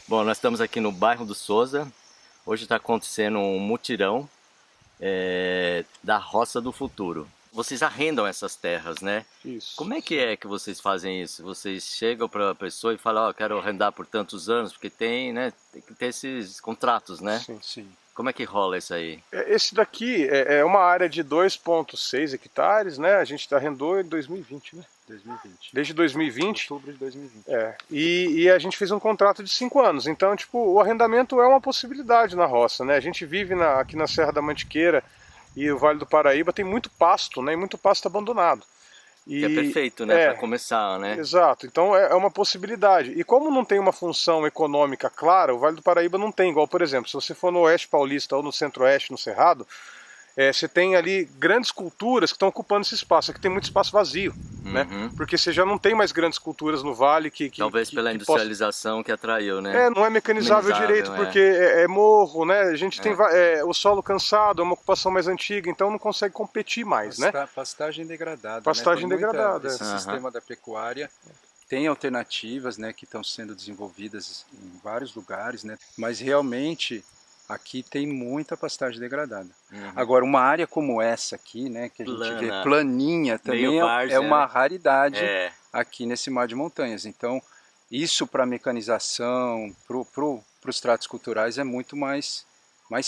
Bom, nós estamos aqui no bairro do Souza. Hoje está acontecendo um mutirão da Roça do Futuro. Vocês arrendam essas terras, né? Isso. Como é que vocês fazem isso? Vocês chegam para a pessoa e falam, ó, quero arrendar por tantos anos, porque tem, né? Tem que ter esses contratos, né? Sim, sim. Como é que rola isso aí? Esse daqui é uma área de 2,6 hectares, né? A gente arrendou em 2020, né? 2020. Desde 2020. Outubro de 2020. E a gente fez um contrato de 5 anos. Então, tipo, o arrendamento é uma possibilidade na roça, né? A gente vive aqui na Serra da Mantiqueira e o Vale do Paraíba tem muito pasto, né? E muito pasto abandonado. Que é perfeito, né? Para começar, né? Exato. Então é uma possibilidade. E como não tem uma função econômica clara, o Vale do Paraíba não tem. Igual, por exemplo, se você for no Oeste Paulista ou no Centro-Oeste, no Cerrado, você tem ali grandes culturas que estão ocupando esse espaço. Aqui tem muito espaço vazio, né? Porque você já não tem mais grandes culturas no vale que talvez pela industrialização que atraiu, né? não é mecanizável direito, porque é morro, né? A gente tem o solo cansado, é uma ocupação mais antiga, então não consegue competir mais, né? Pastagem degradada. Pastagem degradada. Esse sistema da pecuária tem alternativas, né, que estão sendo desenvolvidas em vários lugares, né? Mas realmente aqui tem muita pastagem degradada. Agora, uma área como essa aqui, né, que a gente vê planinha, também é uma raridade aqui nesse mar de montanhas. Então, isso para mecanização, para os tratos culturais é muito mais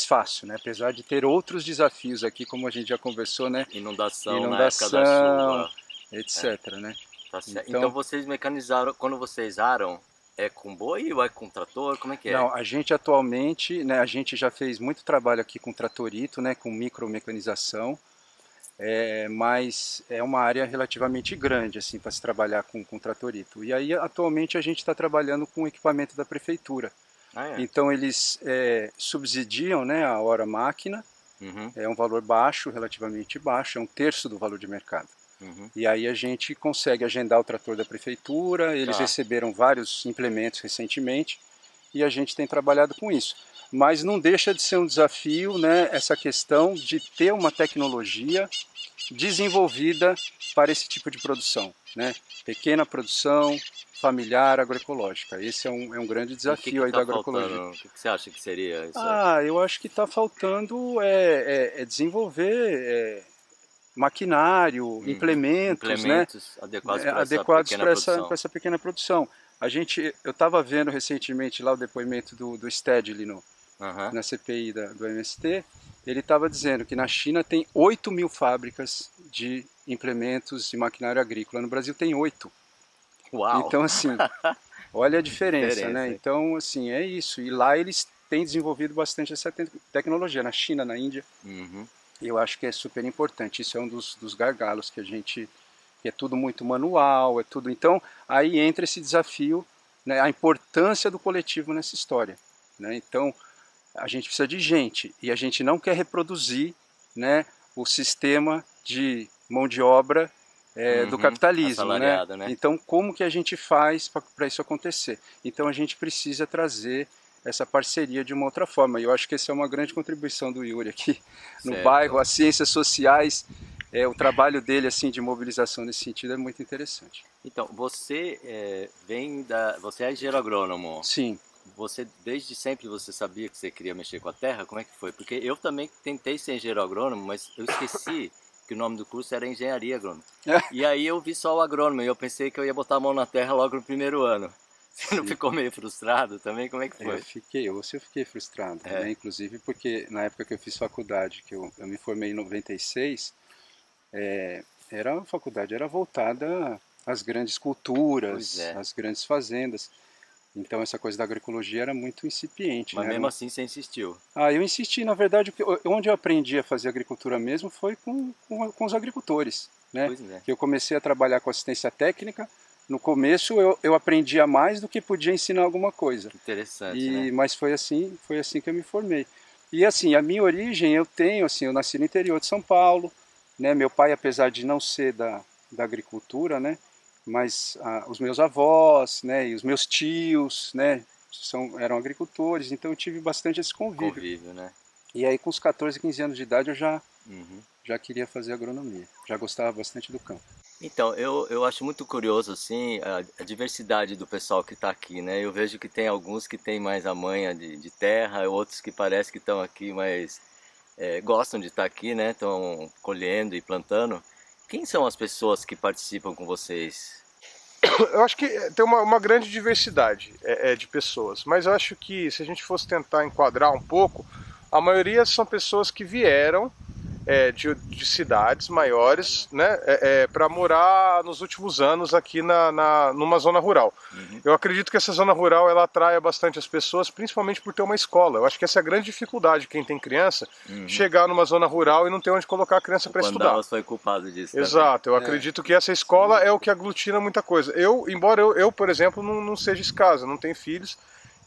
fácil, né? Apesar de ter outros desafios aqui, como a gente já conversou, né? Inundação na época da chuva, etc, né? Tá certo. Então vocês mecanizaram, quando vocês aram, é com boi ou é com trator? Como é que é? Não, a gente atualmente, né, a gente já fez muito trabalho aqui com tratorito, né, com micromecanização, mas é uma área relativamente grande assim para se trabalhar com tratorito. E aí atualmente a gente está trabalhando com equipamento da prefeitura. Então eles subsidiam, né, a hora máquina, é um valor baixo, relativamente baixo, é 1/3 do valor de mercado. E aí a gente consegue agendar o trator da prefeitura, eles receberam vários implementos recentemente e a gente tem trabalhado com isso. Mas não deixa de ser um desafio, né, essa questão de ter uma tecnologia desenvolvida para esse tipo de produção, né? Pequena produção, familiar, agroecológica. Esse é um grande desafio aí da agroecologia. O que você acha que seria isso? Eu acho que está faltando desenvolver maquinário, implementos, né, adequados para essa pequena produção. Eu estava vendo recentemente lá o depoimento do Stedley na CPI do MST. Ele estava dizendo que na China tem 8.000 fábricas de implementos e maquinário agrícola. No Brasil tem 8. Uau! Então, assim, olha a diferença, né? Então, assim, é isso. E lá eles têm desenvolvido bastante essa tecnologia. Na China, na Índia. Eu acho que é super importante. Isso é um dos gargalos que é tudo muito manual, é tudo. Então, aí entra esse desafio, né, a importância do coletivo nessa história, né? Então, a gente precisa de gente e a gente não quer reproduzir, né, o sistema de mão de obra do capitalismo, né? Então, como que a gente faz para isso acontecer? Então, a gente precisa trazer essa parceria de uma outra forma. E eu acho que essa é uma grande contribuição do Yuri aqui no bairro, as ciências sociais, o trabalho dele assim de mobilização nesse sentido é muito interessante. Então, você você é engenheiro agrônomo? Sim. Você, desde sempre, você sabia que você queria mexer com a terra? Como é que foi? Porque eu também tentei ser engenheiro agrônomo, mas eu esqueci que o nome do curso era engenharia agrônoma. E aí eu vi só o agrônomo e eu pensei que eu ia botar a mão na terra logo no primeiro ano. Você não ficou meio frustrado também? Como é que foi? Eu fiquei frustrado, né? Inclusive porque na época que eu fiz faculdade, que eu me formei em 96, a faculdade era voltada às grandes culturas, às grandes fazendas. Então essa coisa da agroecologia era muito incipiente. Mas né? mesmo assim você insistiu? Eu insisti, na verdade, onde eu aprendi a fazer agricultura mesmo foi com os agricultores. Né? Que eu comecei a trabalhar com assistência técnica. No começo eu aprendia mais do que podia ensinar alguma coisa. Que interessante, né? Mas foi assim que eu me formei. E assim, a minha origem eu nasci no interior de São Paulo, né? Meu pai, apesar de não ser da agricultura, né? Mas os meus avós, né? E os meus tios, né? Eram agricultores, então eu tive bastante esse convívio. Né? E aí com os 14, 15 anos de idade eu já queria fazer agronomia, já gostava bastante do campo. Então, eu acho muito curioso assim a diversidade do pessoal que está aqui, né? Eu vejo que tem alguns que têm mais a manha de terra, outros que parece que estão aqui, mas gostam de estar aqui, né? Estão colhendo e plantando. Quem são as pessoas que participam com vocês? Eu acho que tem uma grande diversidade de pessoas, mas eu acho que se a gente fosse tentar enquadrar um pouco, a maioria são pessoas que vieram de cidades maiores, né, para morar nos últimos anos aqui numa zona rural. Eu acredito que essa zona rural ela atrai bastante as pessoas, principalmente por ter uma escola. Eu acho que essa é a grande dificuldade de quem tem criança, chegar numa zona rural e não ter onde colocar a criança para estudar. O foi culpado disso. Exato, eu acredito que essa escola é o que aglutina muita coisa. Embora eu por exemplo, não seja esse caso, não tenho filhos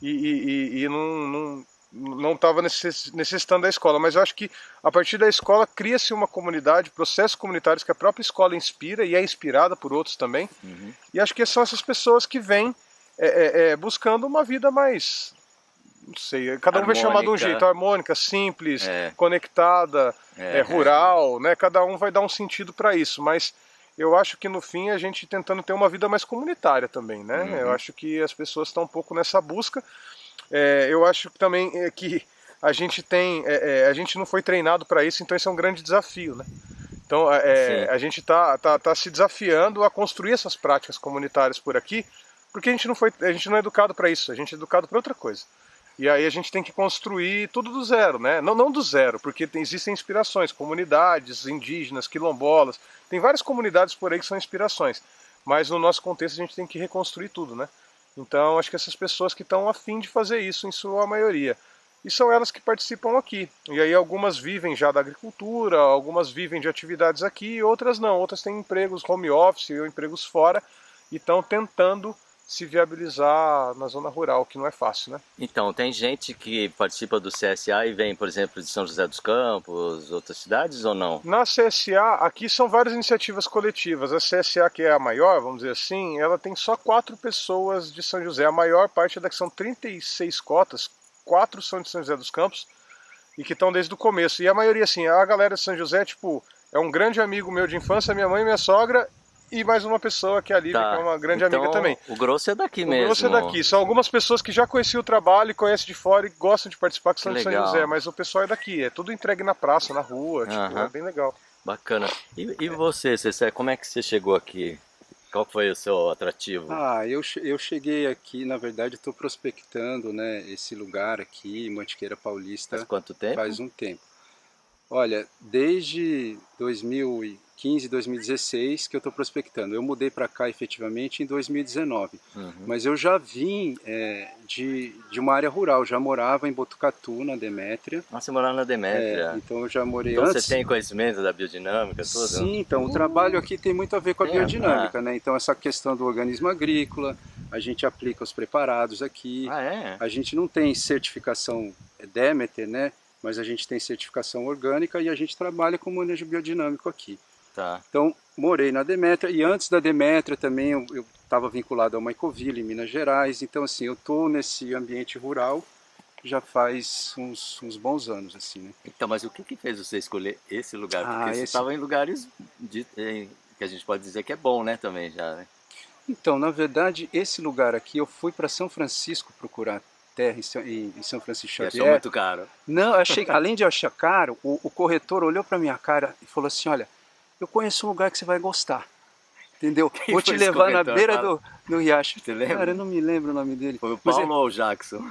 e não estava necessitando da escola, mas eu acho que a partir da escola cria-se uma comunidade, processos comunitários que a própria escola inspira e é inspirada por outros também, e acho que são essas pessoas que vêm buscando uma vida mais, não sei, cada um vai chamar de um jeito, harmônica, simples, conectada, rural, né? Cada um vai dar um sentido para isso, mas eu acho que no fim a gente tentando ter uma vida mais comunitária também, né? Eu acho que as pessoas estão um pouco nessa busca. Eu acho também que a gente não foi treinado para isso, então esse é um grande desafio, né? Então a gente tá se desafiando a construir essas práticas comunitárias por aqui, porque a gente não é educado para isso, a gente é educado para outra coisa. E aí a gente tem que construir tudo do zero, né? Não do zero, porque existem inspirações, comunidades indígenas, quilombolas, tem várias comunidades por aí que são inspirações, mas no nosso contexto a gente tem que reconstruir tudo, né? Então acho que essas pessoas que estão a fim de fazer isso, em sua maioria, e são elas que participam aqui. E aí algumas vivem já da agricultura, algumas vivem de atividades aqui, outras não, outras têm empregos home office ou empregos fora, e estão tentando se viabilizar na zona rural, que não é fácil, né? Então, tem gente que participa do CSA e vem, por exemplo, de São José dos Campos, outras cidades ou não? Na CSA, aqui são várias iniciativas coletivas. A CSA, que é a maior, vamos dizer assim, ela tem só 4 pessoas de São José. A maior parte daqui são 36 cotas, 4 são de São José dos Campos e que estão desde o começo. E a maioria, assim, a galera de São José, tipo, é um grande amigo meu de infância, minha mãe e minha sogra, e mais uma pessoa que é a Lívia, que é uma grande amiga também. O grosso é daqui mesmo. O grosso é daqui. São algumas pessoas que já conheciam o trabalho e conhecem de fora e gostam de participar, que são de São José, mas o pessoal é daqui. É tudo entregue na praça, na rua, tipo, é bem legal. Bacana. E você, Cessé, como é que você chegou aqui? Qual foi o seu atrativo? Eu cheguei aqui, na verdade, estou prospectando, né, esse lugar aqui, Mantiqueira Paulista. Faz quanto tempo? Faz um tempo. Olha, desde 2015, 2016 que eu estou prospectando. Eu mudei para cá efetivamente em 2019, mas eu já vim de uma área rural, já morava em Botucatu, na Demétria. Você morava na Demétria? Então eu já morei então antes. Você tem conhecimento da biodinâmica? Tudo? Sim, então o trabalho aqui tem muito a ver com a biodinâmica, né? Então essa questão do organismo agrícola, a gente aplica os preparados aqui. A gente não tem certificação Demeter, né? Mas a gente tem certificação orgânica e a gente trabalha com manejo biodinâmico aqui. Então, morei na Demétria e antes da Demétria também eu estava vinculado a uma Ecoville em Minas Gerais. Então, assim, eu estou nesse ambiente rural já faz uns bons anos, assim, né? Então, mas o que fez você escolher esse lugar? Porque você estava em lugares que a gente pode dizer que é bom, né, também já, né? Então, na verdade, esse lugar aqui, eu fui para São Francisco procurar terra em São Francisco Xavier. Achou muito caro? Não, além de eu achar caro, o corretor olhou para minha cara e falou assim, olha, eu conheço um lugar que você vai gostar. entendeu? Quem Vou foi te esse levar na corretor? beira Fala. do riacho. Você lembra? Cara, eu não me lembro o nome dele. Foi o Mas Paulo ou o Jackson?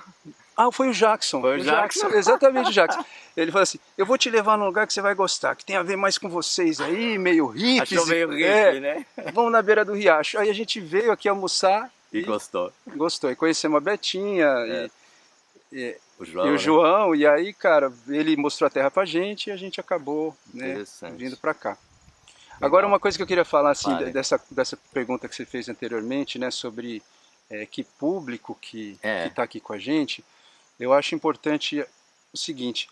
Ah, foi o Jackson. Foi o Jackson? Exatamente o Jackson. Ele falou assim, eu vou te levar num lugar que você vai gostar, que tem a ver mais com vocês aí, meio hippies. Achou meio hippie, né? Vamos na beira do riacho. Aí a gente veio aqui almoçar E gostou. gostou. E conhecemos a Betinha O e o João. E aí, cara, ele mostrou a terra pra gente e a gente acabou, né, vindo pra cá. Agora, uma coisa que eu queria falar, assim, dessa pergunta que você fez anteriormente, né, sobre que público que está aqui com a gente, eu acho importante o seguinte,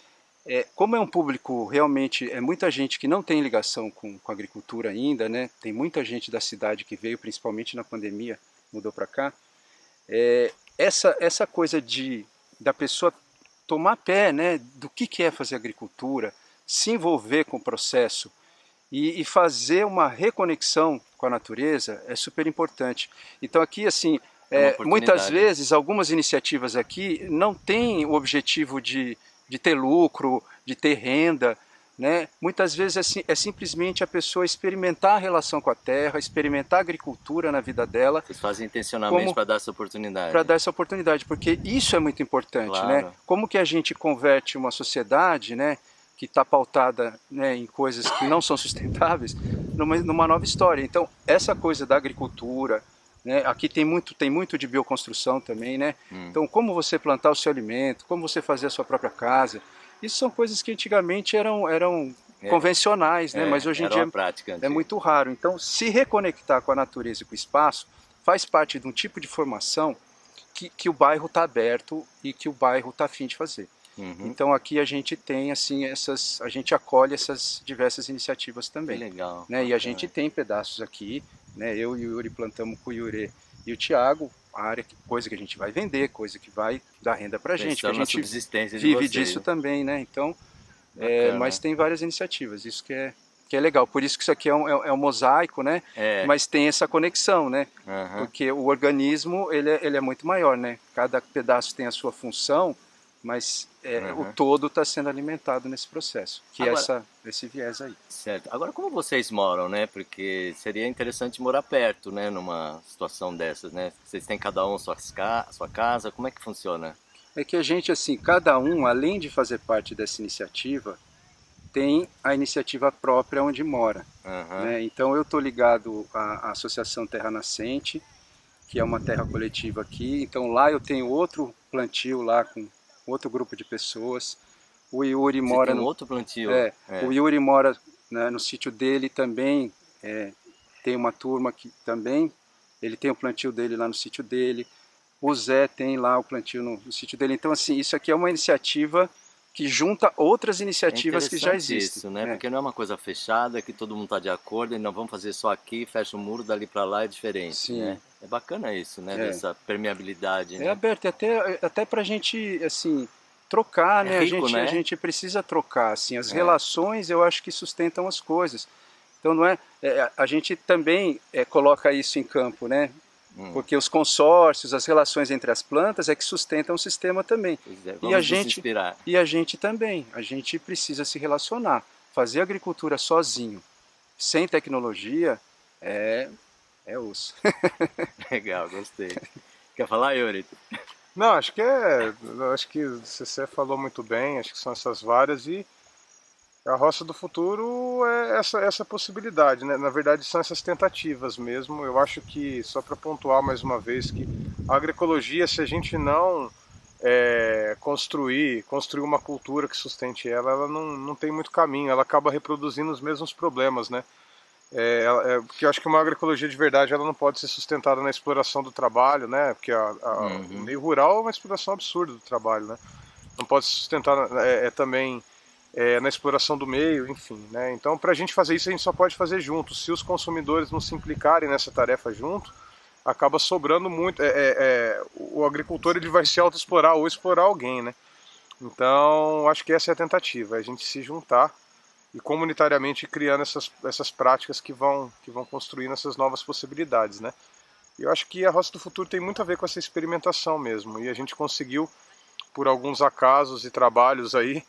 como é um público realmente, muita gente que não tem ligação com a agricultura ainda, né, tem muita gente da cidade que veio, principalmente na pandemia, mudou para cá, essa coisa da pessoa tomar pé, né, do que é fazer agricultura, se envolver com o processo, e fazer uma reconexão com a natureza é super importante. Então aqui, assim, muitas vezes, algumas iniciativas aqui não têm o objetivo de ter lucro, de ter renda, né? Muitas vezes assim, é simplesmente a pessoa experimentar a relação com a terra, experimentar a agricultura na vida dela. Vocês fazem intencionalmente para dar essa oportunidade. Para dar essa oportunidade, porque isso é muito importante, claro, né? Como que a gente converte uma sociedade, né, que está pautada, né, em coisas que não são sustentáveis, numa nova história. Então, essa coisa da agricultura, né, aqui tem muito de bioconstrução também, né? Então, como você plantar o seu alimento, como você fazer a sua própria casa, isso são coisas que antigamente eram convencionais, né? Mas hoje em dia é muito raro. Então, se reconectar com a natureza e com o espaço faz parte de um tipo de formação que o bairro está aberto e que o bairro está a fim de fazer. Então aqui a gente tem assim a gente acolhe essas diversas iniciativas também. Que legal. Né? E a gente tem pedaços aqui, né? Eu e o Yuri plantamos com o Yuri e o Thiago, a área, coisa que a gente vai vender, coisa que vai dar renda pra gente, que a gente vive disso também, né? Então, mas tem várias iniciativas, isso que é legal. Por isso que isso aqui é um mosaico, né? Mas tem essa conexão, né? Porque o organismo ele é muito maior, né? Cada pedaço tem a sua função, mas o todo está sendo alimentado nesse processo, que agora, é esse viés aí. Certo. Agora, como vocês moram, né? Porque seria interessante morar perto, né? Numa situação dessas, né? Vocês têm cada um sua casa, como é que funciona? É que a gente, assim, cada um, além de fazer parte dessa iniciativa, tem a iniciativa própria onde mora. Né? Então eu estou ligado à Associação Terra Nascente, que é uma terra coletiva aqui. Então lá eu tenho outro plantio lá com outro grupo de pessoas. O Yuri mora no outro plantio. O Yuri mora, né, no sítio dele também. Tem uma turma que também ele tem o plantio dele lá no sítio dele. O Zé tem lá o plantio no sítio dele. Então assim, isso aqui é uma iniciativa que junta outras iniciativas que já existem. Isso, né? Porque não é uma coisa fechada, que todo mundo está de acordo e não vamos fazer só aqui, fecha o muro, dali para lá é diferente. Sim. Né? É bacana isso, né? Essa permeabilidade. É aberto, até para a gente, assim, trocar, né? Rico, a gente precisa trocar, assim, as relações eu acho que sustentam as coisas. Então não a gente também coloca isso em campo, né? Porque os consórcios, as relações entre as plantas é que sustentam o sistema também. E a gente também, a gente precisa se relacionar. Fazer agricultura sozinho, sem tecnologia, é osso. Legal, gostei. Quer falar, Yuri? Não, acho que você falou muito bem, acho que são essas várias e a roça do futuro é essa possibilidade, né? Na verdade são essas tentativas mesmo. Eu acho que, só para pontuar mais uma vez, que a agroecologia, se a gente não construir uma cultura que sustente ela não tem muito caminho, ela acaba reproduzindo os mesmos problemas, né? Porque eu acho que uma agroecologia de verdade ela não pode ser sustentada na exploração do trabalho, né? Porque o meio rural é uma exploração absurda do trabalho, né? Não pode se sustentar também na exploração do meio, enfim, né? Então, para a gente fazer isso, a gente só pode fazer junto. Se os consumidores não se implicarem nessa tarefa junto, acaba sobrando muito. O agricultor ele vai se autoexplorar ou explorar alguém, né? Então, acho que essa é a tentativa, é a gente se juntar e comunitariamente criando essas práticas que vão construindo essas novas possibilidades, né? E eu acho que a Roça do Futuro tem muito a ver com essa experimentação mesmo, e a gente conseguiu, por alguns acasos e trabalhos aí,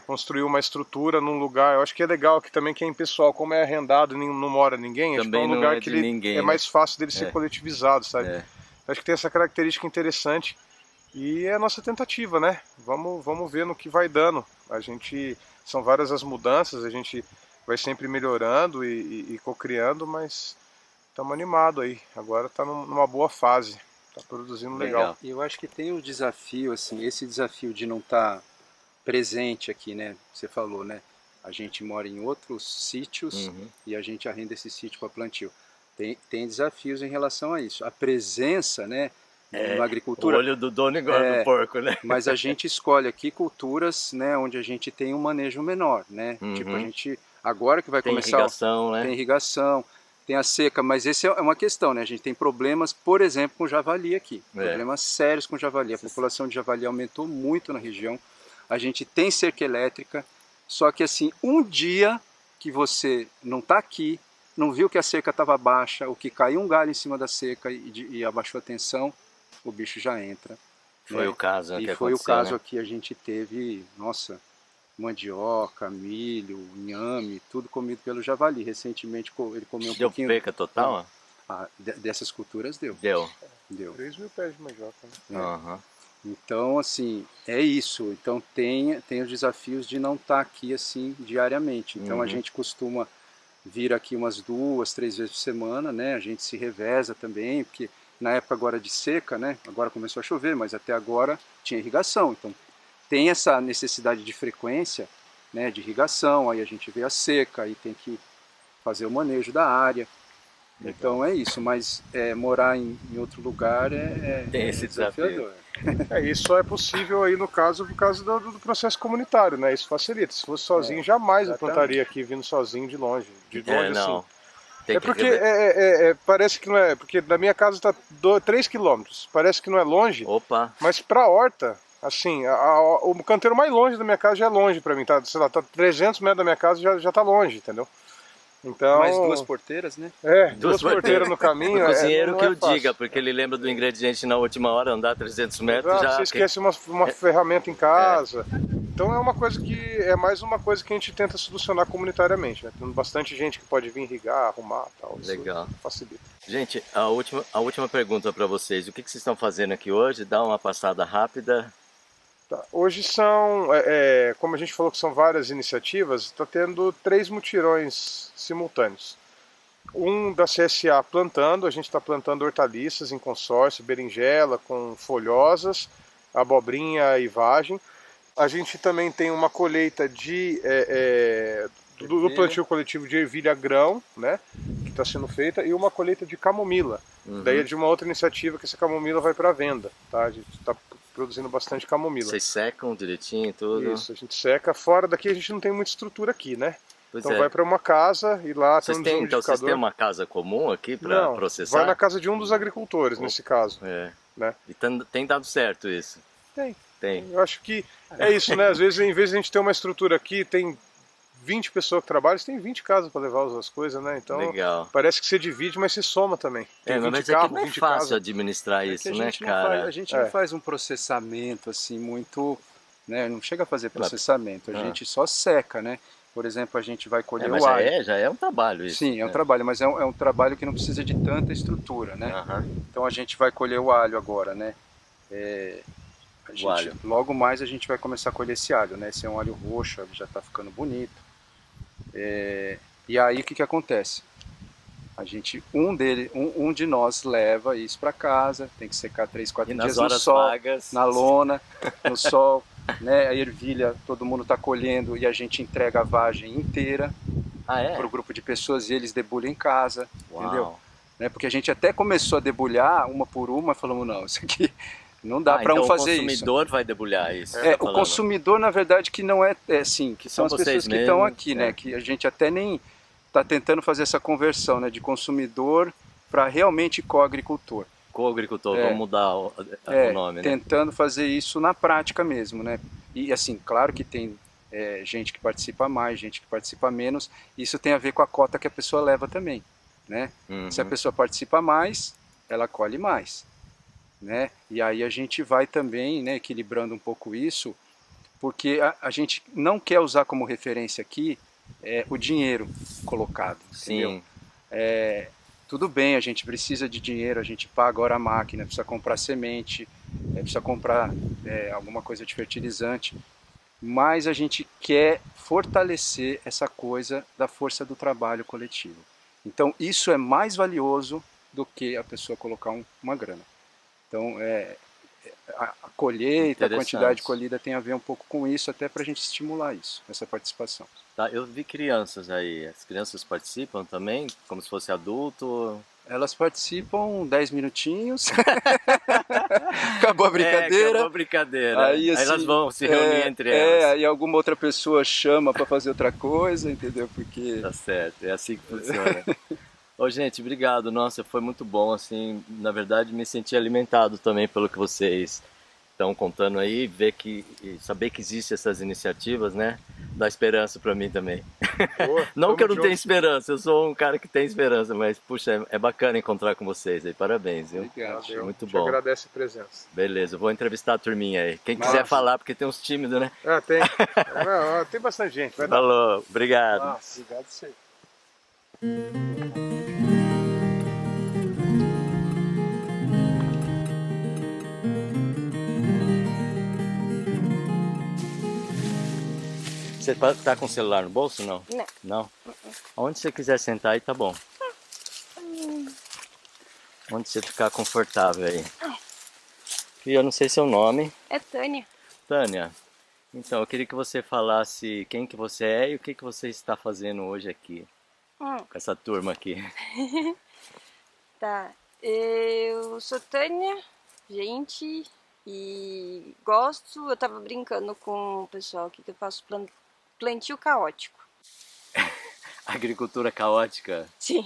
construir uma estrutura num lugar. Eu acho que é legal aqui também que é impessoal, como é arrendado e não mora ninguém, é, tipo, um lugar que é mais fácil dele ser coletivizado, sabe? Acho que tem essa característica interessante e é a nossa tentativa, né? Vamos ver no que vai dando. São várias as mudanças, a gente vai sempre melhorando e co-criando, mas estamos animados aí. Agora está numa boa fase, está produzindo legal. E eu acho que tem um desafio, assim, esse desafio de não estar presente aqui, né? Você falou, né? A gente mora em outros sítios e a gente arrenda esse sítio para plantio. Tem desafios em relação a isso. A presença, né? Na agricultura. O olho do dono igual do porco, né? Mas a gente escolhe aqui culturas, né? Onde a gente tem um manejo menor, né? Tipo, a gente agora que vai começar. Tem irrigação, né? Tem irrigação, tem a seca, mas esse é uma questão, né? A gente tem problemas, por exemplo, com javali aqui. Problemas sérios com javali. A população de javali aumentou muito na região. A gente tem cerca elétrica, só que assim, um dia que você não está aqui, não viu que a cerca estava baixa, ou que caiu um galho em cima da cerca e abaixou a tensão, o bicho já entra. Foi o caso que aconteceu, foi o caso né? aqui, a gente teve, nossa, mandioca, milho, inhame, tudo comido pelo javali. Recentemente ele comeu um pouquinho... Deu perca total? Dessas culturas deu. Deu. 3.000 pés de mandioca, né? Então, assim, é isso. Então tem os desafios de não estar aqui assim diariamente. Então a gente costuma vir aqui umas 2, 3 vezes por semana, né? A gente se reveza também, porque na época agora de seca, né? Agora começou a chover, mas até agora tinha irrigação. Então tem essa necessidade de frequência, né? De irrigação, aí a gente vê a seca, aí tem que fazer o manejo da área. Legal. Então é isso, mas morar em outro lugar tem esse desafiador. Isso só é possível aí no caso por causa do processo comunitário, né? Isso facilita. Se fosse sozinho, jamais eu plantaria aqui vindo sozinho de longe. De longe não. assim. Porque parece que não é. Porque da minha casa está 3 quilômetros. Parece que não é longe. Opa! Mas para a horta, assim, o canteiro mais longe da minha casa já é longe para mim. Tá, sei lá, tá 300 metros da minha casa já tá longe, entendeu? Então, mais 2 porteiras, né? Duas porteiras no caminho. O cozinheiro que o diga, porque ele lembra do ingrediente na última hora, andar 300 metros. Você esquece uma ferramenta em casa. Então é uma coisa que é mais uma coisa que a gente tenta solucionar comunitariamente, né? Tendo bastante gente que pode vir irrigar, arrumar, tal. Legal. Isso facilita. Gente, a última pergunta para vocês. O que vocês estão fazendo aqui hoje? Dá uma passada rápida. Tá. Hoje são, como a gente falou que são várias iniciativas, está tendo 3 mutirões simultâneos. Um da CSA plantando, a gente está plantando hortaliças em consórcio, berinjela com folhosas, abobrinha e vagem. A gente também tem uma colheita do plantio coletivo de ervilha grão, né, que está sendo feita, e uma colheita de camomila. Daí é de uma outra iniciativa que essa camomila vai para venda, tá? A gente está produzindo bastante camomila. Vocês secam direitinho tudo? Isso, a gente seca. Fora daqui a gente não tem muita estrutura aqui, né? Pois então vai para uma casa e lá tem um desumidificador. Então vocês têm uma casa comum aqui para processar? Vai na casa de um dos agricultores, nesse caso. Né? E tem dado certo isso? Tem. Eu acho que é isso, né? Às vezes, em vez de a gente ter uma estrutura aqui, tem 20 pessoas que trabalham, você tem 20 casas para levar as coisas, né? Então parece que você divide, mas se soma também. Tem 20 carros, não é 20 fácil casas. administrar isso, né, cara? A gente não faz um processamento assim muito, né? Não chega a fazer processamento, a gente só seca, né? Por exemplo, a gente vai colher o alho. Já é um trabalho isso. Sim, é um trabalho, mas é um trabalho que não precisa de tanta estrutura, né? Então a gente vai colher o alho agora, né? Logo mais a gente vai começar a colher esse alho, né? Esse é um alho roxo, ele já está ficando bonito. E aí o que acontece? Um de nós leva isso para casa, tem que secar 3, 4 dias no sol, na lona, no sol, né? A ervilha todo mundo está colhendo e a gente entrega a vagem inteira para o grupo de pessoas e eles debulham em casa, entendeu? Né? Porque a gente até começou a debulhar uma por uma, falamos, não, isso aqui não dá para fazer isso. O consumidor vai debulhar isso. O consumidor, na verdade, que não assim, que são as pessoas que estão aqui, né? Que a gente até nem está tentando fazer essa conversão, né? De consumidor para realmente co-agricultor. Co-agricultor, vamos mudar o nome, né? Tentando fazer isso na prática mesmo, né? E assim, claro que tem gente que participa mais, gente que participa menos. Isso tem a ver com a cota que a pessoa leva também, né? Se a pessoa participa mais, ela colhe mais. Né? E aí a gente vai também, né, equilibrando um pouco isso, porque a gente não quer usar como referência aqui o dinheiro colocado, entendeu? Sim. Tudo bem, a gente precisa de dinheiro, a gente paga agora a máquina, precisa comprar semente, precisa comprar alguma coisa de fertilizante, mas a gente quer fortalecer essa coisa da força do trabalho coletivo. Então isso é mais valioso do que a pessoa colocar uma grana. Então a colheita, a quantidade colhida tem a ver um pouco com isso, até para a gente estimular isso, essa participação. Tá, eu vi crianças aí. As crianças participam também, como se fosse adulto? Elas participam 10 minutinhos. Acabou a brincadeira. Acabou a brincadeira. Aí, assim, elas vão se reunir entre elas. Aí alguma outra pessoa chama para fazer outra coisa, entendeu? Porque... Tá certo, é assim que funciona. Ô, gente, obrigado. Nossa, foi muito bom, assim. Na verdade, me senti alimentado também pelo que vocês estão contando aí, saber que existem essas iniciativas, né? Dá esperança para mim também. Boa, não que eu não junto. tenha esperança, eu sou um cara que tem esperança, mas puxa, é bacana encontrar com vocês aí. Parabéns, viu? Obrigado. Muito Te bom. agradece a presença. Beleza, eu vou entrevistar a turminha aí. Quem quiser falar, porque tem uns tímidos, né? Tem. Tem bastante gente. Vai Falou, obrigado. Nossa, obrigado a você. Você tá com o celular no bolso, não? Não. Não? Onde você quiser sentar aí, tá bom. Onde você ficar confortável aí. E eu não sei seu nome. É Tânia. Tânia, então eu queria que você falasse quem que você é e o que que você está fazendo hoje aqui. Com essa turma aqui. Tá. Eu sou Tânia, gente, e eu tava brincando com o pessoal aqui que eu faço plantio caótico. Agricultura caótica? Sim.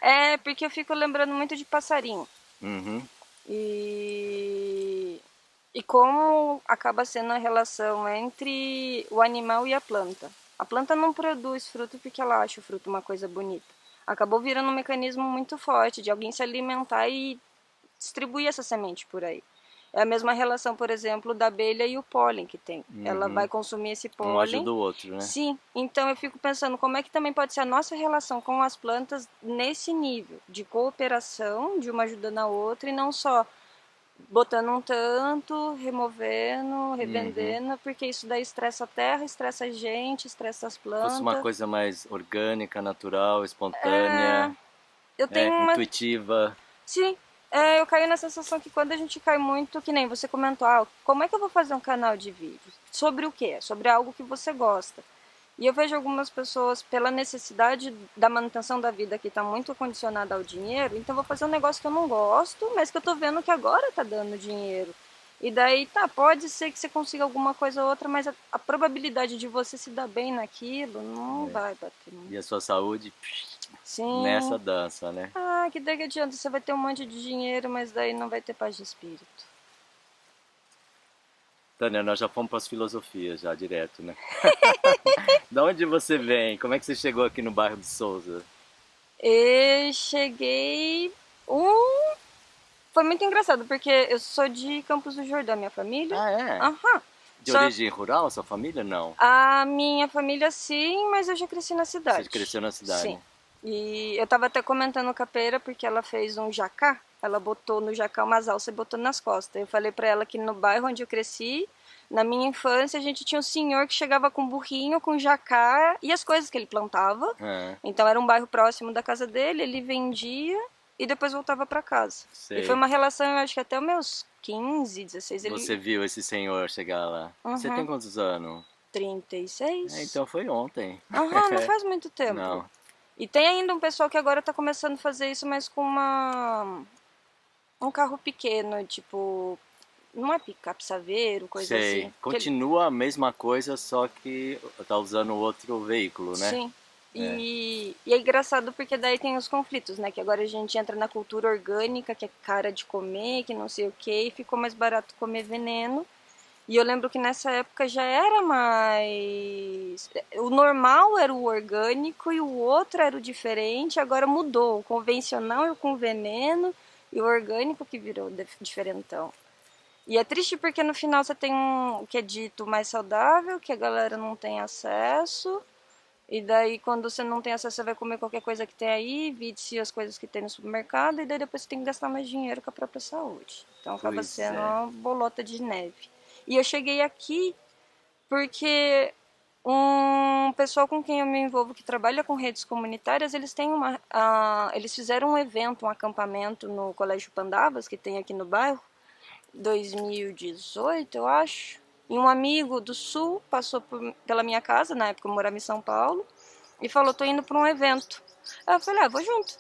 É porque eu fico lembrando muito de passarinho. Uhum. E como acaba sendo a relação entre o animal e a planta. A planta não produz fruto porque ela acha o fruto uma coisa bonita. Acabou virando um mecanismo muito forte de alguém se alimentar e distribuir essa semente por aí. É a mesma relação, por exemplo, da abelha e o pólen que tem. Ela vai consumir esse pólen. Um ajuda o outro, né? Sim. Então eu fico pensando como é que também pode ser a nossa relação com as plantas nesse nível de cooperação, de uma ajudando a outra e não só botando um tanto, removendo, revendendo, porque isso daí estressa a terra, estressa a gente, estressa as plantas. Fosse uma coisa mais orgânica, natural, espontânea, eu tenho intuitiva. Sim, eu caio na sensação que quando a gente cai muito, que nem você comentou, como é que eu vou fazer um canal de vídeo? Sobre o quê? Sobre algo que você gosta. E eu vejo algumas pessoas, pela necessidade da manutenção da vida que está muito condicionada ao dinheiro, então vou fazer um negócio que eu não gosto, mas que eu tô vendo que agora tá dando dinheiro. E daí, pode ser que você consiga alguma coisa ou outra, mas a probabilidade de você se dar bem naquilo não vai bater muito. E a sua saúde, Sim. nessa dança, né? Que daí que adianta, você vai ter um monte de dinheiro, mas daí não vai ter paz de espírito. Tânia, nós já fomos para as filosofias, já direto, né? De onde você vem? Como é que você chegou aqui no bairro de Souza? Eu cheguei... Foi muito engraçado, porque eu sou de Campos do Jordão, minha família. Ah, é? Aham. De origem rural, a sua família? Não. A minha família sim, mas eu já cresci na cidade. Você cresceu na cidade? Sim. E eu tava até comentando com a Pera, porque ela fez um jacá. Ela botou no jacá umas alças e botou nas costas. Eu falei pra ela que no bairro onde eu cresci, na minha infância, a gente tinha um senhor que chegava com burrinho, com jacá e as coisas que ele plantava. Então era um bairro próximo da casa dele, ele vendia e depois voltava pra casa. Sei. E foi uma relação, eu acho que até os meus 15, 16. Você viu esse senhor chegar lá? Você tem quantos anos? 36. Então foi ontem. Não faz muito tempo. Não. E tem ainda um pessoal que agora tá começando a fazer isso, mas com um carro pequeno, tipo, não é picape saveiro, coisa assim. Continua a mesma coisa, só que tá usando outro veículo, né? Sim. E é engraçado porque daí tem os conflitos, né? Que agora a gente entra na cultura orgânica, que é cara de comer, que não sei o que, e ficou mais barato comer veneno. E eu lembro que nessa época já era mais... O normal era o orgânico e o outro era o diferente, agora mudou. O convencional é o com veneno e o orgânico que virou diferentão. E é triste porque no final você tem o que é dito mais saudável, que a galera não tem acesso. E daí quando você não tem acesso, você vai comer qualquer coisa que tem aí, vide-se as coisas que tem no supermercado, e daí depois você tem que gastar mais dinheiro com a própria saúde. Então acaba Pois sendo é. uma bolota de neve. E eu cheguei aqui porque um pessoal com quem eu me envolvo que trabalha com redes comunitárias, eles têm eles fizeram um evento, um acampamento no Colégio Pandavas, que tem aqui no bairro, 2018, eu acho. E um amigo do Sul passou pela minha casa, na época eu morava em São Paulo, e falou, tô indo para um evento. Aí eu falei, vou junto.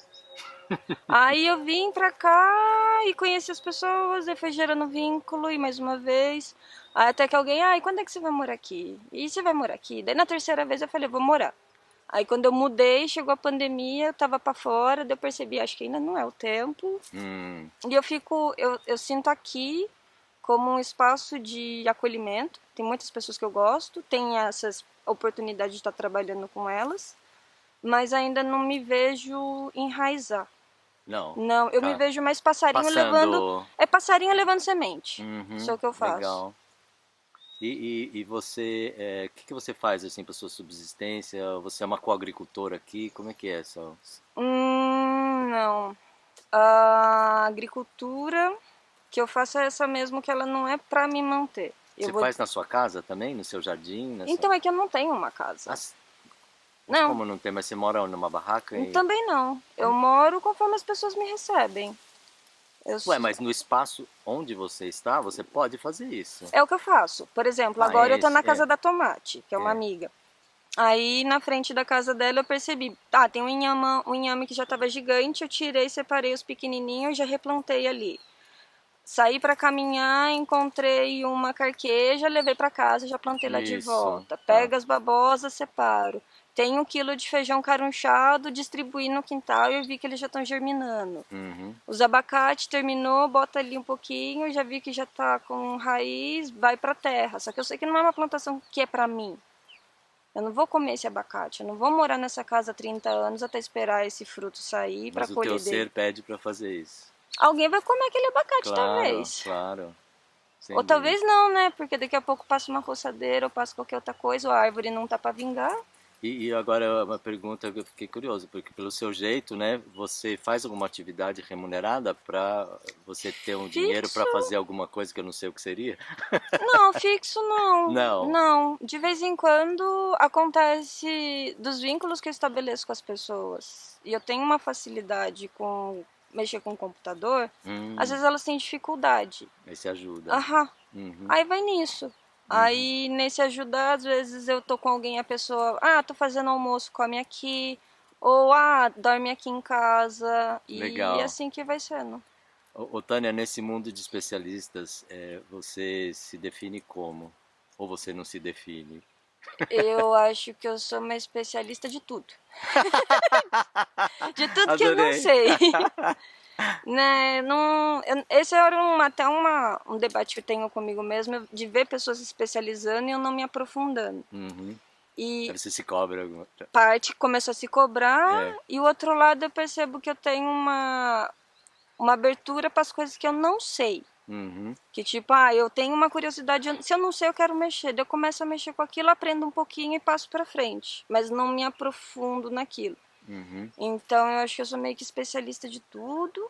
Aí eu vim pra cá e conheci as pessoas, e foi gerando vínculo, e mais uma vez. Aí até que alguém, e quando é que você vai morar aqui? E você vai morar aqui? Daí na terceira vez eu falei, vou morar. Aí quando eu mudei, chegou a pandemia, eu tava pra fora, daí eu percebi, acho que ainda não é o tempo. E eu sinto aqui como um espaço de acolhimento. Tem muitas pessoas que eu gosto, tem essas oportunidades de estar trabalhando com elas, mas ainda não me vejo enraizar. Não. Não, eu me vejo mais passarinho levando. É passarinho levando semente. Isso é o que eu faço. Legal. E você, o que você faz assim para sua subsistência? Você é uma coagricultora aqui? Como é que é essa? Não. A agricultura que eu faço é essa mesmo, que ela não é para me manter. Você faz na sua casa também, no seu jardim? Então é que eu não tenho uma casa. Não. Como não tem? Mas você mora numa barraca? Também não. Eu moro conforme as pessoas me recebem. Mas no espaço onde você está, você pode fazer isso. É o que eu faço. Por exemplo, agora eu tô na casa da Tomate, que é uma amiga. Aí na frente da casa dela eu percebi, tem um inhame que já estava gigante, eu tirei, separei os pequenininhos e já replantei ali. Saí para caminhar, encontrei uma carqueja, levei para casa, já plantei lá de volta. Pego as babosas, separo. Tem 1 quilo de feijão carunchado, distribuí no quintal e eu vi que eles já estão germinando. Os abacates terminou, bota ali um pouquinho, já vi que já tá com raiz, vai pra terra. Só que eu sei que não é uma plantação que é pra mim. Eu não vou comer esse abacate, eu não vou morar nessa casa há 30 anos até esperar esse fruto sair para colher dele. Mas o teu ser pede para fazer isso. Alguém vai comer aquele abacate, talvez. Claro. Ou talvez não, né? Porque daqui a pouco passa uma roçadeira ou passa qualquer outra coisa, ou a árvore não tá para vingar. E agora uma pergunta que eu fiquei curioso, porque pelo seu jeito, né, você faz alguma atividade remunerada para você ter um dinheiro para fazer alguma coisa que eu não sei o que seria? Não, fixo não. Não. Não. De vez em quando acontece dos vínculos que eu estabeleço com as pessoas. E eu tenho uma facilidade com mexer com o computador. Às vezes elas têm dificuldade. Aí você ajuda. Aí vai nisso. Aí, nesse ajudar, às vezes eu tô com alguém, a pessoa, tô fazendo almoço, come aqui, ou, dorme aqui em casa, Legal. E assim que vai sendo. Ô, Tânia, nesse mundo de especialistas, você se define como? Ou você não se define? Eu acho que eu sou uma especialista de tudo. De tudo Adorei. Que eu não sei. Né, esse era até um debate que eu tenho comigo mesmo, de ver pessoas se especializando e eu não me aprofundando. E você se cobra alguma parte começou a se cobrar, e o outro lado eu percebo que eu tenho uma abertura para as coisas que eu não sei. Que tipo, eu tenho uma curiosidade, se eu não sei eu quero mexer, daí eu começo a mexer com aquilo, aprendo um pouquinho e passo para frente, mas não me aprofundo naquilo. Então eu acho que eu sou meio que especialista de tudo,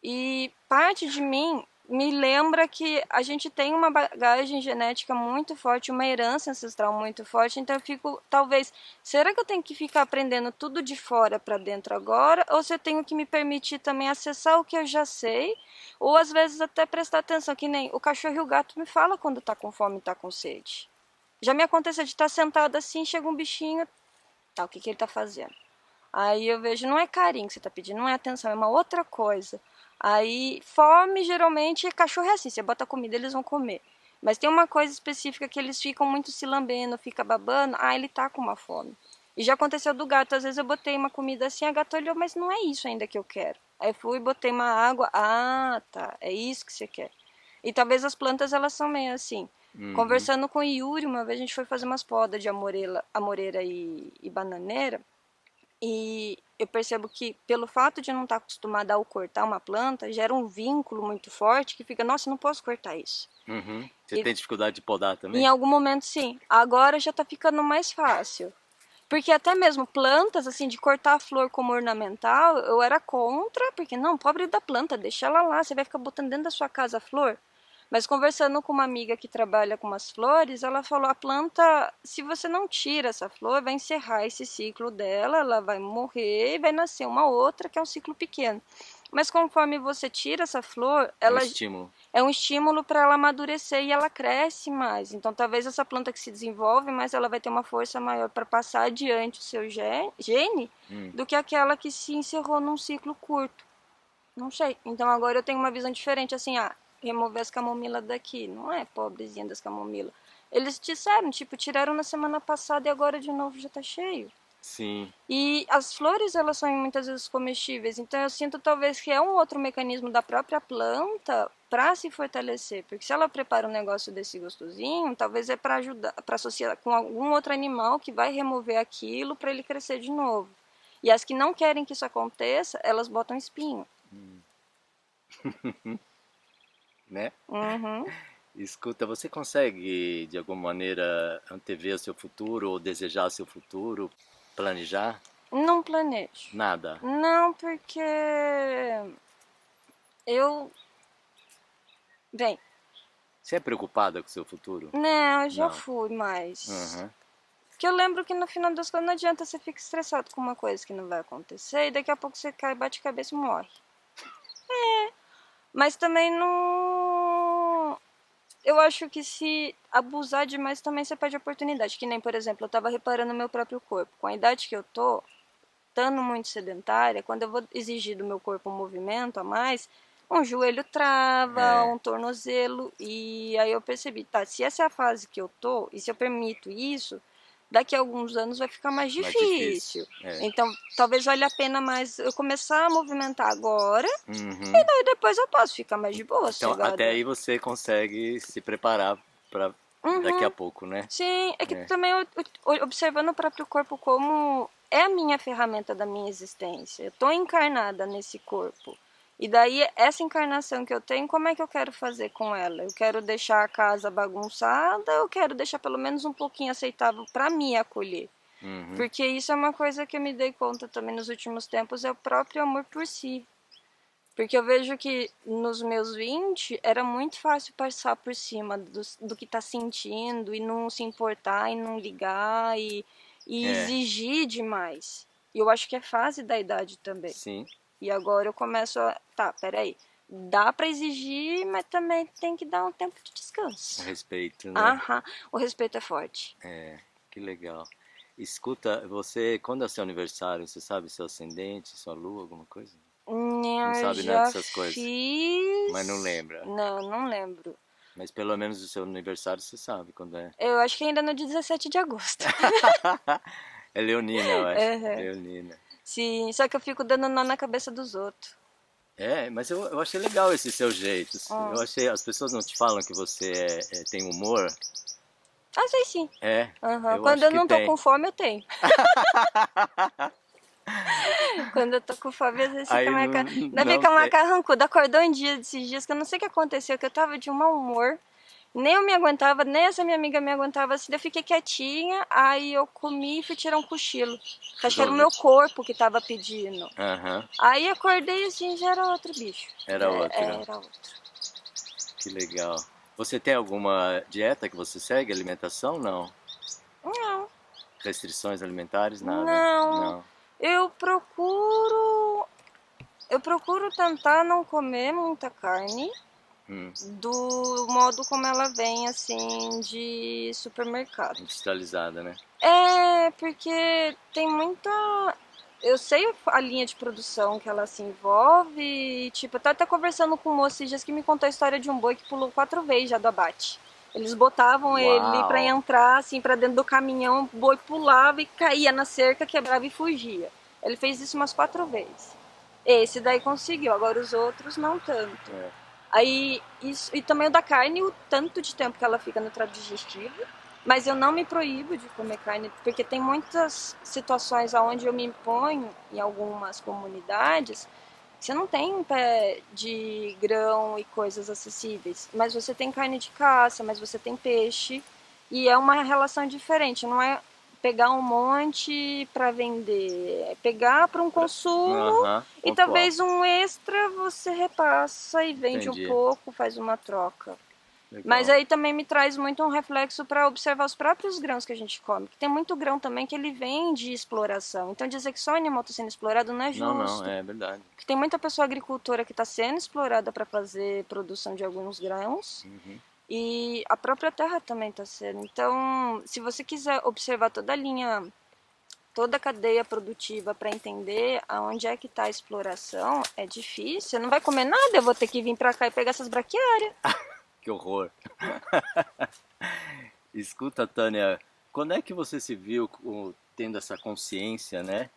e parte de mim me lembra que a gente tem uma bagagem genética muito forte, uma herança ancestral muito forte, então eu fico, talvez, será que eu tenho que ficar aprendendo tudo de fora para dentro agora, ou se eu tenho que me permitir também acessar o que eu já sei, ou às vezes até prestar atenção, que nem o cachorro e o gato me falam quando tá com fome e tá com sede. Já me aconteceu de estar sentada assim, chega um bichinho, o que ele tá fazendo? Aí eu vejo, não é carinho que você tá pedindo, não é atenção, é uma outra coisa. Aí, fome, geralmente, cachorro é assim, você bota comida, eles vão comer. Mas tem uma coisa específica que eles ficam muito se lambendo, fica babando, ele tá com uma fome. E já aconteceu do gato, às vezes eu botei uma comida assim, a gata olhou, mas não é isso ainda que eu quero. Aí fui, botei uma água, tá, é isso que você quer. E talvez as plantas, elas são meio assim. Conversando com o Yuri, uma vez a gente foi fazer umas podas de amoreira e bananeira, e eu percebo que pelo fato de eu não estar acostumada ao cortar uma planta, gera um vínculo muito forte que fica, nossa, não posso cortar isso. Uhum. Você tem dificuldade de podar também? Em algum momento, sim. Agora já tá ficando mais fácil. Porque até mesmo plantas, assim, de cortar a flor como ornamental, eu era contra, porque não, pobre da planta, deixa ela lá, você vai ficar botando dentro da sua casa a flor. Mas conversando com uma amiga que trabalha com umas flores, ela falou, a planta, se você não tira essa flor, vai encerrar esse ciclo dela, ela vai morrer e vai nascer uma outra, que é um ciclo pequeno. Mas conforme você tira essa flor, ela é um estímulo para ela amadurecer e ela cresce mais. Então talvez essa planta que se desenvolve, mas ela vai ter uma força maior para passar adiante o seu gene do que aquela que se encerrou num ciclo curto. Não sei. Então agora eu tenho uma visão diferente, assim, remover as camomilas daqui. Não é pobrezinha das camomilas. Eles disseram, tipo, tiraram na semana passada e agora de novo já tá cheio. Sim. E as flores, elas são muitas vezes comestíveis, então eu sinto talvez que é um outro mecanismo da própria planta para se fortalecer, porque se ela prepara um negócio desse gostosinho, talvez é para ajudar, para associar com algum outro animal que vai remover aquilo para ele crescer de novo. E as que não querem que isso aconteça, elas botam espinho. Né? Uhum. Escuta, você consegue de alguma maneira antever o seu futuro ou desejar o seu futuro, planejar? Não planejo. Nada? Não, porque bem, Você é preocupada com o seu futuro? não, eu já Não. fui mais. Uhum. Porque eu lembro que no final das contas não adianta você ficar estressado com uma coisa que não vai acontecer e daqui a pouco você cai, bate a cabeça e morre. Mas também não. Eu acho que se abusar demais também você perde a oportunidade. Que nem, por exemplo, eu tava reparando no meu próprio corpo. Com a idade que eu tô, estando muito sedentária, quando eu vou exigir do meu corpo um movimento a mais, um joelho trava, um tornozelo. E aí eu percebi, tá, se essa é a fase que eu tô, e se eu permito isso, daqui a alguns anos vai ficar mais difícil. Então, talvez valha a pena mais eu começar a movimentar agora, e daí depois eu posso ficar mais de boa. Então, até aí você consegue se preparar para daqui a pouco, né? Sim, é que também observando o próprio corpo como é a minha ferramenta da minha existência. Eu tô encarnada nesse corpo. E daí, essa encarnação que eu tenho, como é que eu quero fazer com ela? Eu quero deixar a casa bagunçada, eu quero deixar pelo menos um pouquinho aceitável para me acolher. Porque isso é uma coisa que eu me dei conta também nos últimos tempos, é o próprio amor por si. Porque eu vejo que nos meus 20 era muito fácil passar por cima do que tá sentindo e não se importar e não ligar e exigir demais. E eu acho que é fase da idade também. Sim. E agora eu começo a... Tá, peraí. Dá pra exigir, mas também tem que dar um tempo de descanso. O respeito, né? Aham, o respeito é forte. Que legal. Escuta, você, quando é o seu aniversário, você sabe seu ascendente, sua lua, alguma coisa? Não sabe nada dessas coisas? Fiz... Mas não lembra? Não lembro. Mas pelo menos o seu aniversário você sabe quando é. Eu acho que ainda no dia 17 de agosto. É leonina, eu acho. Leonina. Sim, só que eu fico dando nó na cabeça dos outros. Mas eu achei legal esse seu jeito. Eu achei, as pessoas não te falam que você tem humor? Ah, sei sim. Eu Quando acho eu que não tô tem. com fome, eu tenho. Quando eu tô com fome, às vezes fica mais fica uma carrancuda. Acordou um dia desses dias que eu não sei o que aconteceu, que eu tava de um mau humor. Nem eu me aguentava, nem essa minha amiga me aguentava assim. Eu fiquei quietinha, aí eu comi e fui tirar um cochilo. Acho que era o meu corpo que tava pedindo. Aí acordei assim, já era outro bicho. Era outro. Era outro. Que legal. Você tem alguma dieta que você segue? Alimentação? Não. Não. Restrições alimentares? Nada? Não. Eu procuro tentar não comer muita carne. Do modo como ela vem, assim, de supermercado. Industrializada, né? Porque tem muita... Eu sei a linha de produção que ela se envolve e, tipo, eu tava até conversando com um moço esses dias que me contou a história de um boi que pulou 4 vezes já do abate. Eles botavam ele pra entrar, assim, pra dentro do caminhão, o boi pulava e caía na cerca, quebrava e fugia. Ele fez isso umas 4 vezes. Esse daí conseguiu, agora os outros não tanto. Aí, isso, e também o da carne, o tanto de tempo que ela fica no trato digestivo. Mas eu não me proíbo de comer carne, porque tem muitas situações onde eu me imponho em algumas comunidades. Você não tem um pé de grão e coisas acessíveis, mas você tem carne de caça, mas você tem peixe, e é uma relação diferente, não é pegar um monte para vender, é pegar para um consumo e pontual. talvez um extra você repassa e vende Entendi. um pouco, faz uma troca. Legal. Mas aí também me traz muito um reflexo para observar os próprios grãos que a gente come. Tem muito grão também que ele vem de exploração. Então dizer que só o animal está sendo explorado não é justo. Não, é verdade. Porque tem muita pessoa agricultora que está sendo explorada para fazer produção de alguns grãos. E a própria terra também está sendo. Então, se você quiser observar toda a linha, toda a cadeia produtiva para entender aonde é que está a exploração, é difícil. Você não vai comer nada, eu vou ter que vir para cá e pegar essas braquiárias. Que horror. Escuta, Tânia, quando é que você se viu tendo essa consciência, né?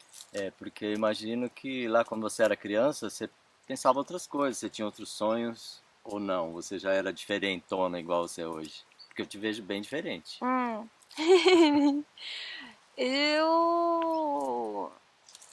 Porque eu imagino que lá quando você era criança, você pensava outras coisas, você tinha outros sonhos ou não? Você já era diferentona igual você é hoje? Porque eu te vejo bem diferente.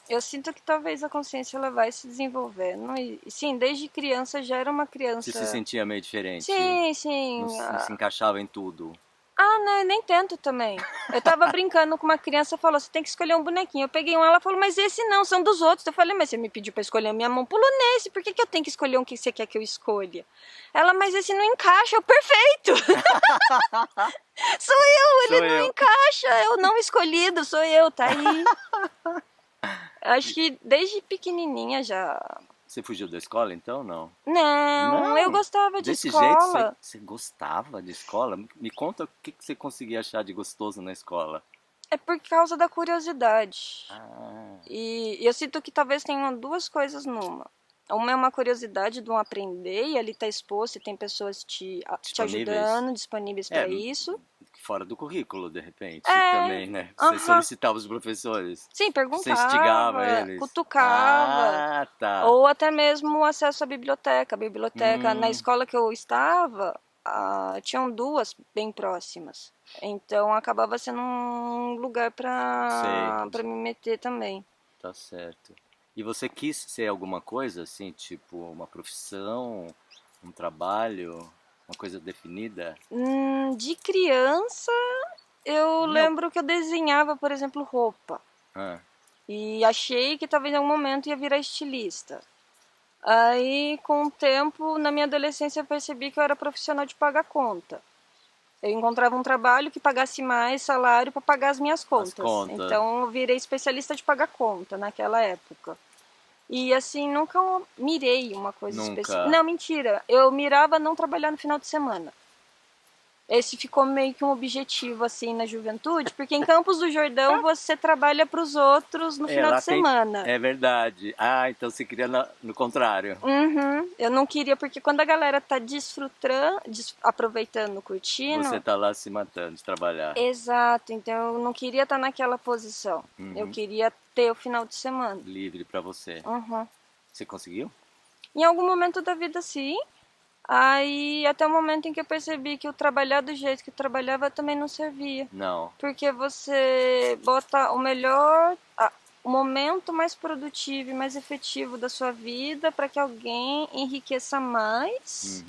Eu sinto que talvez a consciência ela vai se desenvolvendo. E sim, desde criança já era uma criança. Você se sentia meio diferente? Sim. Não se encaixava em tudo? Ah, não, eu nem tento também. Eu tava brincando com uma criança e falou, você tem que escolher um bonequinho. Eu peguei um, ela falou, mas esse não, são dos outros. Eu falei, mas você me pediu pra escolher, minha mão pulou nesse, por que eu tenho que escolher um que você quer que eu escolha? Ela, mas esse não encaixa, eu, perfeito! Sou eu, ele não encaixa, é o não escolhido, sou eu, tá aí. Acho que desde pequenininha já... Você fugiu da escola então, não? Não, eu gostava de Desse escola. Desse jeito você gostava de escola? Me conta o que você conseguia achar de gostoso na escola. É por causa da curiosidade. E eu sinto que talvez tenham duas coisas numa. Uma é uma curiosidade de um aprender, e ali está exposto, e tem pessoas te ajudando, disponíveis para isso. Fora do currículo, de repente, também, né? Você solicitava os professores. Sim, perguntava. Você instigava eles. Cutucava. Ou até mesmo o acesso à biblioteca. A biblioteca, na escola que eu estava, tinham duas bem próximas. Então acabava sendo um lugar para me meter também. Tá certo. E você quis ser alguma coisa, assim, tipo uma profissão, um trabalho, uma coisa definida? De criança, eu lembro que eu desenhava, por exemplo, roupa. E achei que talvez em algum momento ia virar estilista. Aí, com o tempo, na minha adolescência, eu percebi que eu era profissional de pagar conta. Eu encontrava um trabalho que pagasse mais salário para pagar as minhas contas. Então, eu virei especialista de pagar conta naquela época. E assim, nunca mirei uma coisa específica. Não, mentira. Eu mirava não trabalhar no final de semana. Esse ficou meio que um objetivo assim na juventude, porque em Campos do Jordão você trabalha para os outros no final de semana. É verdade. Então você queria no contrário. Eu não queria, porque quando a galera tá desfrutando, aproveitando, curtindo... Você tá lá se matando de trabalhar. Exato, então eu não queria estar naquela posição. Eu queria ter o final de semana. Livre para você. Você conseguiu? Em algum momento da vida, sim. Aí, até o momento em que eu percebi que o trabalhar do jeito que eu trabalhava também não servia. Não. Porque você bota o melhor, o momento mais produtivo e mais efetivo da sua vida para que alguém enriqueça mais.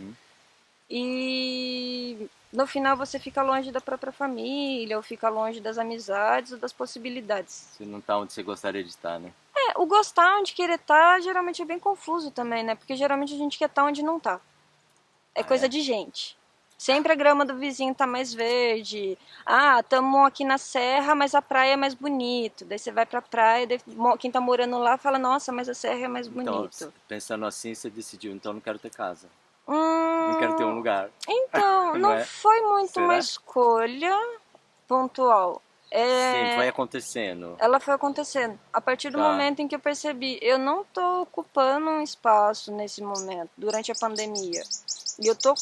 E no final você fica longe da própria família, ou fica longe das amizades ou das possibilidades. Você não tá onde você gostaria de estar, né? O gostar onde querer estar geralmente é bem confuso também, né? Porque geralmente a gente quer estar onde não tá. É coisa de gente. Sempre a grama do vizinho tá mais verde. Tamo aqui na serra, mas a praia é mais bonito. Daí você vai pra praia, daí quem tá morando lá fala, nossa, mas a serra é mais bonito. Então, pensando assim, você decidiu, então não quero ter casa. Não quero ter um lugar. Então, não foi muito uma escolha pontual. Sim, foi acontecendo. Ela foi acontecendo. A partir do momento em que eu percebi, eu não tô ocupando um espaço nesse momento, durante a pandemia. E eu tô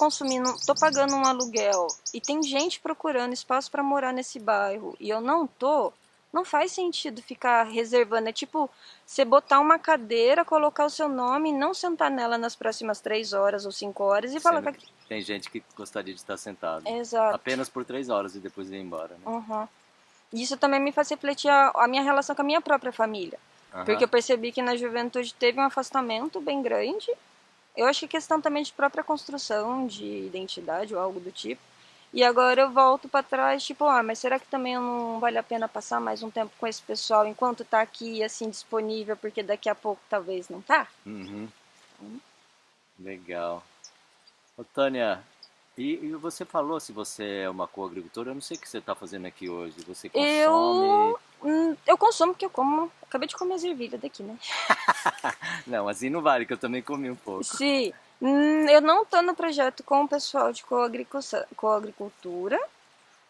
pagando um aluguel. E tem gente procurando espaço para morar nesse bairro. E eu não tô. Não faz sentido ficar reservando. É tipo, você botar uma cadeira, colocar o seu nome e não sentar nela nas próximas 3 horas ou 5 horas e falar... Sendo que tem gente que gostaria de estar sentado. Exato. Apenas por 3 horas e depois ir embora, né? Uhum. Isso também me faz refletir a minha relação com a minha própria família. Porque eu percebi que na juventude teve um afastamento bem grande. Eu acho que questão também de própria construção de identidade ou algo do tipo. E agora eu volto pra trás, tipo, mas será que também não vale a pena passar mais um tempo com esse pessoal enquanto tá aqui, assim, disponível, porque daqui a pouco talvez não tá? Legal. Ô, Tânia, e você falou se você é uma coagricultora, eu não sei o que você tá fazendo aqui hoje. Você consome... Eu consumo porque eu como. Acabei de comer as ervilhas daqui, né? Não, assim não vale, que eu também comi um pouco. Sim. Eu não tô no projeto com o pessoal de coagricultura,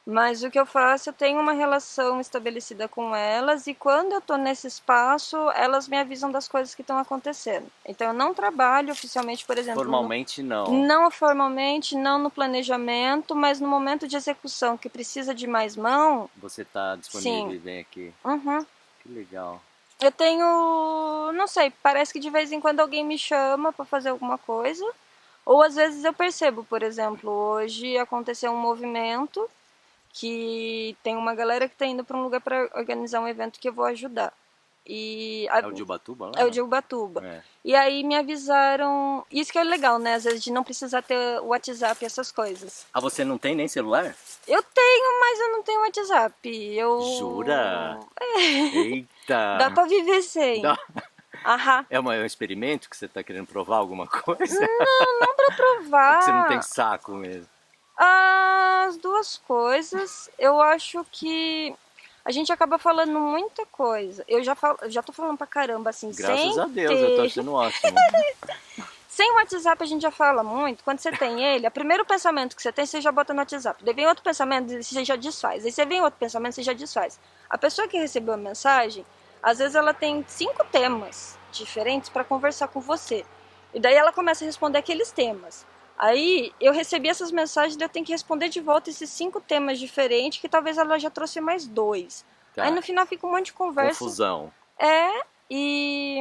mas o que eu faço, eu tenho uma relação estabelecida com elas e quando eu tô nesse espaço, elas me avisam das coisas que estão acontecendo. Então eu não trabalho oficialmente, por exemplo... Formalmente não. Não formalmente, não no planejamento, mas no momento de execução, que precisa de mais mão... Você tá disponível e vem aqui. Que legal. Eu tenho, não sei, parece que de vez em quando alguém me chama para fazer alguma coisa, ou às vezes eu percebo, por exemplo, hoje aconteceu um movimento que tem uma galera que está indo para um lugar para organizar um evento que eu vou ajudar. É o de Ubatuba lá? É o de Ubatuba. É. E aí me avisaram, isso que é legal, né, às vezes de não precisar ter o WhatsApp e essas coisas. Ah, você não tem nem celular? Eu tenho, mas eu não tenho WhatsApp. Jura? É. Eita! Dá pra viver sem. É um experimento que você tá querendo provar alguma coisa? Não pra provar. Ou que você não tem saco mesmo? As duas coisas. Eu acho que a gente acaba falando muita coisa. Eu já tô falando pra caramba, assim, Graças a Deus, eu tô achando ótimo. Sem o WhatsApp a gente já fala muito. Quando você tem ele, o primeiro pensamento que você tem, você já bota no WhatsApp. Daí vem outro pensamento, você já desfaz. Aí você vem outro pensamento, você já desfaz. A pessoa que recebeu a mensagem, às vezes ela tem 5 temas diferentes para conversar com você. E daí ela começa a responder aqueles temas. Aí eu recebi essas mensagens e eu tenho que responder de volta esses 5 temas diferentes, que talvez ela já trouxe mais 2. Tá. Aí no final fica um monte de conversa. Confusão. E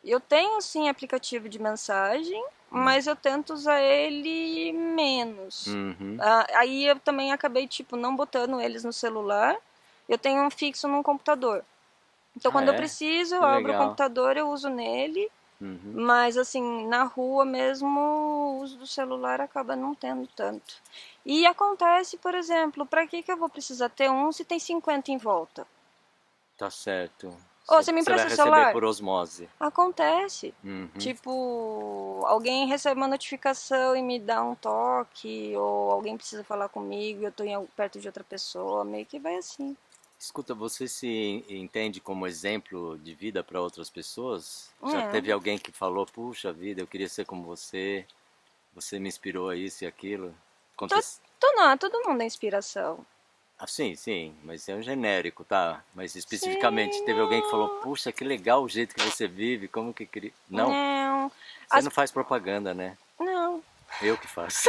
eu tenho sim aplicativo de mensagem, mas eu tento usar ele menos. Aí eu também acabei, tipo, não botando eles no celular. Eu tenho um fixo no computador. Então quando eu preciso, eu abro o computador, eu uso nele. Mas assim, na rua mesmo, o uso do celular acaba não tendo tanto. E acontece, por exemplo, pra que eu vou precisar ter um se tem 50 em volta? Tá certo. Você me empresta o celular? Vai receber por osmose. Acontece. Tipo, alguém recebe uma notificação e me dá um toque, ou alguém precisa falar comigo e eu tô perto de outra pessoa, meio que vai assim. Escuta, você se entende como exemplo de vida para outras pessoas? Já teve alguém que falou, puxa vida, eu queria ser como você me inspirou a isso e aquilo? Todo mundo é inspiração. Ah, sim, mas é um genérico, tá? Mas especificamente, teve alguém que falou, puxa, que legal o jeito que você vive, como que queria... Não? Você não faz propaganda, né? Não. Eu que faço.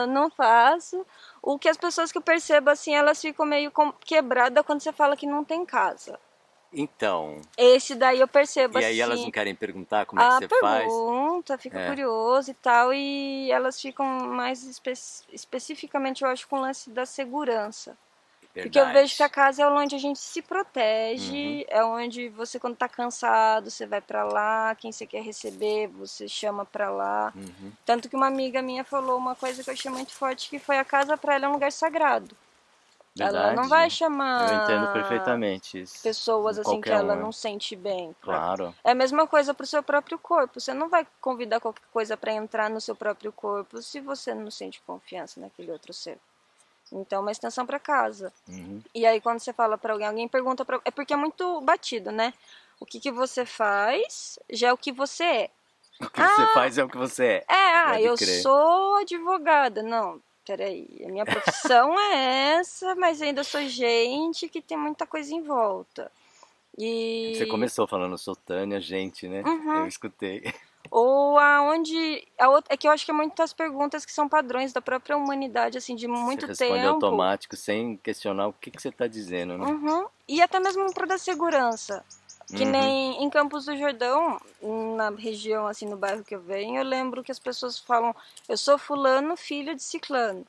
Não faço. O que as pessoas que eu percebo, assim, elas ficam meio quebradas quando você fala que não tem casa. Então... Esse daí eu percebo, assim... E aí elas não querem perguntar como é que você faz? Pergunta, fica curioso e tal, e elas ficam mais especificamente, eu acho, com o lance da segurança. Verdade. Porque eu vejo que a casa é onde a gente se protege, é onde você, quando tá cansado, você vai pra lá, quem você quer receber, você chama pra lá. Tanto que uma amiga minha falou uma coisa que eu achei muito forte, que foi a casa pra ela é um lugar sagrado. Verdade. Ela não vai chamar... Eu entendo perfeitamente isso. Pessoas assim que ela não sente bem. Claro. É a mesma coisa pro seu próprio corpo. Você não vai convidar qualquer coisa pra entrar no seu próprio corpo se você não sente confiança naquele outro ser. Então, uma extensão para casa. E aí, quando você fala para alguém pergunta pra... É porque é muito batido, né? O que você faz já é o que você é. O que você faz é o que você é. Eu sou advogada. Não, peraí. A minha profissão é essa, mas ainda sou gente que tem muita coisa em volta. E... Você começou falando, sou Tânia, gente, né? Eu escutei. Ou aonde... É que eu acho que é muitas perguntas que são padrões da própria humanidade, assim, de muito Você responde tempo. automático, sem questionar o que você está dizendo, né? Uhum. E até mesmo para da segurança. Que nem em Campos do Jordão, na região, assim, no bairro que eu venho, eu lembro que as pessoas falam, eu sou fulano, filho de ciclano.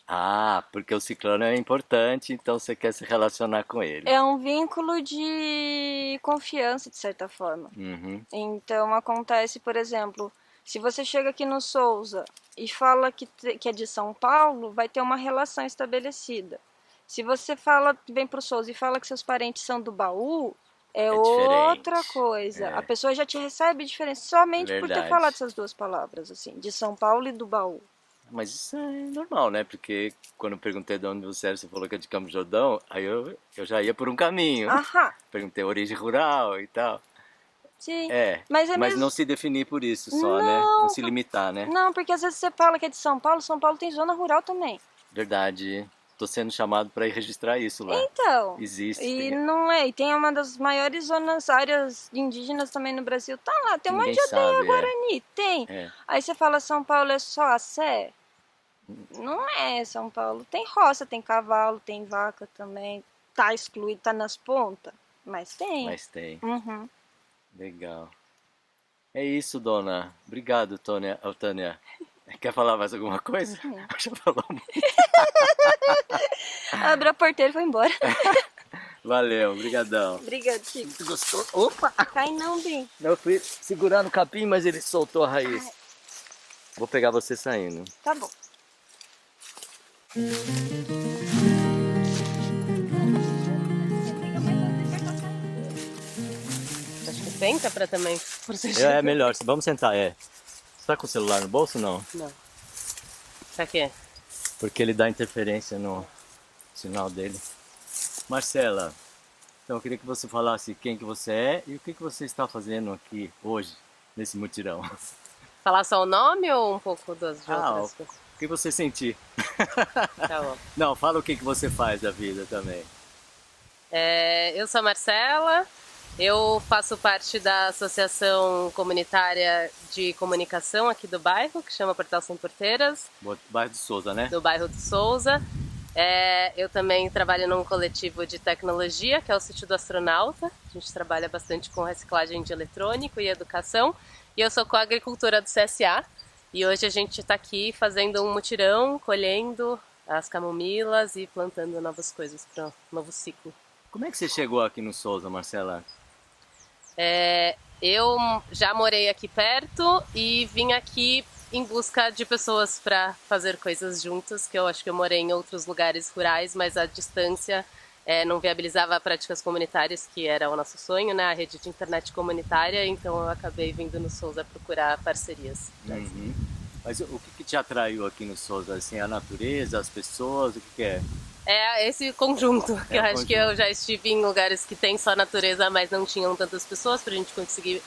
Ah, porque o ciclano é importante, então você quer se relacionar com ele. É um vínculo de confiança, de certa forma. Uhum. Então acontece, por exemplo, se você chega aqui no Souza e fala que é de São Paulo, vai ter uma relação estabelecida. Se você vem pro Souza e fala que seus parentes são do Baú, é outra diferente. coisa. A pessoa já te recebe diferente somente por ter Verdade. falado essas duas palavras, assim, de São Paulo e do Baú. Mas isso é normal, né? Porque quando eu perguntei de onde você era, você falou que é de Campos do Jordão, aí eu já ia por um caminho. Aham, Perguntei origem rural e tal. sim. É, Mas é mas mesmo... não se definir por isso só, né? Não se limitar, né? Não, porque às vezes você fala que é de São Paulo tem zona rural também. Verdade. Tô sendo chamado para ir registrar isso lá. Então, Existe. e tem- não é, e tem uma das maiores áreas indígenas também no Brasil, tá lá, tem um monte Ninguém de aldeia sabe, Guarani, tem. é. Aí você fala São Paulo é só a Sé? Não é São Paulo, tem roça, tem cavalo, tem vaca também, tá excluído, tá nas pontas, mas tem. Mas tem. Uhum. Legal. É isso, dona. Obrigado, Tânia. Oh, Tânia. Quer falar mais alguma coisa? Já falou muito. Abriu a porteira e foi embora. Valeu, obrigadão. Obrigada, Chico. Muito gostoso. Opa! Cai não, Bim. Eu fui segurando o capim, mas ele soltou a raiz. Vou pegar você saindo. Tá bom. Acho que senta pra também É melhor, vamos sentar, é. Você tá com o celular no bolso ou não? Não. Pra quê? Porque ele dá interferência no sinal dele. Marcela, então eu queria que você falasse quem que você é e o que que você está fazendo aqui hoje, nesse mutirão. Falar só o nome ou um pouco de outras coisas? O que você sentir. Tá bom. Não, fala o que que você faz da vida também. Eu sou a Marcela, eu faço parte da Associação Comunitária de Comunicação aqui do bairro, que chama Portal Sem Porteiras, Bairro do Souza, né? do bairro de Souza. Eu também trabalho num coletivo de tecnologia, que é o Sítio do Astronauta. A gente trabalha bastante com reciclagem de eletrônico e educação. E eu sou co-agricultora do CSA. E hoje a gente está aqui fazendo um mutirão, colhendo as camomilas e plantando novas coisas para um novo ciclo. Como é que você chegou aqui no Souza, Marcela? Eu já morei aqui perto e vim aqui em busca de pessoas para fazer coisas juntas, que eu acho que eu morei em outros lugares rurais, mas a distância não viabilizava práticas comunitárias, que era o nosso sonho, né? A rede de internet comunitária, então eu acabei vindo no Souza procurar parcerias. Uhum. Mas o que te atraiu aqui no Souza? Assim, a natureza, as pessoas, o que é? É esse conjunto, que eu acho que eu já estive em lugares que tem só natureza, mas não tinham tantas pessoas para a gente conseguir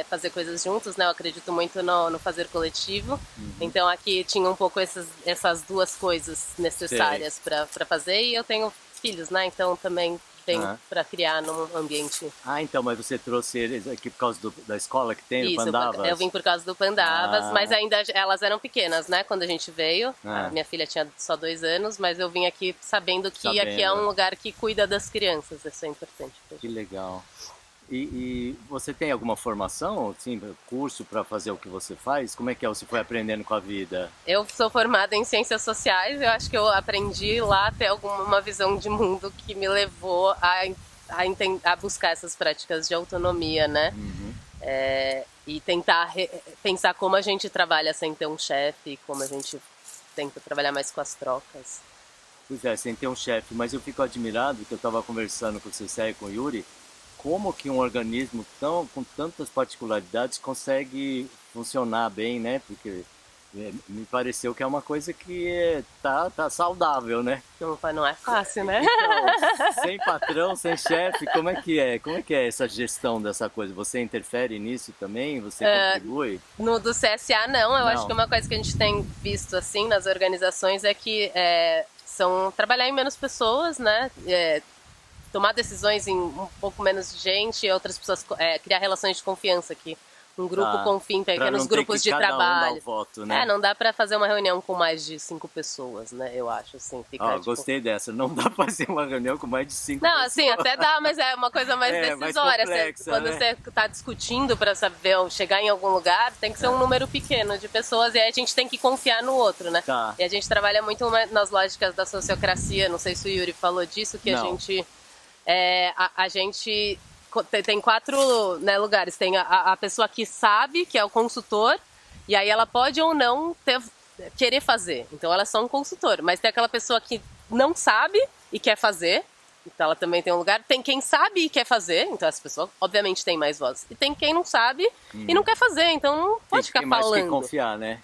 fazer coisas juntos, né? Eu acredito muito no fazer coletivo. Então aqui tinha um pouco essas duas coisas necessárias para fazer, e eu tenho filhos, né? Então também venho para criar num ambiente. Ah, então, mas você trouxe eles aqui por causa da escola que tem, Isso, do Pandavas? eu vim por causa do Pandavas, mas ainda elas eram pequenas, né? Quando a gente veio, a minha filha tinha só 2 anos, mas eu vim aqui sabendo que aqui é um lugar que cuida das crianças, isso é importante. Que legal. E você tem alguma formação, assim, curso para fazer o que você faz? Como é que você foi aprendendo com a vida? Eu sou formada em ciências sociais, eu acho que eu aprendi lá a ter uma visão de mundo que me levou a buscar essas práticas de autonomia, né? E tentar pensar como a gente trabalha sem ter um chefe, como a gente tenta trabalhar mais com as trocas. Pois é, sem ter um chefe, mas eu fico admirado que eu estava conversando com o Cecé e com o Yuri, como que um organismo com tantas particularidades consegue funcionar bem, né? Porque me pareceu que é uma coisa que tá saudável, né? Não é fácil, né? Então, sem patrão, sem chefe, como é que é? Como é que é essa gestão dessa coisa? Você interfere nisso também? Você contribui? No do CSA não, eu acho que uma coisa que a gente tem visto assim nas organizações é que são trabalhar em menos pessoas, né? Tomar decisões em um pouco menos de gente, outras pessoas criar relações de confiança, que um grupo com fim, pequenos não ter grupos que de cada um trabalho. dar o voto, né? Não dá pra fazer uma reunião com mais de 5 pessoas, né? Eu acho, assim. Fica, Gostei dessa. Não dá pra fazer uma reunião com mais de 5 Não, pessoas. assim, até dá, mas é uma coisa mais decisória. Mais complexa, quando você tá discutindo pra saber chegar em algum lugar, tem que ser um número pequeno de pessoas e aí a gente tem que confiar no outro, né? Tá. E a gente trabalha muito nas lógicas da sociocracia, não sei se o Yuri falou disso, que Não. a gente tem 4 lugares. Tem a pessoa que sabe, que é o consultor, e aí ela pode ou não querer fazer. Então ela é só um consultor. Mas tem aquela pessoa que não sabe e quer fazer. Então ela também tem um lugar. Tem quem sabe e quer fazer. Então essa pessoa obviamente tem mais voz. E tem quem não sabe e não quer fazer. Então não pode ficar falando. Mais que confiar, né?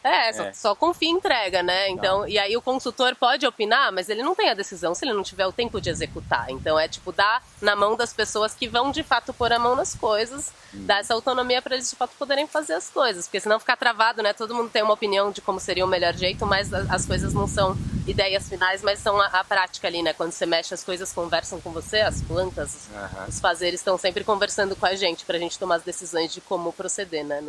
Só confia e entrega, né? Então, e aí o consultor pode opinar, mas ele não tem a decisão se ele não tiver o tempo de executar. Então é tipo dar na mão das pessoas que vão de fato pôr a mão nas coisas, dar essa autonomia para eles de fato poderem fazer as coisas, porque senão ficar travado, né? Todo mundo tem uma opinião de como seria o melhor jeito, mas as coisas não são ideias finais, mas são a prática ali, né? Quando você mexe, as coisas conversam com você, as plantas, os fazeres estão sempre conversando com a gente pra gente tomar as decisões de como proceder, né?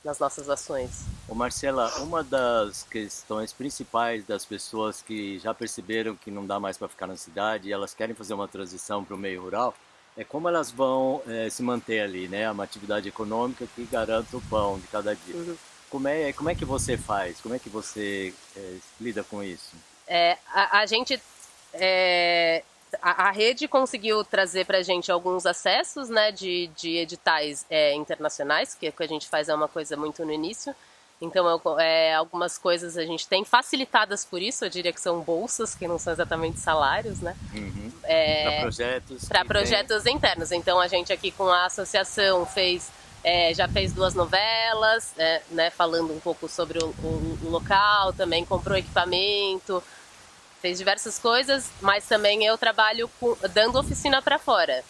Nas nossas ações. Ô Marcela, uma das questões principais das pessoas que já perceberam que não dá mais para ficar na cidade e elas querem fazer uma transição para o meio rural é como elas vão se manter ali, né? Uma atividade econômica que garanta o pão de cada dia. Como é que você faz? Como é que você lida com isso? A gente... A rede conseguiu trazer para a gente alguns acessos, né, de editais internacionais, que a gente faz uma coisa muito no início. Então, algumas coisas a gente tem facilitadas por isso, eu diria que são bolsas, que não são exatamente salários, né? Para projetos. Para projetos internos. Então, a gente aqui com a associação já fez 2 novelas, né, falando um pouco sobre o local, também comprou equipamento, fez diversas coisas, mas também eu trabalho dando oficina para fora,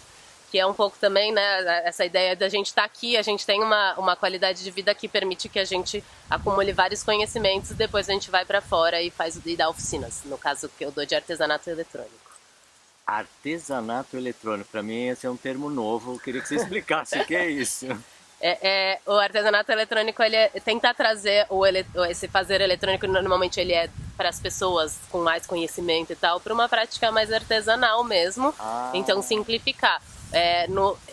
que é um pouco também, né, essa ideia da gente estar aqui, a gente tem uma qualidade de vida que permite que a gente acumule vários conhecimentos e depois a gente vai para fora e dá oficinas, no caso que eu dou de artesanato eletrônico. Artesanato eletrônico, para mim esse é um termo novo, eu queria que você explicasse o que é isso. O artesanato eletrônico, ele tenta trazer esse fazer eletrônico, normalmente ele é para as pessoas com mais conhecimento e tal, para uma prática mais artesanal mesmo, então simplificar.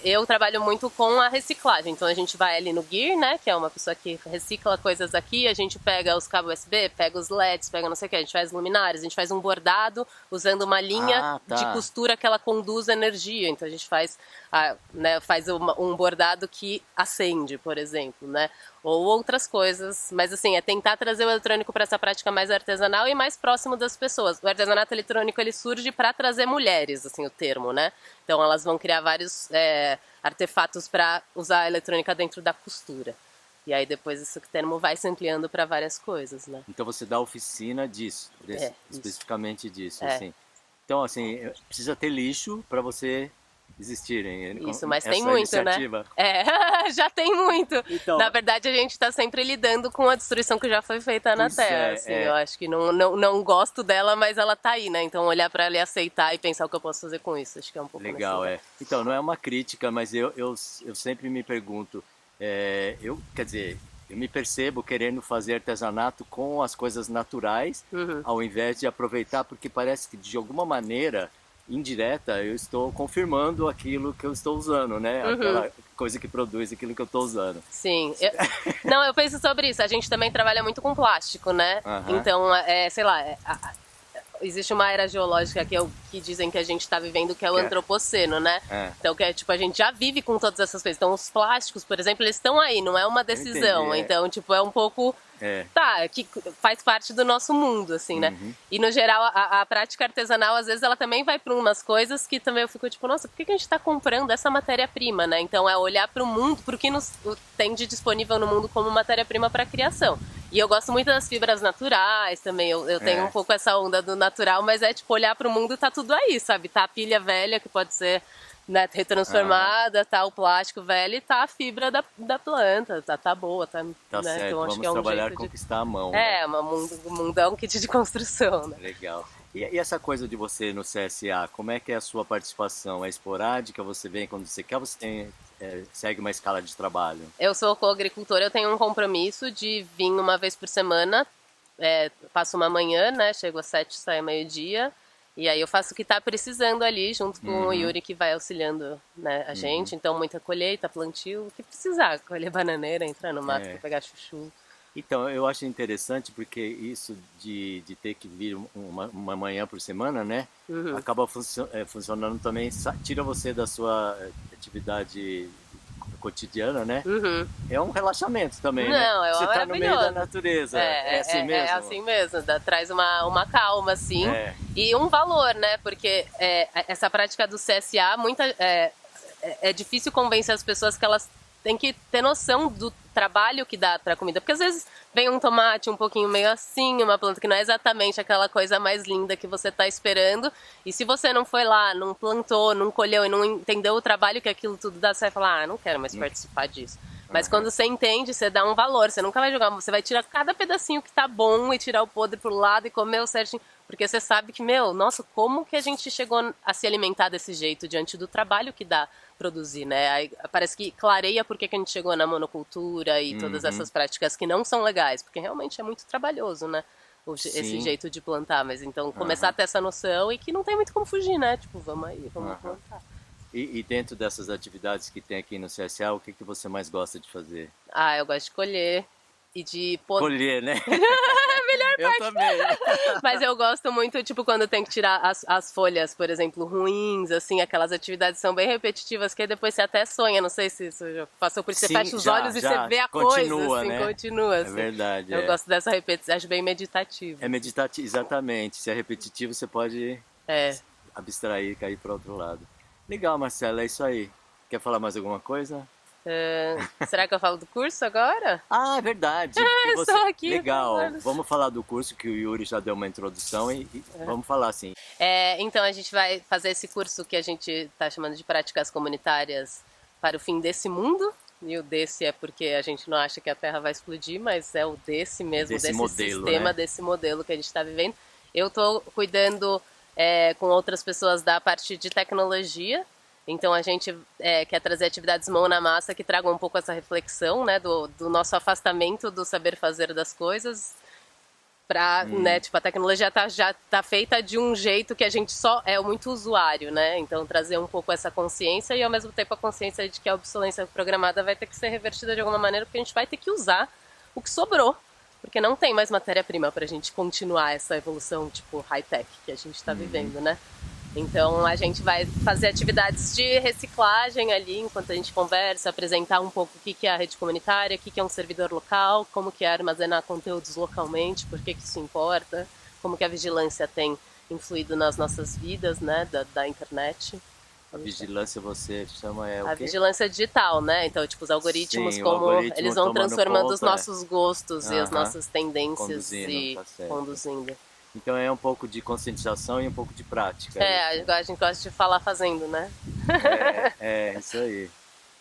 Eu trabalho muito com a reciclagem, então a gente vai ali no Gear, né, que é uma pessoa que recicla coisas aqui, a gente pega os cabos USB, pega os LEDs, pega não sei o que, a gente faz luminárias, a gente faz um bordado usando uma linha de costura que ela conduz energia, então a gente faz um bordado que acende, por exemplo, né, ou outras coisas, mas assim, é tentar trazer o eletrônico para essa prática mais artesanal e mais próximo das pessoas. O artesanato eletrônico, ele surge para trazer mulheres, assim, o termo, né? Então elas vão criar vários artefatos para usar a eletrônica dentro da costura. E aí depois esse termo vai se ampliando para várias coisas, né? Então você dá oficina disso, especificamente disso, assim. Então, assim, precisa ter lixo para você existirem. Isso, mas tem muito, iniciativa. Né? Já tem muito. Então, na verdade, a gente está sempre lidando com a destruição que já foi feita na Terra. Assim, eu acho que não gosto dela, mas ela tá aí, né? Então, olhar para ela e aceitar e pensar o que eu posso fazer com isso. Acho que é um pouco legal, Então, não é uma crítica, mas eu sempre me pergunto, quer dizer, eu me percebo querendo fazer artesanato com as coisas naturais, ao invés de aproveitar, porque parece que de alguma maneira indireta, eu estou confirmando aquilo que eu estou usando, né? Aquela coisa que produz aquilo que eu estou usando. Sim. Eu penso sobre isso. A gente também trabalha muito com plástico, né? Então, sei lá, existe uma era geológica que dizem que a gente está vivendo, que é o antropoceno, né? Então, que tipo, a gente já vive com todas essas coisas. Então, os plásticos, por exemplo, eles estão aí, não é uma decisão. Então, tipo, é um pouco... que faz parte do nosso mundo, assim, né? E, no geral, a prática artesanal, às vezes, ela também vai para umas coisas que também eu fico tipo, nossa, por que a gente está comprando essa matéria-prima, né? Então, é olhar para o mundo, para o que nos tem de disponível no mundo como matéria-prima para criação. E eu gosto muito das fibras naturais também, eu tenho um pouco essa onda do natural, mas tipo, olhar para o mundo, tá tudo aí, sabe? Tá a pilha velha, que pode ser né, retransformada, tá o plástico velho e tá a fibra da planta, tá boa, tá, Tá né? certo, Então acho vamos que é um trabalhar jeito conquistar a mão, de... né? O mundo é um kit de construção, né? Legal. E essa coisa de você no CSA, como é que é a sua participação? É esporádica? Você vem quando você quer? Você segue uma escala de trabalho? Eu sou co-agricultora, eu tenho um compromisso de vir uma vez por semana, passo uma manhã, né? Chego às 7, saio meio-dia. E aí eu faço o que tá precisando ali, junto com o Yuri, que vai auxiliando, né, a gente. Então, muita colheita, plantio, o que precisar. Colher bananeira, entrar no mato, pegar chuchu. Então, eu acho interessante porque isso de ter que vir uma manhã por semana, né? Acaba funcionando também, tira você da sua atividade cotidiana, né? É um relaxamento também, né? Não, é você tá no meio da maravilhoso. natureza, é assim mesmo? É assim mesmo, traz uma calma, assim, e um valor, né? Porque essa prática do CSA, é difícil convencer as pessoas que elas têm que ter noção do trabalho que dá pra comida, porque às vezes vem um tomate um pouquinho meio assim, uma planta que não é exatamente aquela coisa mais linda que você tá esperando, e se você não foi lá, não plantou, não colheu e não entendeu o trabalho que aquilo tudo dá, você vai falar, não quero mais participar disso. Mas quando você entende, você dá um valor, você nunca vai jogar, você vai tirar cada pedacinho que tá bom e tirar o podre pro lado e comer o certinho, porque você sabe que, nossa, como que a gente chegou a se alimentar desse jeito diante do trabalho que dá produzir, né? Aí parece que clareia por que a gente chegou na monocultura e todas essas práticas que não são legais, porque realmente é muito trabalhoso, né? Esse jeito de plantar, mas então começar a ter essa noção e que não tem muito como fugir, né? Tipo, vamos aí, vamos plantar. E dentro dessas atividades que tem aqui no CSA, o que você mais gosta de fazer? Eu gosto de colher e de... Colher, né? Melhor parte. Eu também. Mas eu gosto muito, tipo, quando tem que tirar as folhas, por exemplo, ruins, assim, aquelas atividades são bem repetitivas, que aí depois você até sonha, não sei se isso já passou por isso, você fecha os olhos e você vê a continua, coisa, assim, né? continua, assim. É verdade. Eu gosto dessa repetição, acho bem meditativo. É meditativo, exatamente. Se é repetitivo, você pode abstrair, cair para outro lado. Legal, Marcela, é isso aí. Quer falar mais alguma coisa? Será que eu falo do curso agora? Ah, é verdade. Estou aqui. Legal. Vamos falar do curso, que o Yuri já deu uma introdução e vamos falar assim. Então a gente vai fazer esse curso que a gente está chamando de práticas comunitárias para o fim desse mundo. E o desse é porque a gente não acha que a Terra vai explodir, mas é o desse mesmo, desse modelo, sistema, né? desse modelo que a gente está vivendo. Eu estou cuidando com outras pessoas da parte de tecnologia. Então a gente quer trazer atividades mão na massa que tragam um pouco essa reflexão, né, do nosso afastamento do saber fazer das coisas, para, né, tipo, a tecnologia já tá feita de um jeito que a gente só é muito usuário, né? Então trazer um pouco essa consciência e ao mesmo tempo a consciência de que a obsolescência programada vai ter que ser revertida de alguma maneira, porque a gente vai ter que usar o que sobrou, porque não tem mais matéria-prima para a gente continuar essa evolução tipo high-tech que a gente está vivendo, né? Então a gente vai fazer atividades de reciclagem ali enquanto a gente conversa, apresentar um pouco o que é a rede comunitária, o que é um servidor local, como que é armazenar conteúdos localmente, por que isso importa, como que a vigilância tem influído nas nossas vidas, né, da internet. A vigilância você chama o a quê? vigilância digital, né? Então, tipo, os algoritmos, Sim, como eles vão transformando conta, os nossos gostos e as nossas tendências conduzindo, e conduzindo. Então é um pouco de conscientização e um pouco de prática. A gente gosta de falar fazendo, né? Isso aí.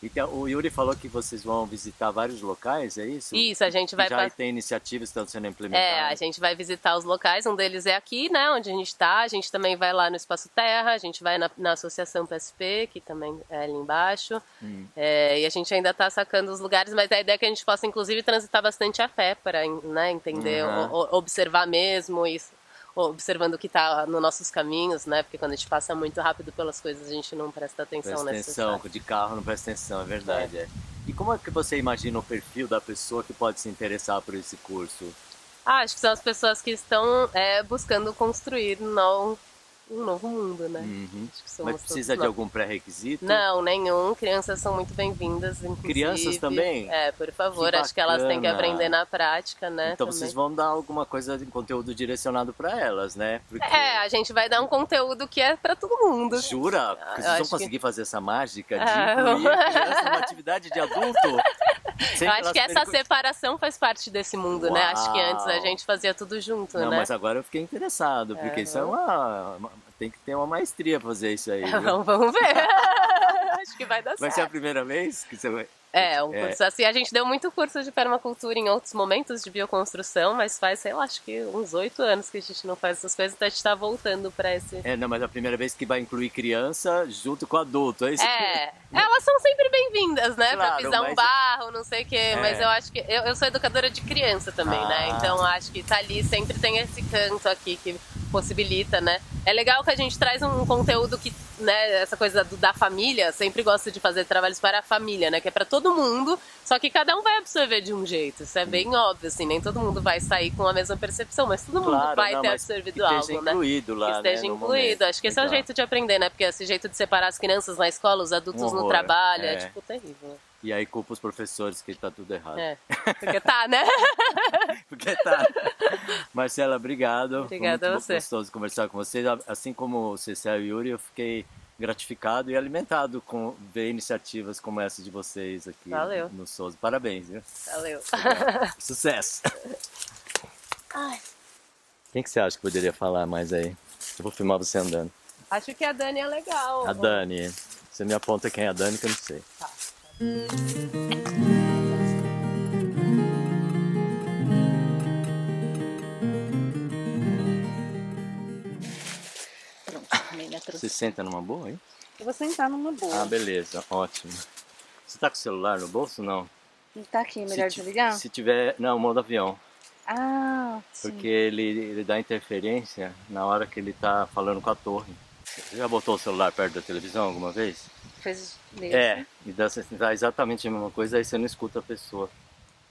Então, o Yuri falou que vocês vão visitar vários locais, é isso? Isso, a gente vai... Já tem iniciativas que estão sendo implementadas. A gente vai visitar os locais, um deles é aqui, né, onde a gente está. A gente também vai lá no Espaço Terra, a gente vai na Associação PSP, que também é ali embaixo. E a gente ainda está sacando os lugares, mas a ideia é que a gente possa, inclusive, transitar bastante a pé para, né, entender, observar mesmo isso. Observando o que está nos nossos caminhos, né? Porque quando a gente passa muito rápido pelas coisas, a gente não presta atenção nessa. De carro não presta atenção, é verdade. E como é que você imagina o perfil da pessoa que pode se interessar por esse curso? Acho que são as pessoas que estão buscando construir um novo mundo, né? Acho que mas precisa de algum pré-requisito? Não, nenhum. Crianças são muito bem-vindas, inclusive. Crianças também? Por favor. Acho que elas têm que aprender na prática, né? Então também. Vocês vão dar alguma coisa de conteúdo direcionado para elas, né? Porque... a gente vai dar um conteúdo que é para todo mundo. Jura? Porque vocês vão conseguir fazer essa mágica de incluir a criança numa atividade de adulto? Eu acho que essa separação faz parte desse mundo, né? Acho que antes a gente fazia tudo junto, né? Não, mas agora eu fiquei interessado, porque isso tem que ter uma maestria pra fazer isso aí. Vamos ver. Acho que vai dar certo. Vai ser a primeira vez que você vai... É, um curso assim, a gente deu muito curso de permacultura em outros momentos de bioconstrução, mas faz, sei lá, acho que uns 8 anos que a gente não faz essas coisas, então a gente tá voltando pra esse... Não, mas a primeira vez que vai incluir criança junto com adulto, é isso? Elas são sempre bem-vindas, né, Claro, pra pisar um barro, não sei o quê, mas eu acho que... Eu sou educadora de criança também, né, então acho que tá ali, sempre tem esse canto aqui que possibilita, né. É legal que a gente traz um conteúdo que, né, essa coisa da família, sempre gosto de fazer trabalhos para a família, né, que é para todo mundo, só que cada um vai absorver de um jeito, isso é bem óbvio, assim, nem todo mundo vai sair com a mesma percepção, mas todo mundo vai ter absorvido algo, né. Incluído lá, que esteja incluído, acho que esse é o jeito de aprender, né, porque esse jeito de separar as crianças na escola, os adultos no trabalho, é tipo terrível. E aí culpa os professores que tá tudo errado. Porque tá, né? Porque tá. Marcela, obrigado. Obrigada a você. Foi muito gostoso conversar com você. Assim como o Cecel e o Yuri, eu fiquei gratificado e alimentado com ver iniciativas como essa de vocês aqui no Souza. Parabéns, viu? Valeu. Sucesso. Quem que você acha que poderia falar mais aí? Eu vou filmar você andando. Acho que a Dani é legal. A Dani. Você me aponta quem é a Dani que eu não sei. Tá. Você senta numa boa, hein? Eu vou sentar numa boa. Ah, beleza, ótimo. Você tá com o celular no bolso ou não? Não tá aqui, melhor desligar? Se tiver, não, modo avião. Ah, sim. Porque ele dá interferência na hora que ele tá falando com a torre. Você já botou o celular perto da televisão alguma vez? Fez mesmo? E dá exatamente a mesma coisa, aí você não escuta a pessoa.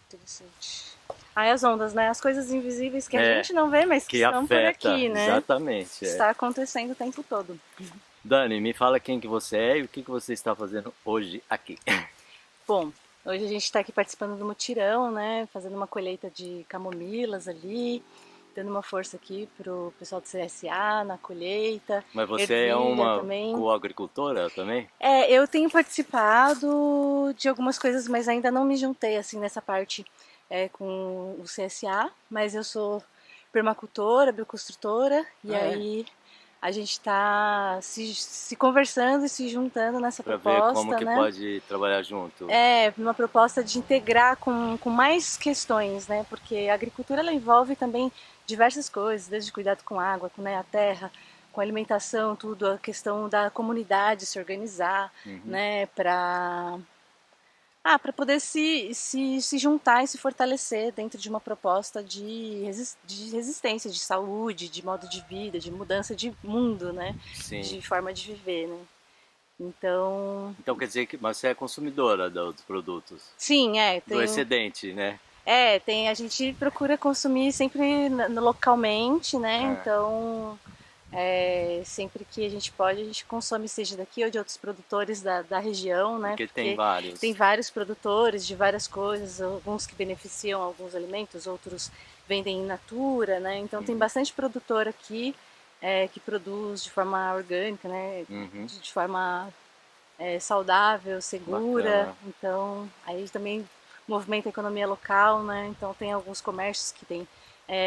Interessante. Ah, as ondas, né? As coisas invisíveis que a gente não vê, mas que estão afeta, por aqui, né? Exatamente. Está acontecendo o tempo todo. Dani, me fala quem que você é e o que você está fazendo hoje aqui. Bom, hoje a gente está aqui participando do mutirão, né? Fazendo uma colheita de camomilas ali, dando uma força aqui pro pessoal do CSA na colheita. Mas você é uma também. coagricultora também? Eu tenho participado de algumas coisas, mas ainda não me juntei assim nessa parte com o CSA, mas eu sou permacultora, bioconstrutora, e aí a gente está se conversando e se juntando nessa proposta. Para ver como que pode trabalhar junto. Uma proposta de integrar com mais questões, né? Porque a agricultura ela envolve também diversas coisas, desde cuidado com água, com a terra, com alimentação, tudo, a questão da comunidade se organizar, né? Para poder se juntar e se fortalecer dentro de uma proposta de resistência, de saúde, de modo de vida, de mudança de mundo, né? Sim. De forma de viver, né? Então quer dizer que você é consumidora dos produtos? Sim, do excedente, né? A gente procura consumir sempre localmente, né? Então sempre que a gente pode, a gente consome, seja daqui ou de outros produtores da região, né? Porque tem vários. Tem vários produtores de várias coisas, alguns que beneficiam alguns alimentos, outros vendem in natura, né? Então tem bastante produtor aqui que produz de forma orgânica, né? De forma saudável, segura. Bacana. Então aí também movimenta a economia local, né? Então tem alguns comércios que têm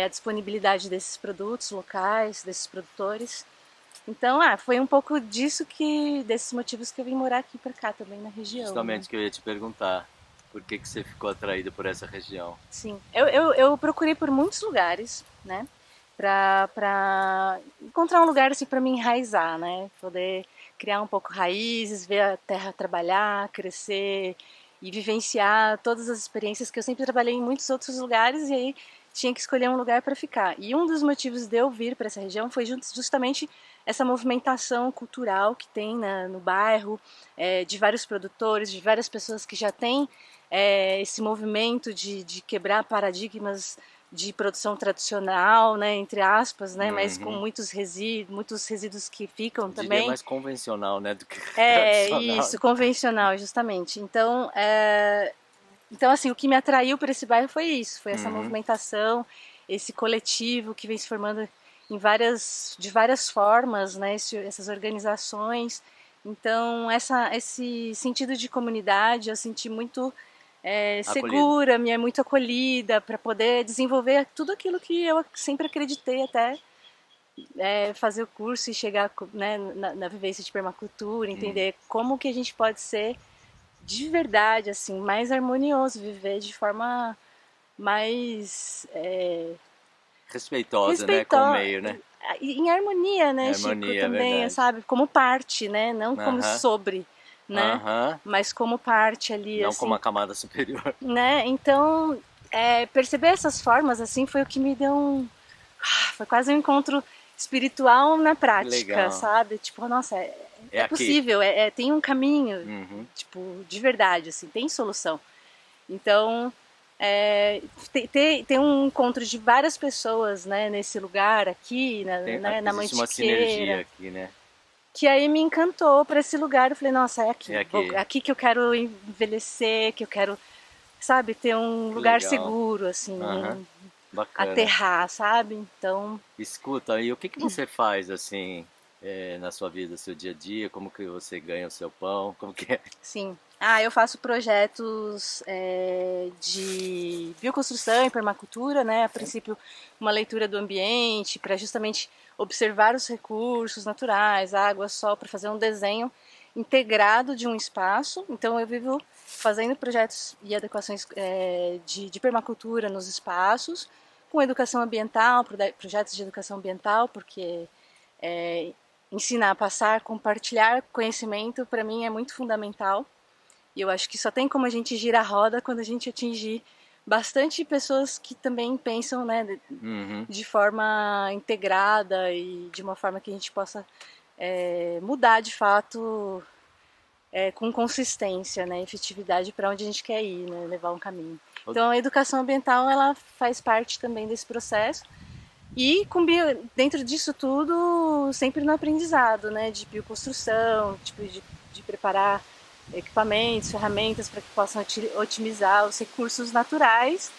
a disponibilidade desses produtos locais, desses produtores. Então, foi um pouco desses motivos que eu vim morar aqui para cá também na região. Justamente, né? que eu ia te perguntar, por que você ficou atraída por essa região? Sim, eu procurei por muitos lugares, né, para encontrar um lugar assim para me enraizar, né, poder criar um pouco raízes, ver a terra trabalhar, crescer e vivenciar todas as experiências que eu sempre trabalhei em muitos outros lugares e aí tinha que escolher um lugar para ficar. E um dos motivos de eu vir para essa região foi justamente essa movimentação cultural que tem no bairro, de vários produtores, de várias pessoas que já têm esse movimento de quebrar paradigmas de produção tradicional, né, entre aspas, né, mas com muitos resíduos que ficam também. É mais convencional, né, do que tradicional. Isso, convencional, justamente. Então, assim, o que me atraiu para esse bairro foi isso, foi essa movimentação, esse coletivo que vem se formando de várias formas, né, essas organizações. Então, esse sentido de comunidade, eu senti muito segura, muito acolhida, para poder desenvolver tudo aquilo que eu sempre acreditei até fazer o curso e chegar, né, na vivência de permacultura, entender como que a gente pode ser de verdade, assim, mais harmonioso, viver de forma mais respeitosa, né, com o meio, né? Em harmonia, né, harmonia, Chico, também, sabe? Como parte, né? Não como sobre, né? Mas como parte ali, não assim, como uma camada superior. Né? Então, perceber essas formas, assim, foi o que me deu foi quase um encontro espiritual na prática, sabe? Tipo, nossa, é possível, tem um caminho, tipo, de verdade, assim, tem solução. Então, tem um encontro de várias pessoas, né, nesse lugar aqui, na Mantiqueira. Uma sinergia aqui, né? Que aí me encantou para esse lugar. Eu falei, nossa, é aqui. Aqui que eu quero envelhecer, que eu quero, sabe, ter um lugar seguro, assim, aterrar, sabe? Então... Escuta, e o que você faz, assim, na sua vida, seu dia a dia? Como que você ganha o seu pão? Como que é? Sim. Eu faço projetos de bioconstrução e permacultura, né? A princípio, uma leitura do ambiente para justamente observar os recursos naturais, água, sol, para fazer um desenho integrado de um espaço. Então, eu vivo fazendo projetos e adequações de permacultura nos espaços, com educação ambiental, projetos de educação ambiental, porque ensinar, passar, compartilhar conhecimento, para mim, é muito fundamental. E eu acho que só tem como a gente girar a roda quando a gente atingir bastante pessoas que também pensam, né, de forma integrada e de uma forma que a gente possa mudar de fato com consistência, né, efetividade para onde a gente quer ir, né, levar um caminho. Então a educação ambiental ela faz parte também desse processo e dentro disso tudo sempre no aprendizado, né, de bioconstrução, tipo de preparar equipamentos, ferramentas para que possam otimizar os recursos naturais,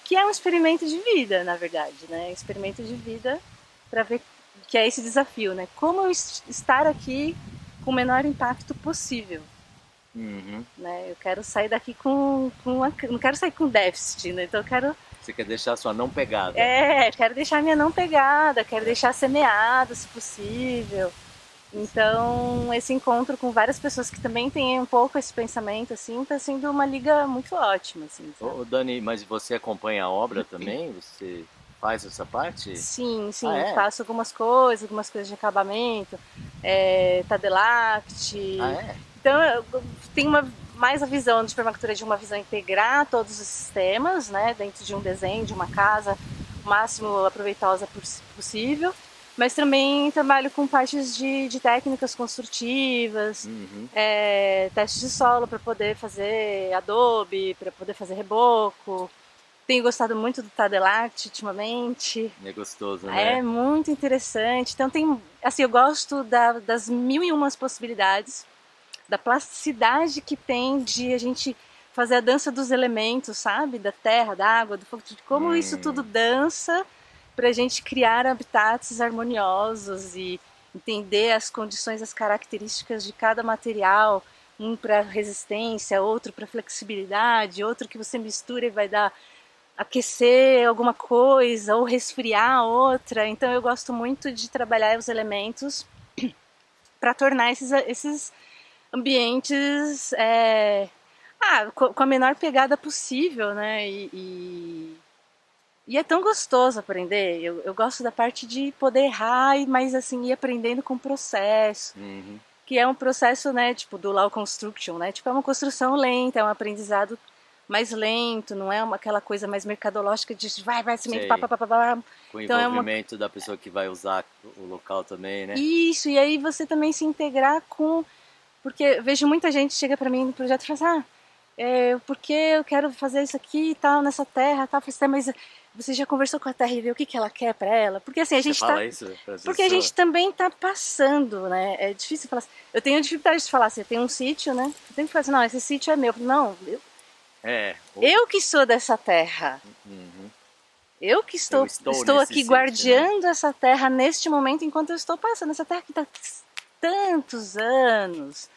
que é um experimento de vida, na verdade, né? Experimento de vida para ver que é esse desafio, né? Como eu estar aqui com o menor impacto possível, né? Eu quero sair daqui não quero sair com déficit, né? Então eu quero... Você quer deixar a sua não pegada? Quero deixar a minha não pegada, quero deixar semeada, se possível. Então, esse encontro com várias pessoas que também têm um pouco esse pensamento, assim, tá sendo uma liga muito ótima, assim, sabe? Ô, Dani, mas você acompanha a obra também? Você faz essa parte? Sim, faço algumas coisas de acabamento, Tadelact. Então, eu tenho mais a visão de permacultura, de uma visão integrar todos os sistemas, né, dentro de um desenho, de uma casa, o máximo aproveitosa possível. Mas também trabalho com partes de técnicas construtivas, testes de solo para poder fazer adobe, para poder fazer reboco. Tenho gostado muito do Tadelact ultimamente. É gostoso, né? É muito interessante. Então eu gosto das 1001 possibilidades, da plasticidade que tem de a gente fazer a dança dos elementos, sabe? Da terra, da água, do fogo, de como isso tudo dança para a gente criar habitats harmoniosos e entender as condições, as características de cada material, um para resistência, outro para flexibilidade, outro que você mistura e vai dar aquecer alguma coisa ou resfriar outra. Então eu gosto muito de trabalhar os elementos para tornar esses ambientes com a menor pegada possível, né? E é tão gostoso aprender. Eu gosto da parte de poder errar, mas assim, ir aprendendo com o processo. Que é um processo, né, tipo, do Law Construction, né? Tipo, é uma construção lenta, é um aprendizado mais lento, não é aquela coisa mais mercadológica de vai, cimento, pá. Com o então envolvimento da pessoa que vai usar o local também, né? Isso, e aí você também se integrar com... Porque vejo muita gente chega pra mim no projeto e fala assim, porque eu quero fazer isso aqui e tal, nessa terra e tal. Eu falei, mas você já conversou com a terra e viu o que ela quer pra ela? Porque assim, a gente porque a gente também tá passando, né? É difícil falar assim. Eu tenho dificuldade de falar assim, eu tenho um sítio, né? Eu tenho que falar assim, não, esse sítio é meu. Não, eu que sou dessa terra. Eu que estou aqui sítio, guardiando essa terra neste momento, enquanto eu estou passando. Essa terra que está tantos anos,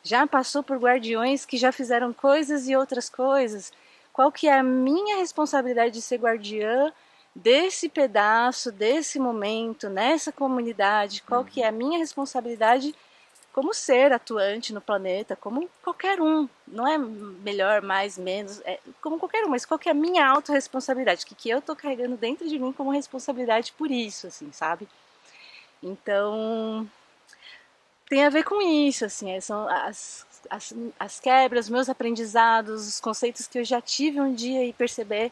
já passou por guardiões que já fizeram coisas e outras coisas. Qual que é a minha responsabilidade de ser guardiã desse pedaço, desse momento, nessa comunidade, qual que é a minha responsabilidade como ser atuante no planeta, como qualquer um, não é melhor, mais, menos, é como qualquer um, mas qual que é a minha autorresponsabilidade, o que eu tô carregando dentro de mim como responsabilidade por isso, assim, sabe? Então, tem a ver com isso, assim, são as quebras, meus aprendizados, os conceitos que eu já tive um dia e perceber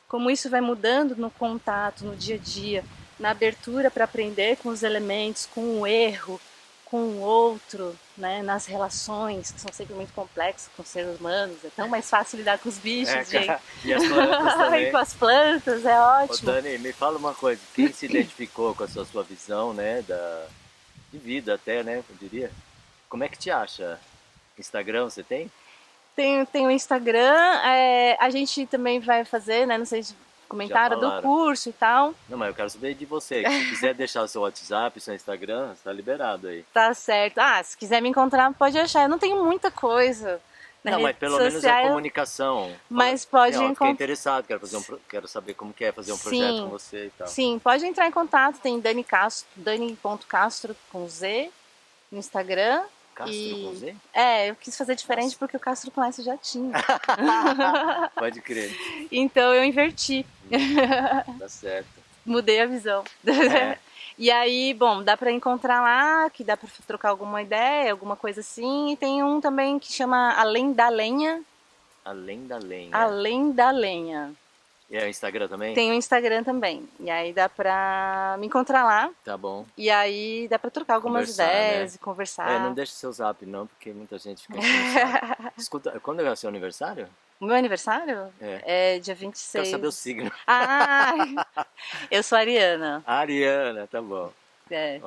como isso vai mudando no contato, no dia a dia, na abertura para aprender com os elementos, com o erro, com o outro, né, nas relações, que são sempre muito complexas com os seres humanos. É tão mais fácil lidar com os bichos, gente. E as plantas também. E com as plantas, é ótimo. Ô, Dani, me fala uma coisa, quem se identificou com essa sua visão, né, de vida até, né, eu diria, como é que te acha? Instagram você tem? Tem o Instagram, a gente também vai fazer, né, não sei se comentaram do curso e tal. Não, mas eu quero saber de você, se quiser deixar o seu WhatsApp, seu Instagram, está liberado aí. Tá certo. Se quiser me encontrar, pode achar. Eu não tenho muita coisa. Não, mas pelo menos a comunicação. Mas pode encontrar. Fiquei interessado, quero saber como que é fazer um projeto com você e tal. Sim, pode entrar em contato, tem Dani.Castro com Z no Instagram. Castro com Z? Eu quis fazer diferente porque o Castro com S já tinha. Pode crer. Então eu inverti. Tá certo. Mudei a visão. E aí, bom, dá pra encontrar lá, que dá pra trocar alguma ideia, alguma coisa assim. E tem um também que chama Além da Lenha. Além da Lenha. Além da Lenha. E é o Instagram também? Tem o Instagram também. E aí dá pra me encontrar lá. Tá bom. E aí dá pra trocar algumas ideias, né? E conversar. Não deixe seu zap não, porque muita gente fica enchendo. Escuta, quando é o seu aniversário? O meu aniversário? É dia 26. Quero saber o signo. Eu sou ariana. Ariana, tá bom.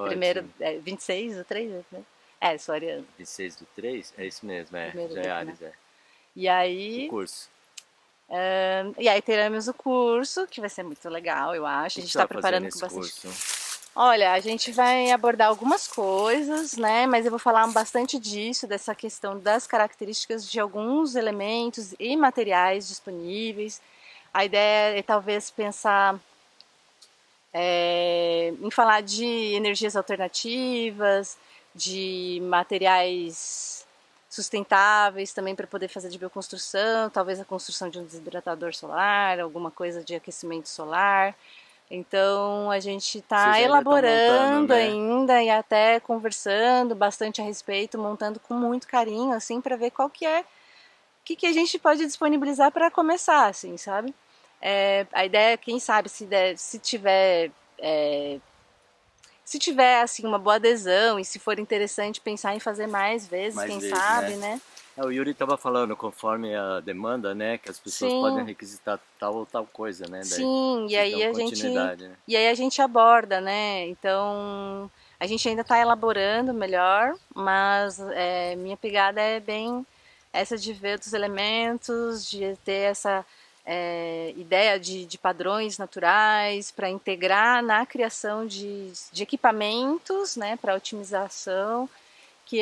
Primeiro, 26 do 3, né? Sou ariana. 26 do 3? É isso mesmo, Primeiro já é Ares, né? E aí... O curso. E aí teremos o curso, que vai ser muito legal, eu acho. A gente está preparando com bastante. Curso? Olha, a gente vai abordar algumas coisas, né? Mas eu vou falar bastante disso, dessa questão das características de alguns elementos e materiais disponíveis. A ideia é talvez pensar em falar de energias alternativas, de materiais sustentáveis também para poder fazer de bioconstrução, talvez a construção de um desidratador solar, alguma coisa de aquecimento solar. Então a gente está elaborando ainda e até conversando bastante a respeito, montando com muito carinho, assim, para ver qual que é, o que a gente pode disponibilizar para começar, assim, sabe? A ideia, quem sabe, se tiver assim uma boa adesão e se for interessante pensar em fazer mais vezes, sabe, né? O Yuri estava falando, conforme a demanda, né, que as pessoas podem requisitar tal ou tal coisa, né? Sim, e aí a gente aborda, né? Então a gente ainda está elaborando melhor, mas minha pegada é bem essa de ver os elementos, de ter essa ideia de padrões naturais para integrar na criação de equipamentos, né, para otimização, que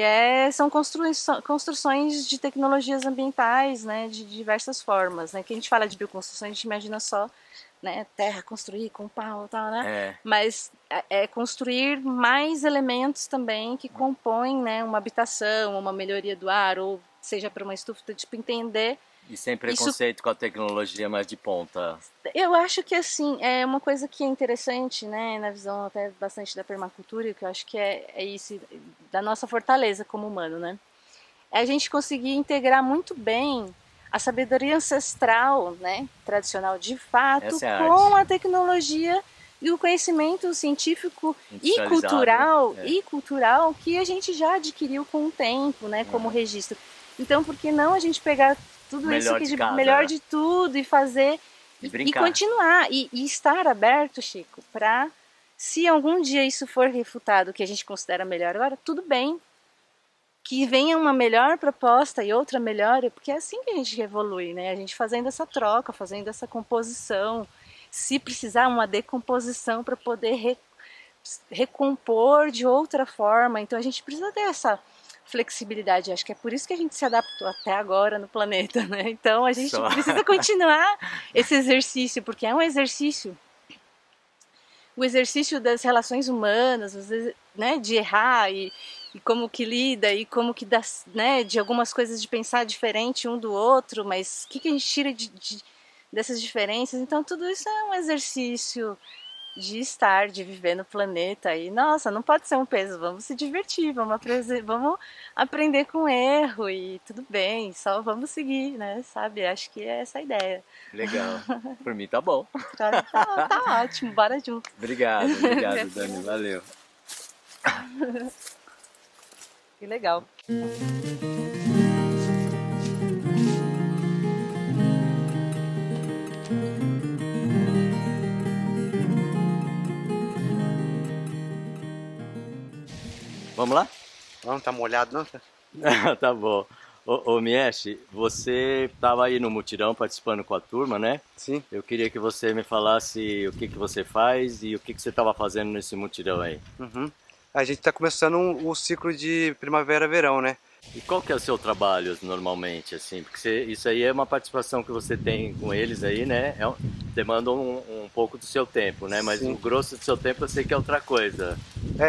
são construções de tecnologias ambientais, né, de diversas formas, né, que a gente fala de bioconstrução, a gente imagina só, né, terra, construir com pau e tal, né, mas é construir mais elementos também que compõem, né, uma habitação, uma melhoria do ar, ou seja, para uma estufa, tipo, entender. E sem preconceito com a tecnologia mais de ponta. Eu acho que, assim, é uma coisa que é interessante, né, na visão até bastante da permacultura, que eu acho que é isso, da nossa fortaleza como humano, né, é a gente conseguir integrar muito bem a sabedoria ancestral, né, tradicional de fato, com a tecnologia e o conhecimento científico e cultural que a gente já adquiriu com o tempo, né, como registro. Então, por que não a gente pegar tudo isso que melhor de tudo e fazer e continuar e estar aberto, Chico, para se algum dia isso for refutado, que a gente considera melhor agora, tudo bem, que venha uma melhor proposta e outra melhor, porque é assim que a gente evolui, né? A gente fazendo essa troca, fazendo essa composição, se precisar uma decomposição para poder recompor de outra forma, então a gente precisa ter essa flexibilidade, acho que é por isso que a gente se adaptou até agora no planeta, né? Então a gente precisa continuar esse exercício, porque é um exercício o exercício das relações humanas, às vezes, né, de errar e como que lida e como que dá, né, de algumas coisas de pensar diferente um do outro, mas o que a gente tira dessas diferenças? Então tudo isso é um exercício de estar, de viver no planeta e nossa, não pode ser um peso, vamos se divertir, vamos aprender com erro e tudo bem, só vamos seguir, né, sabe? Acho que é essa a ideia. Legal. Por mim tá bom. Tá ótimo, bora junto. Obrigado, Dani, valeu. Que legal. Vamos lá? Não tá molhado não? Tá bom. Ô Mieshi, você estava aí no mutirão participando com a turma, né? Sim. Eu queria que você me falasse o que você faz e o que você estava fazendo nesse mutirão aí. Uhum. A gente está começando o ciclo de primavera-verão, né? E qual que é o seu trabalho normalmente, assim? Porque isso aí é uma participação que você tem com eles aí, né? Demanda um pouco do seu tempo, né? Mas Sim. o grosso do seu tempo eu sei que é outra coisa.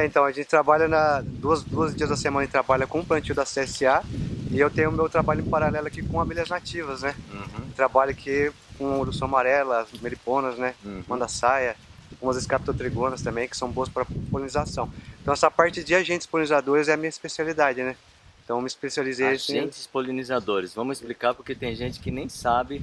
Então a gente trabalha duas dias da semana, a gente trabalha com o plantio da CSA e eu tenho o meu trabalho em paralelo aqui com abelhas nativas, né? Uhum. Trabalho aqui com urso amarela, meliponas, né? Uhum. Manda-saia, umas escaptotrigonas também, que são boas para polinização. Então essa parte de agentes polinizadores é a minha especialidade, né? Então eu me especializei... Agentes polinizadores. Vamos explicar porque tem gente que nem sabe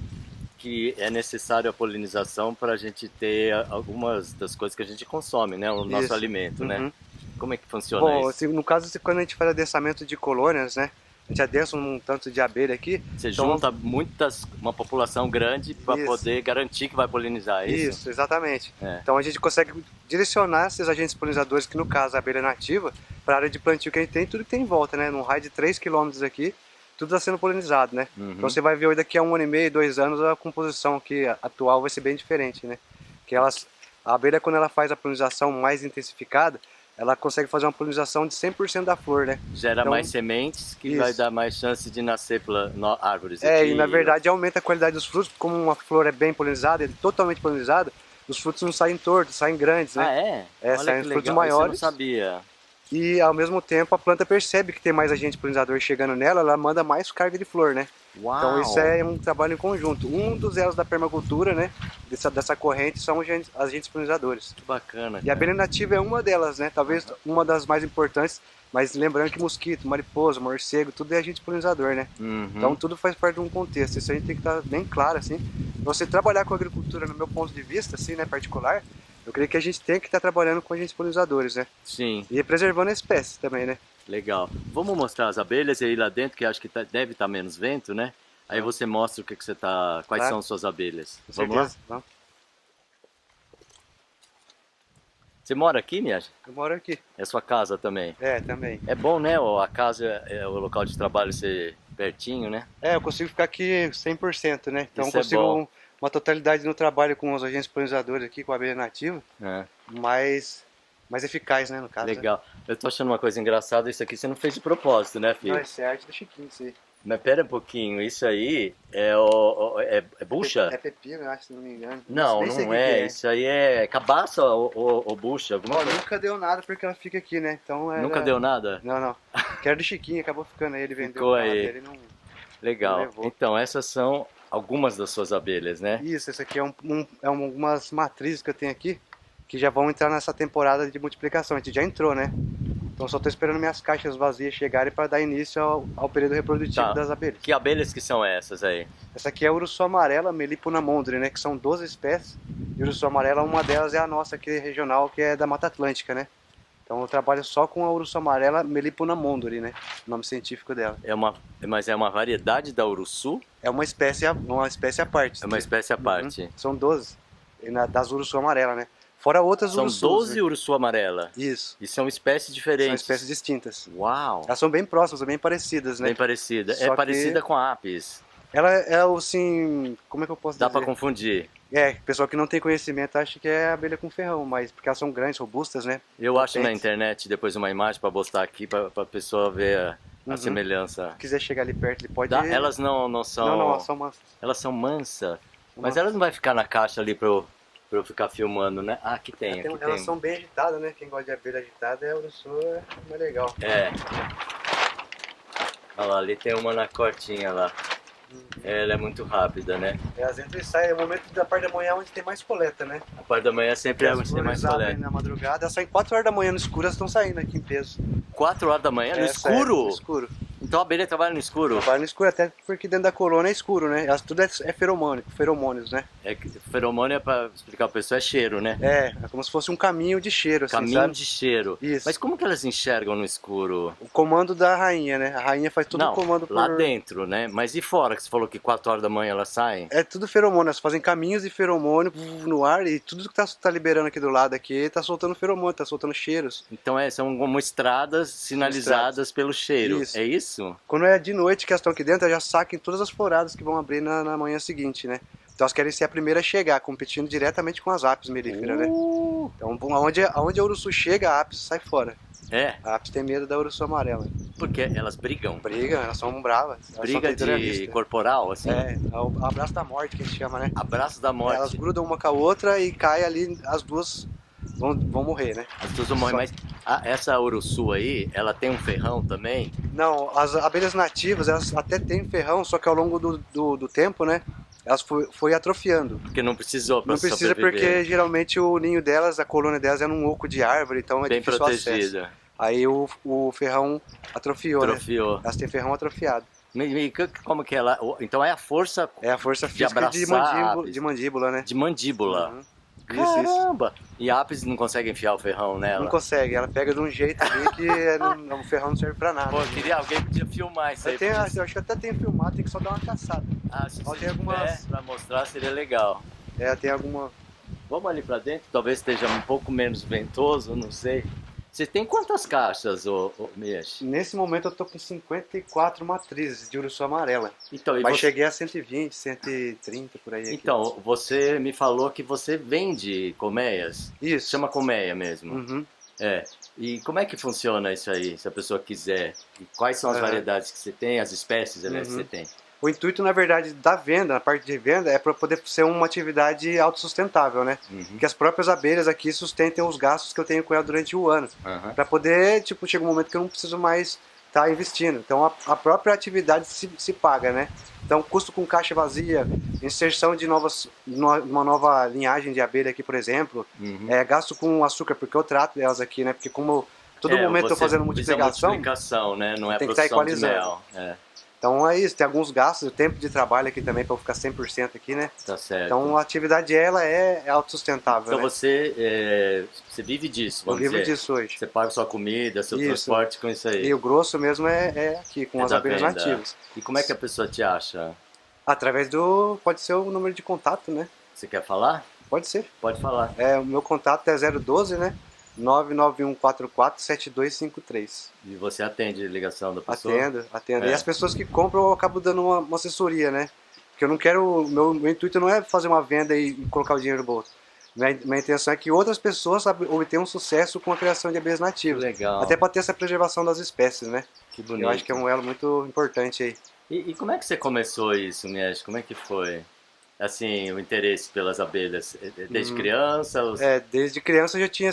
que é necessário a polinização para a gente ter algumas das coisas que a gente consome, né? O nosso alimento, né? Como é que funciona Bom, isso? No caso, quando a gente faz adensamento de colônias, né? A gente adensa um tanto de abelha aqui. Você então, junta uma população grande para poder garantir que vai polinizar, é isso? Isso, exatamente. É. Então a gente consegue direcionar esses agentes polinizadores, que no caso a abelha nativa, para a área de plantio que a gente tem, tudo que tem em volta, né? Num raio de 3 km aqui, tudo está sendo polinizado, né? Uhum. Então você vai ver daqui a 1 ano e meio, 2 anos, a composição aqui atual vai ser bem diferente, né? Que a abelha, quando ela faz a polinização mais intensificada, ela consegue fazer uma polinização de 100% da flor, né? Gera mais sementes, que vai dar mais chance de nascer árvores. E na verdade aumenta a qualidade dos frutos, como uma flor é bem polinizada, é totalmente polinizada, os frutos não saem tortos, saem grandes, né? Ah, é? Olha saem que frutos legal. maiores. Isso eu não sabia. E ao mesmo tempo a planta percebe que tem mais agente polinizador chegando nela, ela manda mais carga de flor, né? Uau. Então isso é um trabalho em conjunto. Um dos elos da permacultura, né? Dessa corrente são os agentes polinizadores. Que bacana, cara. E a abelha nativa é uma delas, né? Talvez uma das mais importantes, mas lembrando que mosquito, mariposa, morcego, tudo é agente polinizador, né? Uhum. Então tudo faz parte de um contexto. Isso a gente tem que estar bem claro, assim. Pra você trabalhar com agricultura, no meu ponto de vista, assim, né, particular, eu creio que a gente tem que estar trabalhando com agentes polinizadores, né? Sim. E preservando a espécie também, né? Legal. Vamos mostrar as abelhas e aí lá dentro, que acho que deve estar menos vento, né? Aí você mostra o que você tá. Quais são suas abelhas. Vamos lá? Vamos. Você mora aqui, Miaja? Eu moro aqui. É sua casa também? É, também. É bom, né? A casa é o local de trabalho ser pertinho, né? É, eu consigo ficar aqui 100%, né? Então Isso eu é consigo bom. uma totalidade no trabalho com os agentes polinizadores aqui, com a abelha nativa, mais eficaz, né, no caso. Legal. Né? Eu tô achando uma coisa engraçada, isso aqui você não fez de propósito, né, filho? Não, isso é arte do Chiquinho, isso aí. Mas pera um pouquinho, isso aí é bucha? É pepino, eu acho, se não me engano. Não, Nem sei não o que é. que é. Isso aí é cabaça ou bucha? Alguma Ó, coisa. nunca deu nada porque ela fica aqui, né? Então Nunca deu nada? Não. Que era do Chiquinho, acabou ficando aí, ele vendeu. Ficou aí. Ele não Legal. levou. Então, essas são algumas das suas abelhas, né? Isso, esse aqui é algumas matrizes que eu tenho aqui, que já vão entrar nessa temporada de multiplicação. A gente já entrou, né? Então só estou esperando minhas caixas vazias chegarem para dar início ao período reprodutivo das abelhas. Que abelhas que são essas aí? Essa aqui é a urso amarela, Melipona mondri, né? Que são 12 espécies. E urso amarela, uma delas é a nossa aqui regional, que é da Mata Atlântica, né? Então eu trabalho só com a urso amarela, Melipona mondri, né? O nome científico dela. Mas é uma variedade da urussu? É uma espécie à parte. É uma espécie à parte. São 12 das urso amarela, né? Fora outras São urussus. 12 né? urussu amarela? Isso. E são espécies diferentes? São espécies distintas. Uau! Elas são bem próximas, são bem parecidas, né? Bem parecida. Só É que parecida com a apis. Ela é assim, como é que eu posso dizer? Dá pra confundir. É, pessoal que não tem conhecimento acha que é abelha com ferrão, mas porque elas são grandes, robustas, né? Eu acho na Potentes. internet depois uma imagem pra postar aqui pra pessoa ver a semelhança. Se quiser chegar ali perto, ele pode... Elas não são... Não, elas são mansas. Elas são mansas. Mas elas não vai ficar na caixa ali pro Pra eu ficar filmando, né? Ah, aqui tem, aqui Elas tem. são bem agitadas, né? Quem gosta de abelha agitada é o urso, é mais legal. É. Olha lá, ali tem uma na cortinha lá. Ela é muito rápida, né? Elas entram e saem, é o momento da parte da manhã onde tem mais coleta, né? A parte da manhã sempre é As onde tem mais flores abrem coleta. na madrugada, elas saem 4 horas da manhã no escuro, elas estão saindo aqui em peso. 4 horas da manhã? No É, escuro? sério, no escuro. Então a abelha trabalha no escuro? Vai no escuro, até porque dentro da colônia é escuro, né? Elas tudo é feromônios, né? É que feromônio é pra explicar pra pessoa, é cheiro, né? É como se fosse um caminho de cheiro, assim, Caminho sabe? de cheiro. Isso. Mas como que elas enxergam no escuro? O comando da rainha, né? A rainha faz tudo Não, o comando por... lá dentro, né? Mas e fora, que você falou que 4 horas da manhã elas saem? É tudo feromônio, elas fazem caminhos de feromônio no ar e tudo que tá liberando aqui do lado aqui tá soltando feromônio, tá soltando cheiros. Então são como estradas sinalizadas pelo cheiro, Isso. é isso? Quando é de noite que elas estão aqui dentro, elas já sacam todas as floradas que vão abrir na manhã seguinte, né? Então elas querem ser a primeira a chegar, competindo diretamente com as apis melíferas, né? Então aonde a uruçu chega, a apis sai fora. É, A apis tem medo da uruçu amarela. porque elas brigam. Brigam, elas são bravas. Elas Briga são de territorialistas. corporal, assim? É o abraço da morte que a gente chama, né? Abraço da morte. Elas grudam uma com a outra e caem ali, as duas vão morrer, né? As duas morrem, mas essa uruçu aí, ela tem um ferrão também? Não, as abelhas nativas, elas até têm ferrão, só que ao longo do tempo, né? Elas foi atrofiando. Porque não precisou pra Não precisa sobreviver. porque geralmente o ninho delas, a colônia delas é num oco de árvore, então é Bem difícil o acesso. protegida. Aí o ferrão atrofiou, né? Atrofiou. Elas têm ferrão atrofiado. Como que ela... Então é a força É a força de física de abraçar mandíbula, né? de mandíbula. Uhum. Isso. Caramba! E a apis não consegue enfiar o ferrão nela? Não consegue, ela pega de um jeito ali que o ferrão não serve pra nada. Pô, alguém podia filmar isso aí. Eu acho que até tem filmado, tem que só dar uma caçada. Ah, se Ó, você tem algumas- tiver pra mostrar, seria legal. Tem alguma... Vamos ali pra dentro, talvez esteja um pouco menos ventoso, não sei. Você tem quantas caixas, ô Mias? Nesse momento eu tô com 54 matrizes de uruçu amarela. Então, Mas cheguei a 120, 130 por aí. Aqui. Então, você me falou que você vende colmeias. Isso. Chama colmeia mesmo. Uhum. É. E como é que funciona isso aí, se a pessoa quiser? E quais são as variedades que você tem, as espécies, aliás, que você tem? O intuito, na verdade, da venda, na parte de venda, é para poder ser uma atividade autossustentável, né? Que as próprias abelhas aqui sustentem os gastos que eu tenho com ela durante o ano. Para poder, chega um momento que eu não preciso mais estar investindo. Então, a própria atividade se paga, né? Então, custo com caixa vazia, inserção de uma nova linhagem de abelha aqui, por exemplo, gasto com açúcar, porque eu trato elas aqui, né? Porque como todo momento eu tô fazendo multiplicação, né? Não é tem que estar produção de equalizando. mel. Então é isso, tem alguns gastos, o tempo de trabalho aqui também para eu ficar 100% aqui, né? Tá certo. Então a atividade ela é autossustentável, Então né? você vive disso, Eu vamos vivo dizer. disso hoje. Você paga sua comida, seu Isso. transporte com isso aí. E o grosso mesmo é aqui, com as da abelhas venda. nativas. E como é que a pessoa te acha? Através pode ser o número de contato, né? Você quer falar? Pode ser. Pode falar. O meu contato é 012, né? 991447253. E você atende ligação da pessoa? Atendo. E as pessoas que compram eu acabo dando uma assessoria, né? Porque eu não quero, meu intuito não é fazer uma venda e colocar o dinheiro no bolso. Minha intenção é que outras pessoas obtenham sucesso com a criação de abelhas nativas. Legal. Até para ter essa preservação das espécies, né? Que bonito. Eu acho que é um elo muito importante aí. E como é que você começou isso, Miege? Como é que foi? Assim, o interesse pelas abelhas? Desde criança? Desde criança eu já tinha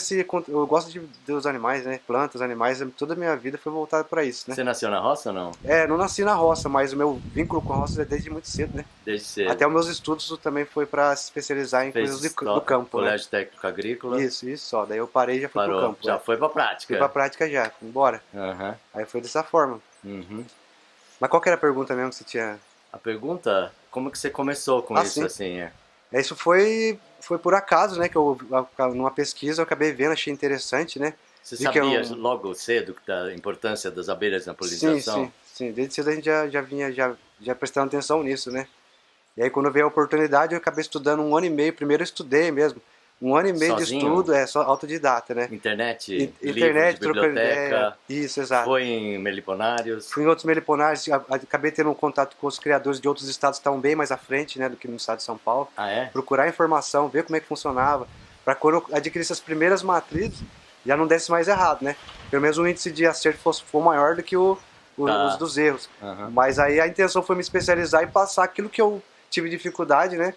eu gosto dos animais, né? Plantas, animais, toda a minha vida foi voltada para isso, né? Você nasceu na roça ou não? Não nasci na roça, mas o meu vínculo com a roça é desde muito cedo, né? Desde cedo. Até os meus estudos também foi para se especializar em coisas do campo, Colégio Técnico Agrícola. Isso só. Daí eu parei e já fui pro campo. Já foi pra prática. Fui pra prática já, embora. Aí foi dessa forma. Mas qual que era a pergunta mesmo que você tinha? A pergunta, como que você começou com isso, sim. assim? Isso foi por acaso, né? Que numa pesquisa eu acabei vendo, achei interessante, né? Você sabia logo cedo da importância das abelhas na polinização? Sim. Desde cedo a gente já vinha prestando atenção nisso, né? E aí quando veio a oportunidade eu acabei estudando 1 ano e meio. Primeiro eu estudei mesmo. 1 ano e meio Sozinho? de estudo, só autodidata, né? Internet, livro de biblioteca, isso, exato. foi em meliponários. Fui em outros meliponários, acabei tendo um contato com os criadores de outros estados que estavam bem mais à frente, né, do que no estado de São Paulo. Ah, é? Procurar informação, ver como é que funcionava, para quando eu adquirisse as primeiras matrizes, já não desse mais errado, né? Pelo menos o índice de acerto for maior do que os dos erros. Mas aí a intenção foi me especializar e passar aquilo que eu tive dificuldade, né?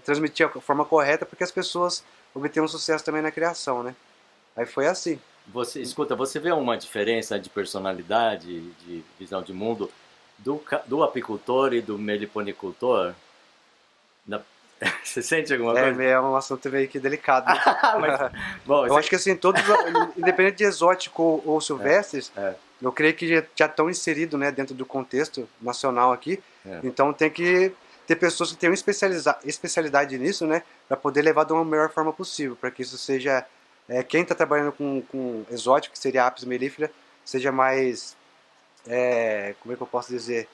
transmitir a forma correta para que as pessoas obtenham sucesso também na criação, né? Aí foi assim. Escuta, você vê uma diferença de personalidade, de visão de mundo do apicultor e do meliponicultor? Você sente alguma coisa? É um assunto meio que delicado, né? Mas, bom, eu acho que assim, todos, independente de exótico ou silvestres, eu creio que já estão inseridos, né, dentro do contexto nacional aqui. Então tem que ter pessoas que tenham especialidade nisso, né, para poder levar de uma melhor forma possível, para que isso seja, quem está trabalhando com exótico, que seria a Apis mellifera, seja mais, como é que eu posso dizer,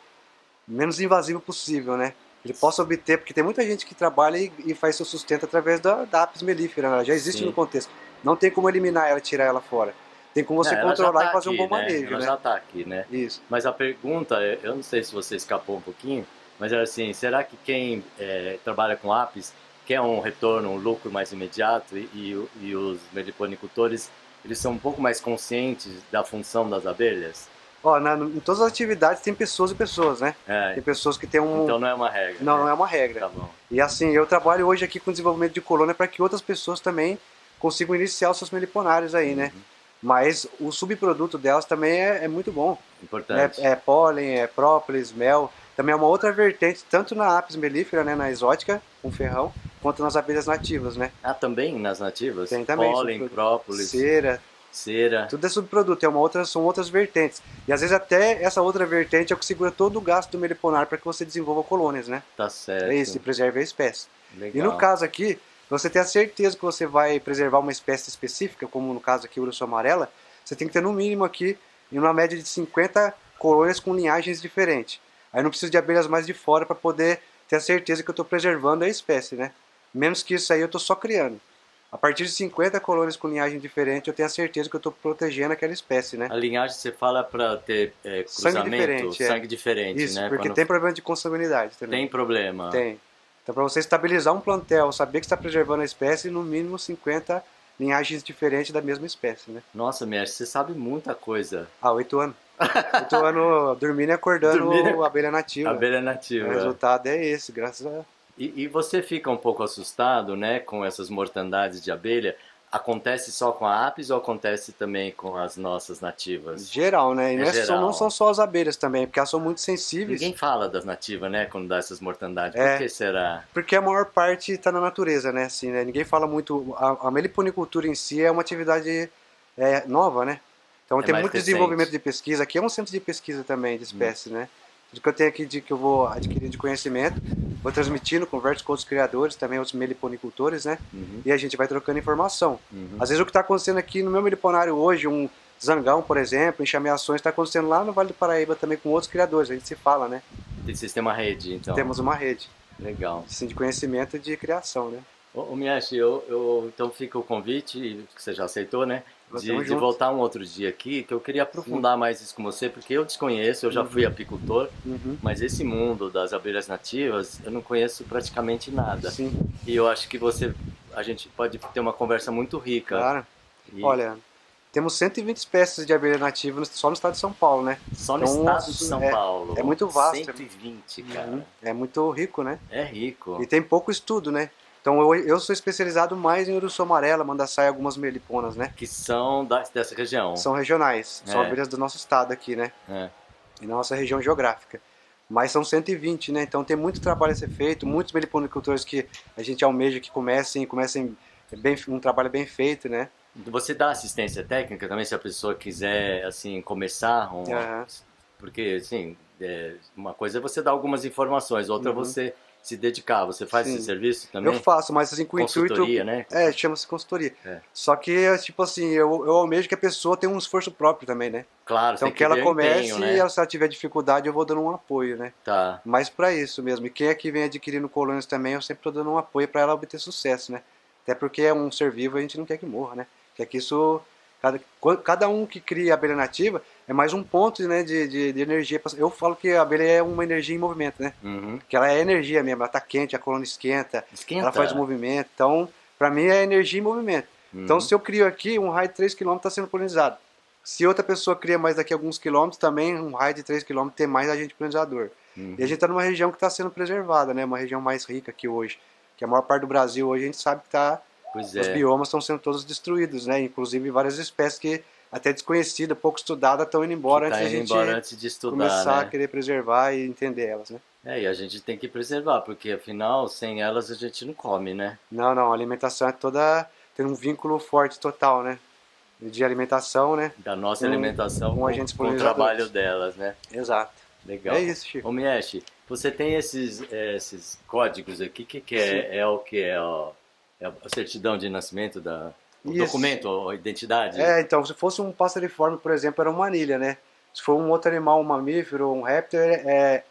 menos invasivo possível, né? Ele possa obter, porque tem muita gente que trabalha e faz seu sustento através da Apis mellifera, ela já existe no contexto. Não tem como eliminar ela, tirar ela fora. Tem como você controlar e fazer um bom manejo, né? Ela já está aqui, né? Isso. Mas a pergunta, eu não sei se você escapou um pouquinho, mas era assim, será que quem trabalha com Apis quer um retorno, um lucro mais imediato e os meliponicultores, eles são um pouco mais conscientes da função das abelhas? Em todas as atividades tem pessoas e pessoas, né? Tem pessoas que têm Então não é uma regra. Não é uma regra. Tá bom. E assim, eu trabalho hoje aqui com desenvolvimento de colônia para que outras pessoas também consigam iniciar os seus meliponários aí, né? Mas o subproduto delas também é muito bom. Importante. É pólen, própolis, mel. Também é uma outra vertente, tanto na Apis mellifera, né, na exótica, com ferrão, quanto nas abelhas nativas, né? Também nas nativas? Tem também. Pólen, própolis, cera. Tudo é subproduto, são outras vertentes. E às vezes até essa outra vertente é o que segura todo o gasto do meliponário para que você desenvolva colônias, né? Tá certo. É isso, e preserve a espécie. Legal. E no caso aqui, você tem a certeza que você vai preservar uma espécie específica, como no caso aqui o urso amarela, você tem que ter no mínimo aqui, em uma média de 50 colônias com linhagens diferentes. Aí não precisa de abelhas mais de fora para poder ter a certeza que eu estou preservando a espécie, né? Menos que isso aí eu estou só criando. A partir de 50 colônias com linhagem diferente, eu tenho a certeza que eu estou protegendo aquela espécie, né? A linhagem você fala para ter cruzamento, sangue diferente, isso, né? Porque tem problema de consanguinidade também. Tem problema? Tem. Então, para você estabilizar um plantel, saber que está preservando a espécie, no mínimo 50 linhagens diferentes da mesma espécie, né? Nossa, mestre, você sabe muita coisa. 8 anos. 8 anos dormindo e acordando abelha nativa. Abelha nativa. O resultado é esse, graças a... E você fica um pouco assustado, né, com essas mortandades de abelha? Acontece só com a Apis ou acontece também com as nossas nativas? Geral, né? E geral. Não são só as abelhas também, porque elas são muito sensíveis. Ninguém fala das nativas, né, quando dá essas mortandades. Por que será? Porque a maior parte está na natureza, né? Assim, né? Ninguém fala muito... A meliponicultura em si é uma atividade nova, né? Então tem muito desenvolvimento de pesquisa. Aqui é um centro de pesquisa também de espécies, né? Tudo que eu tenho aqui que eu vou adquirir de conhecimento, vou transmitindo, converso com outros criadores, também outros meliponicultores, né? E a gente vai trocando informação. Às vezes o que está acontecendo aqui no meu meliponário hoje, um zangão, por exemplo, enxameações, está acontecendo lá no Vale do Paraíba também com outros criadores, a gente se fala, né? Vocês têm uma rede, então? Temos uma rede. Legal. Assim, de conhecimento e de criação, né? Ô Miyashi, então fica o convite, que você já aceitou, né? De voltar um outro dia aqui, que eu queria aprofundar mais isso com você, porque eu desconheço, eu já fui apicultor, mas esse mundo das abelhas nativas, eu não conheço praticamente nada. Sim. E eu acho que a gente pode ter uma conversa muito rica. Claro. Olha, temos 120 espécies de abelha nativa só no estado de São Paulo, né? Só no estado de São Paulo. É muito vasto. 120, cara. É muito rico, né? É rico. E tem pouco estudo, né? Então eu sou especializado mais em urso amarela, mandaçaia e algumas meliponas, né? Que são dessa região. São regionais, são abelhas do nosso estado aqui, né? E na nossa região geográfica. Mas são 120, né? Então tem muito trabalho a ser feito, muitos meliponicultores que a gente almeja que comecem um trabalho bem feito, né? Você dá assistência técnica também, se a pessoa quiser, assim, começar? Porque, assim, uma coisa é você dar algumas informações, outra é você se dedicar. Você faz esse serviço também? Eu faço, mas assim, com o intuito... Consultoria, né? Chama-se consultoria. Só que, tipo assim, eu almejo que a pessoa tenha um esforço próprio também, né? Claro, então que ela comece e se ela tiver dificuldade, eu vou dando um apoio, né? Tá. Mas pra isso mesmo. E quem aqui vem adquirindo colônias também, eu sempre tô dando um apoio pra ela obter sucesso, né? Até porque é um ser vivo, a gente não quer que morra, né? Quer que isso... Cada um que cria abelha nativa é mais um ponto, né, de energia. Eu falo que a abelha é uma energia em movimento, né? Que ela é energia mesmo, ela tá quente, a colônia esquenta, ela faz movimento. Então, para mim é energia em movimento. Então, se eu crio aqui, um raio de 3 km está sendo polinizado. Se outra pessoa cria mais daqui a alguns quilômetros, também um raio de 3 km tem mais agente polinizador. E a gente está numa região que está sendo preservada, né? Uma região mais rica aqui hoje. Que a maior parte do Brasil hoje a gente sabe que os biomas estão sendo todos destruídos, né? Inclusive várias espécies que até desconhecidas, pouco estudadas, estão indo embora antes de estudar, começar né? a querer preservar e entender elas, né? E a gente tem que preservar, porque afinal, sem elas a gente não come, né? Não, a alimentação é toda... tem um vínculo forte total, né? De alimentação, né? Da nossa alimentação com o trabalho delas, né? Exato. Legal. É isso, Chico. Ô, Mieshi, você tem esses códigos aqui, que é o que é a certidão de nascimento, o documento, a identidade? Então, se fosse um passeriforme, por exemplo, era uma anilha, né? Se for um outro animal, um mamífero, um réptil,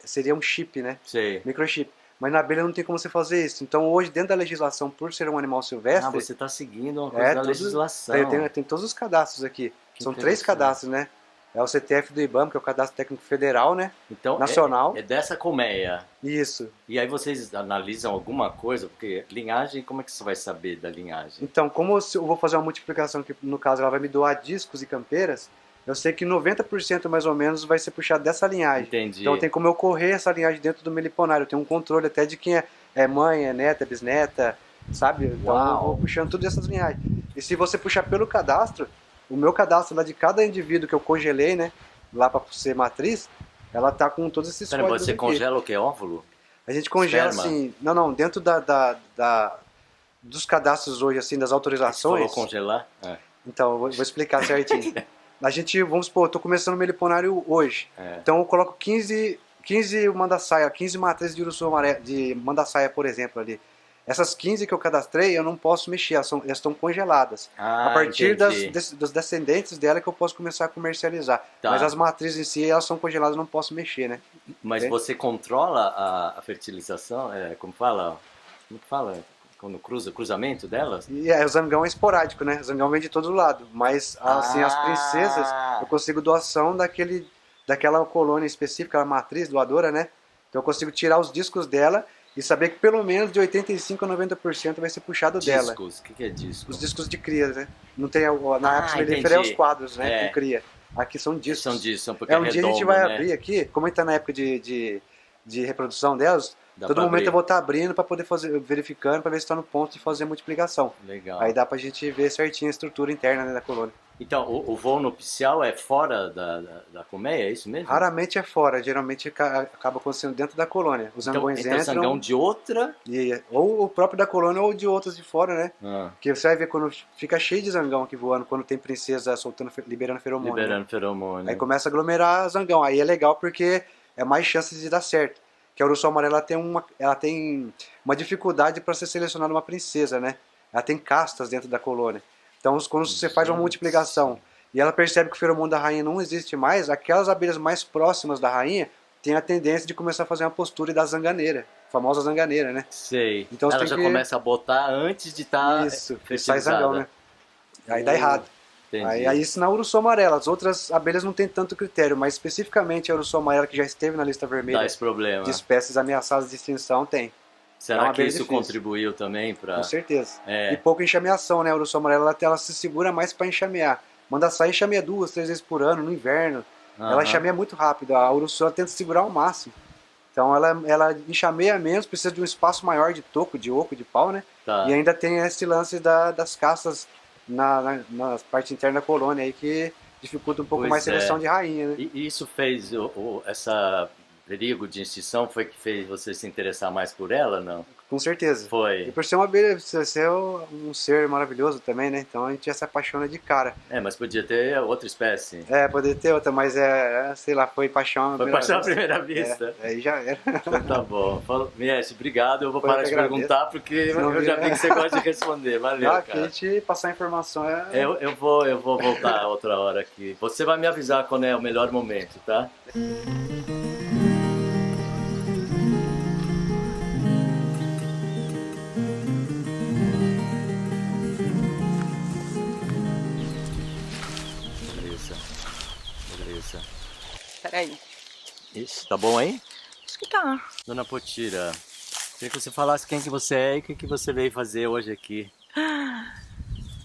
seria um chip, né? Sei. Microchip. Mas na abelha não tem como você fazer isso. Então hoje, dentro da legislação, por ser um animal silvestre... você está seguindo uma coisa da legislação. Tem todos os cadastros aqui. São 3 cadastros, né? É o CTF do IBAMA, que é o Cadastro Técnico Federal, né? Então, nacional. É dessa colmeia. Isso. E aí vocês analisam alguma coisa? Porque linhagem, como é que você vai saber da linhagem? Então, como eu vou fazer uma multiplicação, que no caso ela vai me doar discos e campeiras, eu sei que 90% mais ou menos vai ser puxado dessa linhagem. Entendi. Então tem como eu correr essa linhagem dentro do meliponário. Eu tenho um controle até de quem é mãe, é neta, é bisneta, sabe? Então eu vou puxando tudo essas linhagens. E se você puxar pelo cadastro, o meu cadastro lá de cada indivíduo que eu congelei, né? Lá para ser matriz, ela tá com todos esses códigos você aqui. Congela o que? Óvulo? A gente congela Esperma? assim... Não, dentro dos cadastros hoje, assim, das autorizações... Você falou congelar? Então, eu vou explicar certinho. A gente, vamos supor, eu tô começando o meliponário hoje. Então eu coloco 15 manda-saia, 15 matrizes de urso amarelo, de manda-saia, por exemplo, ali. Essas 15 que eu cadastrei, eu não posso mexer, elas estão congeladas. A partir dos descendentes dela que eu posso começar a comercializar. Tá. Mas as matrizes em si, elas são congeladas, eu não posso mexer, né? Mas você controla a fertilização? Como fala? Como que fala? Quando cruzamento delas? E o zangão é esporádico, né? O zangão vem de todo lado. Mas, assim, as princesas, eu consigo doação daquela colônia específica, a matriz doadora, né? Então eu consigo tirar os discos dela e saber que pelo menos de 85% a 90% vai ser puxado dela. Discos? O que é disco? Os discos de cria, né? Não tem, na época me referi aos quadros, né? Com cria. Aqui são discos. São discos, porque um dia a gente vai abrir aqui, como a gente tá na época de reprodução delas, todo momento eu vou estar abrindo para poder verificando, para ver se está no ponto de fazer a multiplicação. Legal. Aí dá pra gente ver certinho a estrutura interna, né, da colônia. Então, o voo nupcial é fora da colmeia, é isso mesmo? Raramente é fora, geralmente acaba acontecendo dentro da colônia. Os zangões então entram... zangão de outra... Ou o próprio da colônia ou de outras de fora, né? Que você vai ver quando fica cheio de zangão aqui voando, quando tem princesa liberando feromônio. Liberando feromônio. Aí começa a aglomerar zangão. Aí é legal porque é mais chances de dar certo. Que a urso amarela ela tem uma dificuldade para ser selecionada uma princesa, né? Ela tem castas dentro da colônia. Então, quando você faz uma multiplicação e ela percebe que o feromônio da rainha não existe mais, aquelas abelhas mais próximas da rainha têm a tendência de começar a fazer uma postura da zanganeira, a famosa zanganeira, né? Sei. Então, ela já começa a botar antes de estar fertilizada. Isso, sai zangão, né? Aí dá errado. Entendi. Aí isso na urso amarela. As outras abelhas não tem tanto critério, mas especificamente a urso amarela, que já esteve na lista vermelha dá esse problema. De espécies ameaçadas de extinção, tem. Será que isso contribuiu também para... Com certeza. E pouca enxameação, né? A urso amarela ela se segura mais para enxamear. Manda sair, enxameia 2, 3 vezes por ano, no inverno. Ela enxameia muito rápido. A urso ela tenta segurar ao máximo. Então ela enxameia menos, precisa de um espaço maior de toco, de oco, de pau, né? Tá. E ainda tem esse lance das castas na parte interna da colônia aí que dificulta um pouco mais a seleção de rainha, né? E isso fez essa perigo de extinção foi que fez você se interessar mais por ela, não? Com certeza. Foi. E por ser uma abelha, ser um ser maravilhoso também, né? Então a gente já se apaixona de cara. Mas podia ter outra espécie. Poderia ter outra, mas sei lá, foi paixão. Foi paixão à primeira vista. Aí já era. Então tá bom. Mieshi, obrigado. Eu vou parar de perguntar porque eu já vi que você gosta de responder. Valeu, cara. Que a gente passar a informação Eu vou voltar outra hora aqui. Você vai me avisar quando é o melhor momento, tá? Beleza. Peraí. Isso, tá bom aí? Acho que tá. Dona Potira, queria que você falasse quem que você é e o que você veio fazer hoje aqui.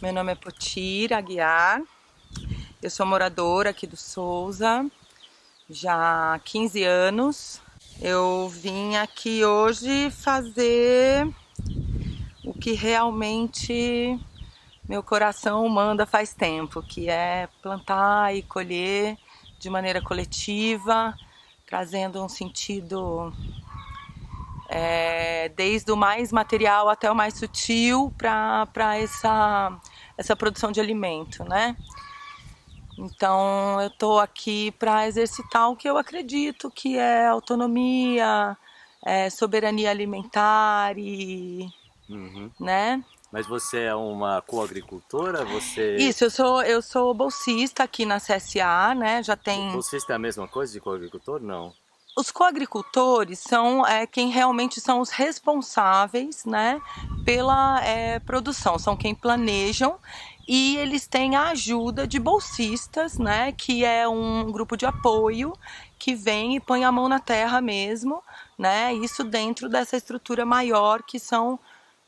Meu nome é Potira Aguiar. Eu sou moradora aqui do Souza já há 15 anos. Eu vim aqui hoje fazer o que realmente meu coração manda faz tempo, que é plantar e colher de maneira coletiva, trazendo um sentido desde o mais material até o mais sutil para essa produção de alimento, né? Então eu estou aqui para exercitar o que eu acredito que é autonomia, soberania alimentar e, né? Mas você é uma coagricultora? Isso, eu sou bolsista aqui na CSA, né? Já tem. Bolsista é a mesma coisa de coagricultor? Não. Os coagricultores são quem realmente são os responsáveis, né, pela produção, são quem planejam e eles têm a ajuda de bolsistas, né, que é um grupo de apoio que vem e põe a mão na terra mesmo, né, isso dentro dessa estrutura maior que são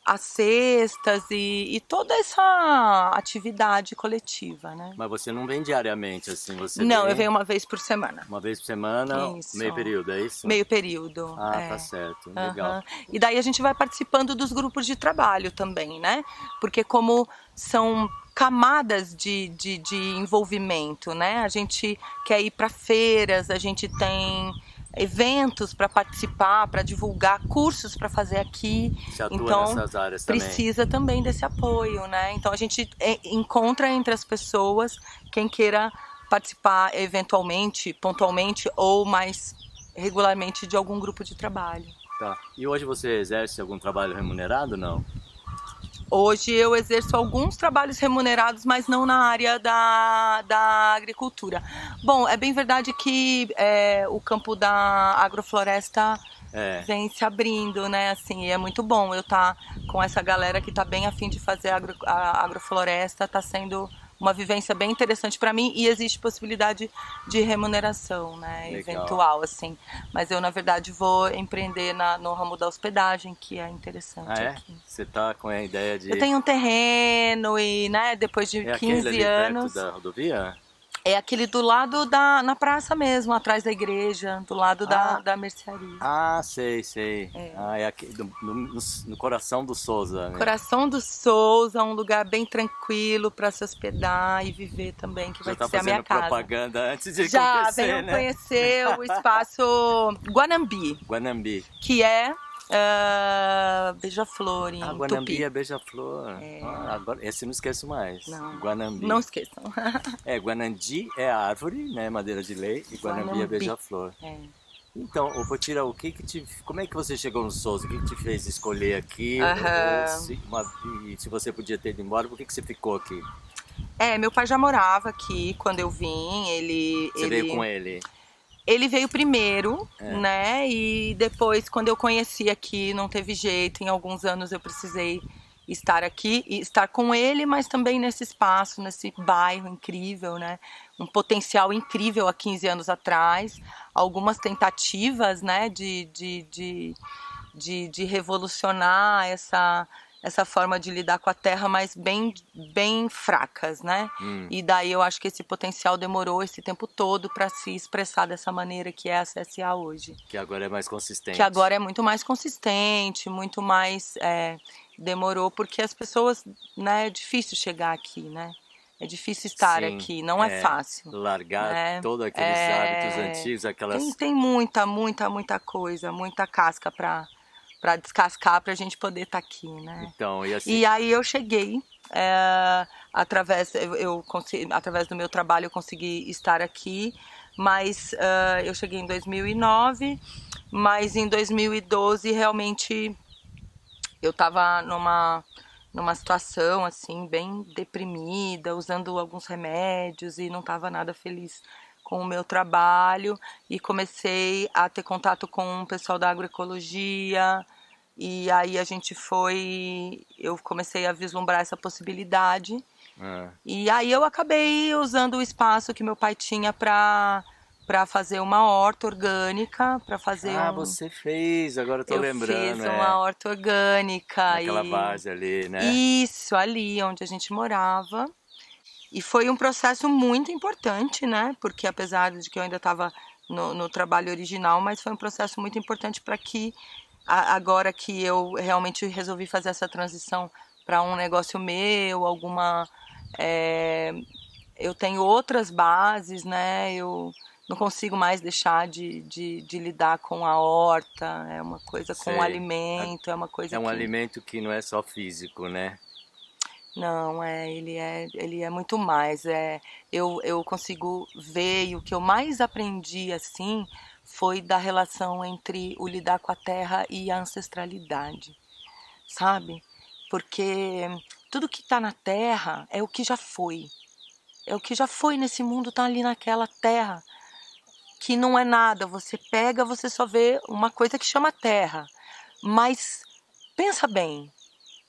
as cestas e toda essa atividade coletiva, né? Mas você não vem diariamente, assim? Você não, vem eu venho uma vez por semana. Uma vez por semana, Isso. meio período, é isso? Meio período. Ah, tá certo, legal. E daí a gente vai participando dos grupos de trabalho também, né? Porque como são camadas de envolvimento, né? A gente quer ir para feiras, a gente tem eventos para participar, para divulgar, cursos para fazer aqui. Você atua então nessas áreas também. Precisa também desse apoio, né? Então a gente encontra entre as pessoas quem queira participar eventualmente, pontualmente ou mais regularmente de algum grupo de trabalho. Tá. E hoje você exerce algum trabalho remunerado, não? Hoje eu exerço alguns trabalhos remunerados, mas não na área da agricultura. Bom, é bem verdade que o campo da agrofloresta vem se abrindo, né? Assim, e é muito bom eu estar com essa galera que está bem a fim de fazer a agrofloresta, está sendo uma vivência bem interessante para mim e existe possibilidade de remuneração, né, eventual, assim. Mas eu, na verdade, vou empreender no ramo da hospedagem, que é interessante aqui. Você tá com a ideia de... Eu tenho um terreno e, né, depois de 15 ali anos... perto da rodovia? É aquele do lado na praça mesmo, atrás da igreja, do lado da mercearia. Ah, sei. Ah, é aqui no coração do Souza, né? Coração do Souza, um lugar bem tranquilo para se hospedar e viver também, que vai ser a minha casa. Já tá fazendo propaganda antes de Já acontecer, venham né? conhecer o espaço Guanambi. Guanambi. Que é beija-flor em Guanambi Tupi. é beija-flor. Agora, esse eu não esqueço mais. Não, Guanambi. não esqueçam. Guanandi é árvore, né, madeira de lei, e Guanambi é beija-flor. Então, Potira, como é que você chegou no Souza? O que te fez escolher aqui? E se você podia ter ido embora, por que você ficou aqui? Meu pai já morava aqui quando eu vim. Você veio com ele? Ele veio primeiro, né? E depois, quando eu conheci aqui, não teve jeito. Em alguns anos eu precisei estar aqui e estar com ele, mas também nesse espaço, nesse bairro incrível, né? Um potencial incrível há 15 anos atrás. Algumas tentativas, né, de revolucionar essa forma de lidar com a terra, mas bem fracas, né? E daí eu acho que esse potencial demorou esse tempo todo para se expressar dessa maneira que é a CSA hoje. Que agora é mais consistente. Que agora é muito mais consistente, muito mais... demorou porque as pessoas, né, é difícil chegar aqui, né? É difícil estar aqui, não é fácil. Largar todos aqueles hábitos antigos, aquelas... Tem muita coisa, muita casca para descascar para a gente poder estar aqui, né? Então, e aí eu cheguei, através do meu trabalho eu consegui estar aqui, mas eu cheguei em 2009, mas em 2012 realmente eu estava numa situação assim bem deprimida, usando alguns remédios e não estava nada feliz com o meu trabalho e comecei a ter contato com o pessoal da agroecologia e aí eu comecei a vislumbrar essa possibilidade e aí eu acabei usando o espaço que meu pai tinha para fazer uma horta orgânica, para fazer você fez, agora eu tô lembrando. Eu fiz uma horta orgânica. Naquela várzea ali, né? Isso, ali onde a gente morava. E foi um processo muito importante, né? Porque apesar de que eu ainda estava no trabalho original, mas foi um processo muito importante para que, agora que eu realmente resolvi fazer essa transição para um negócio meu, eu tenho outras bases, né? Eu não consigo mais deixar de lidar com a horta, é uma coisa com o alimento, é uma coisa É um alimento que não é só físico, né? Não, ele é muito mais. Eu consigo ver, e o que eu mais aprendi, assim, foi da relação entre o lidar com a terra e a ancestralidade, sabe? Porque tudo que está na terra é o que já foi. É o que já foi nesse mundo, tá ali naquela terra, que não é nada. Você pega, você só vê uma coisa que chama terra. Mas pensa bem,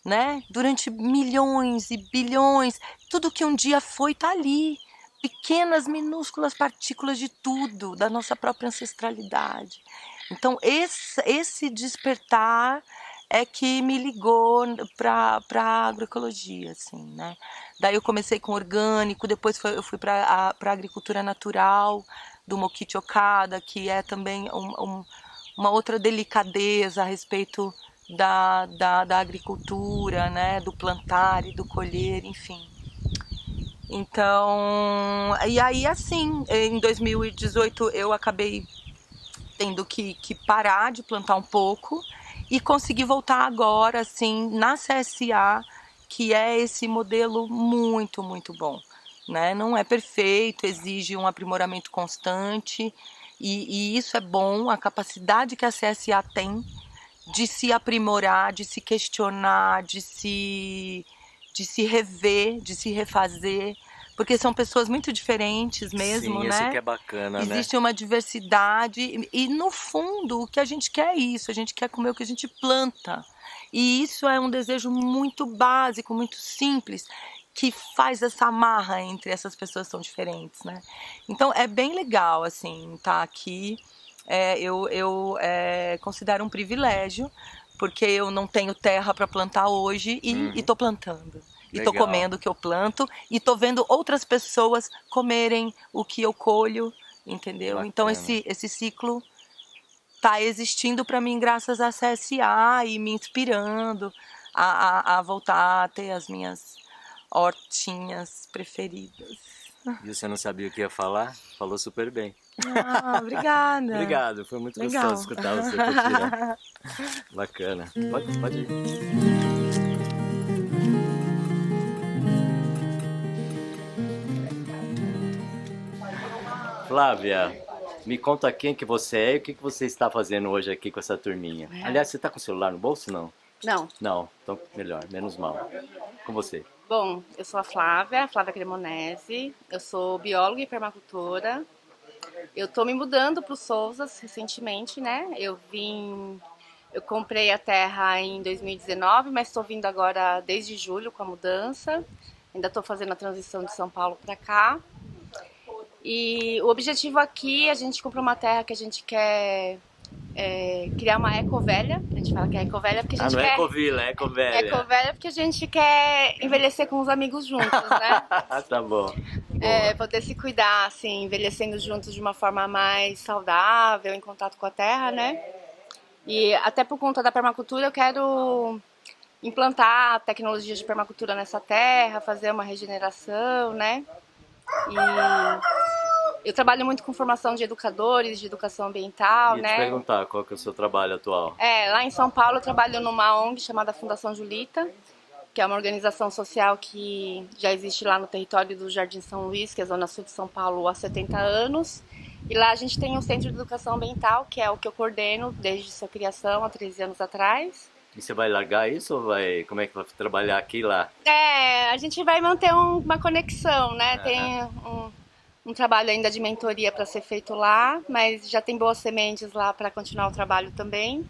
né? Durante milhões e bilhões, tudo que um dia foi tá ali. Pequenas, minúsculas partículas de tudo, da nossa própria ancestralidade. Então, esse despertar é que me ligou para a agroecologia, assim, né? Daí eu comecei com orgânico, depois eu fui para a agricultura natural, do Mokichi Okada, que é também uma outra delicadeza a respeito da agricultura, né? Do plantar e do colher, enfim. Então, e aí assim, em 2018 eu acabei tendo que parar de plantar um pouco e consegui voltar agora, assim, na CSA, que é esse modelo muito, muito bom, né? Não é perfeito, exige um aprimoramento constante e isso é bom, a capacidade que a CSA tem de se aprimorar, de se questionar, de se rever, de se refazer, porque são pessoas muito diferentes mesmo, Sim, né? isso que é bacana, Existe uma diversidade e no fundo o que a gente quer é isso, a gente quer comer o que a gente planta. E isso é um desejo muito básico, muito simples, que faz essa amarra entre essas pessoas tão diferentes, né? Então é bem legal, assim, estar aqui. Eu considero um privilégio, porque eu não tenho terra para plantar hoje e estou plantando. E estou comendo o que eu planto e estou vendo outras pessoas comerem o que eu colho, entendeu? Bacana. Então esse ciclo está existindo para mim graças à CSA e me inspirando a voltar a ter as minhas hortinhas preferidas. E você não sabia o que ia falar? Falou super bem. Ah, obrigada. Obrigado, foi muito gostoso escutar você, Potira. Bacana. Pode ir. Flávia, me conta quem que você é e o que você está fazendo hoje aqui com essa turminha. Aliás, você está com o celular no bolso, não? Não. Não, então melhor, menos mal. Com você. Bom, eu sou a Flávia Cremonese, eu sou bióloga e permacultora. Eu tô me mudando para o Sousas recentemente, né? Eu comprei a terra em 2019, mas estou vindo agora desde julho com a mudança. Ainda estou fazendo a transição de São Paulo para cá. E o objetivo aqui, a gente comprou uma terra que a gente quer criar uma ecovelha. A gente fala que é ecovelha porque a gente não quer... é ecovila, é ecovelha. Ecovelha porque a gente quer envelhecer com os amigos juntos, né? Tá bom. Poder se cuidar, assim, envelhecendo juntos de uma forma mais saudável, em contato com a terra, né? E até por conta da permacultura eu quero implantar tecnologias de permacultura nessa terra, fazer uma regeneração, né? E eu trabalho muito com formação de educadores, de educação ambiental, né? E te perguntar qual que é o seu trabalho atual. Lá em São Paulo eu trabalho numa ONG chamada Fundação Julita, que é uma organização social que já existe lá no território do Jardim São Luís, que é a zona sul de São Paulo, há 70 anos. E lá a gente tem um Centro de Educação Ambiental, que é o que eu coordeno desde sua criação, há 13 anos atrás. E você vai largar isso ou como é que vai trabalhar aqui e lá? A gente vai manter uma conexão, né? Tem um trabalho ainda de mentoria para ser feito lá, mas já tem boas sementes lá para continuar o trabalho também.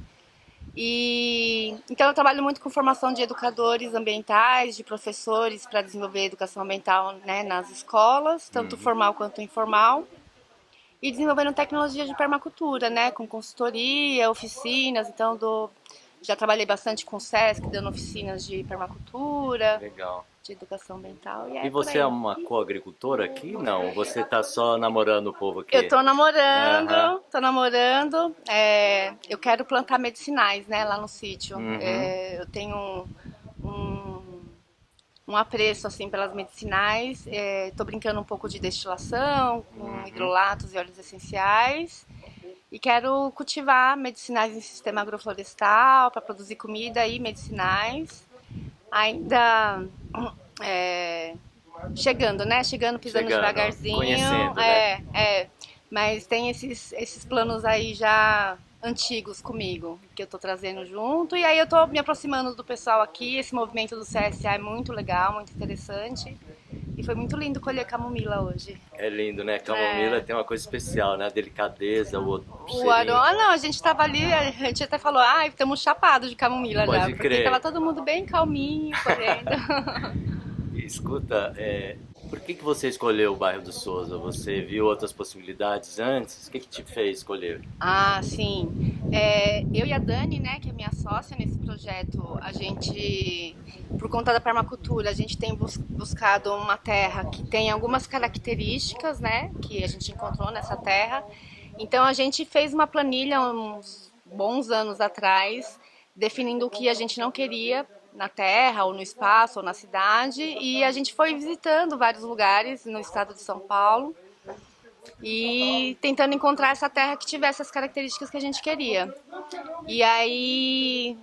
Então eu trabalho muito com formação de educadores ambientais, de professores para desenvolver educação ambiental, né, nas escolas, tanto formal quanto informal. E desenvolvendo tecnologia de permacultura, né, com consultoria, oficinas. Então já trabalhei bastante com o SESC, dando oficinas de permacultura. Legal. de educação ambiental. E você é uma coagricultora aqui? Não, você tá só namorando o povo aqui? Eu tô namorando, eu quero plantar medicinais, né, lá no sítio. Eu tenho um apreço, assim, pelas medicinais. Tô brincando um pouco de destilação, com hidrolatos e óleos essenciais. E quero cultivar medicinais em sistema agroflorestal para produzir comida e medicinais. Ainda chegando, né? Pisando devagarzinho. Conhecendo, né? Mas tem esses planos aí já antigos comigo, que eu tô trazendo junto. E aí eu tô me aproximando do pessoal aqui. Esse movimento do CSA é muito legal, muito interessante. E foi muito lindo colher camomila hoje. É lindo, né? Camomila tem uma coisa especial, né? A delicadeza, o aroma. Não, a gente tava ali, a gente até falou, estamos chapados de camomila já. Pode crer. Porque tava todo mundo bem calminho, colhendo. Escuta, por que você escolheu o bairro do Souza? Você viu outras possibilidades antes? O que te fez escolher? Sim. Eu e a Dani, né, que é minha sócia nesse projeto, a gente, por conta da permacultura, a gente tem buscado uma terra que tem algumas características, né, que a gente encontrou nessa terra. Então a gente fez uma planilha uns bons anos atrás, definindo o que a gente não queria na terra, ou no espaço, ou na cidade, e a gente foi visitando vários lugares no estado de São Paulo e tentando encontrar essa terra que tivesse as características que a gente queria. E aí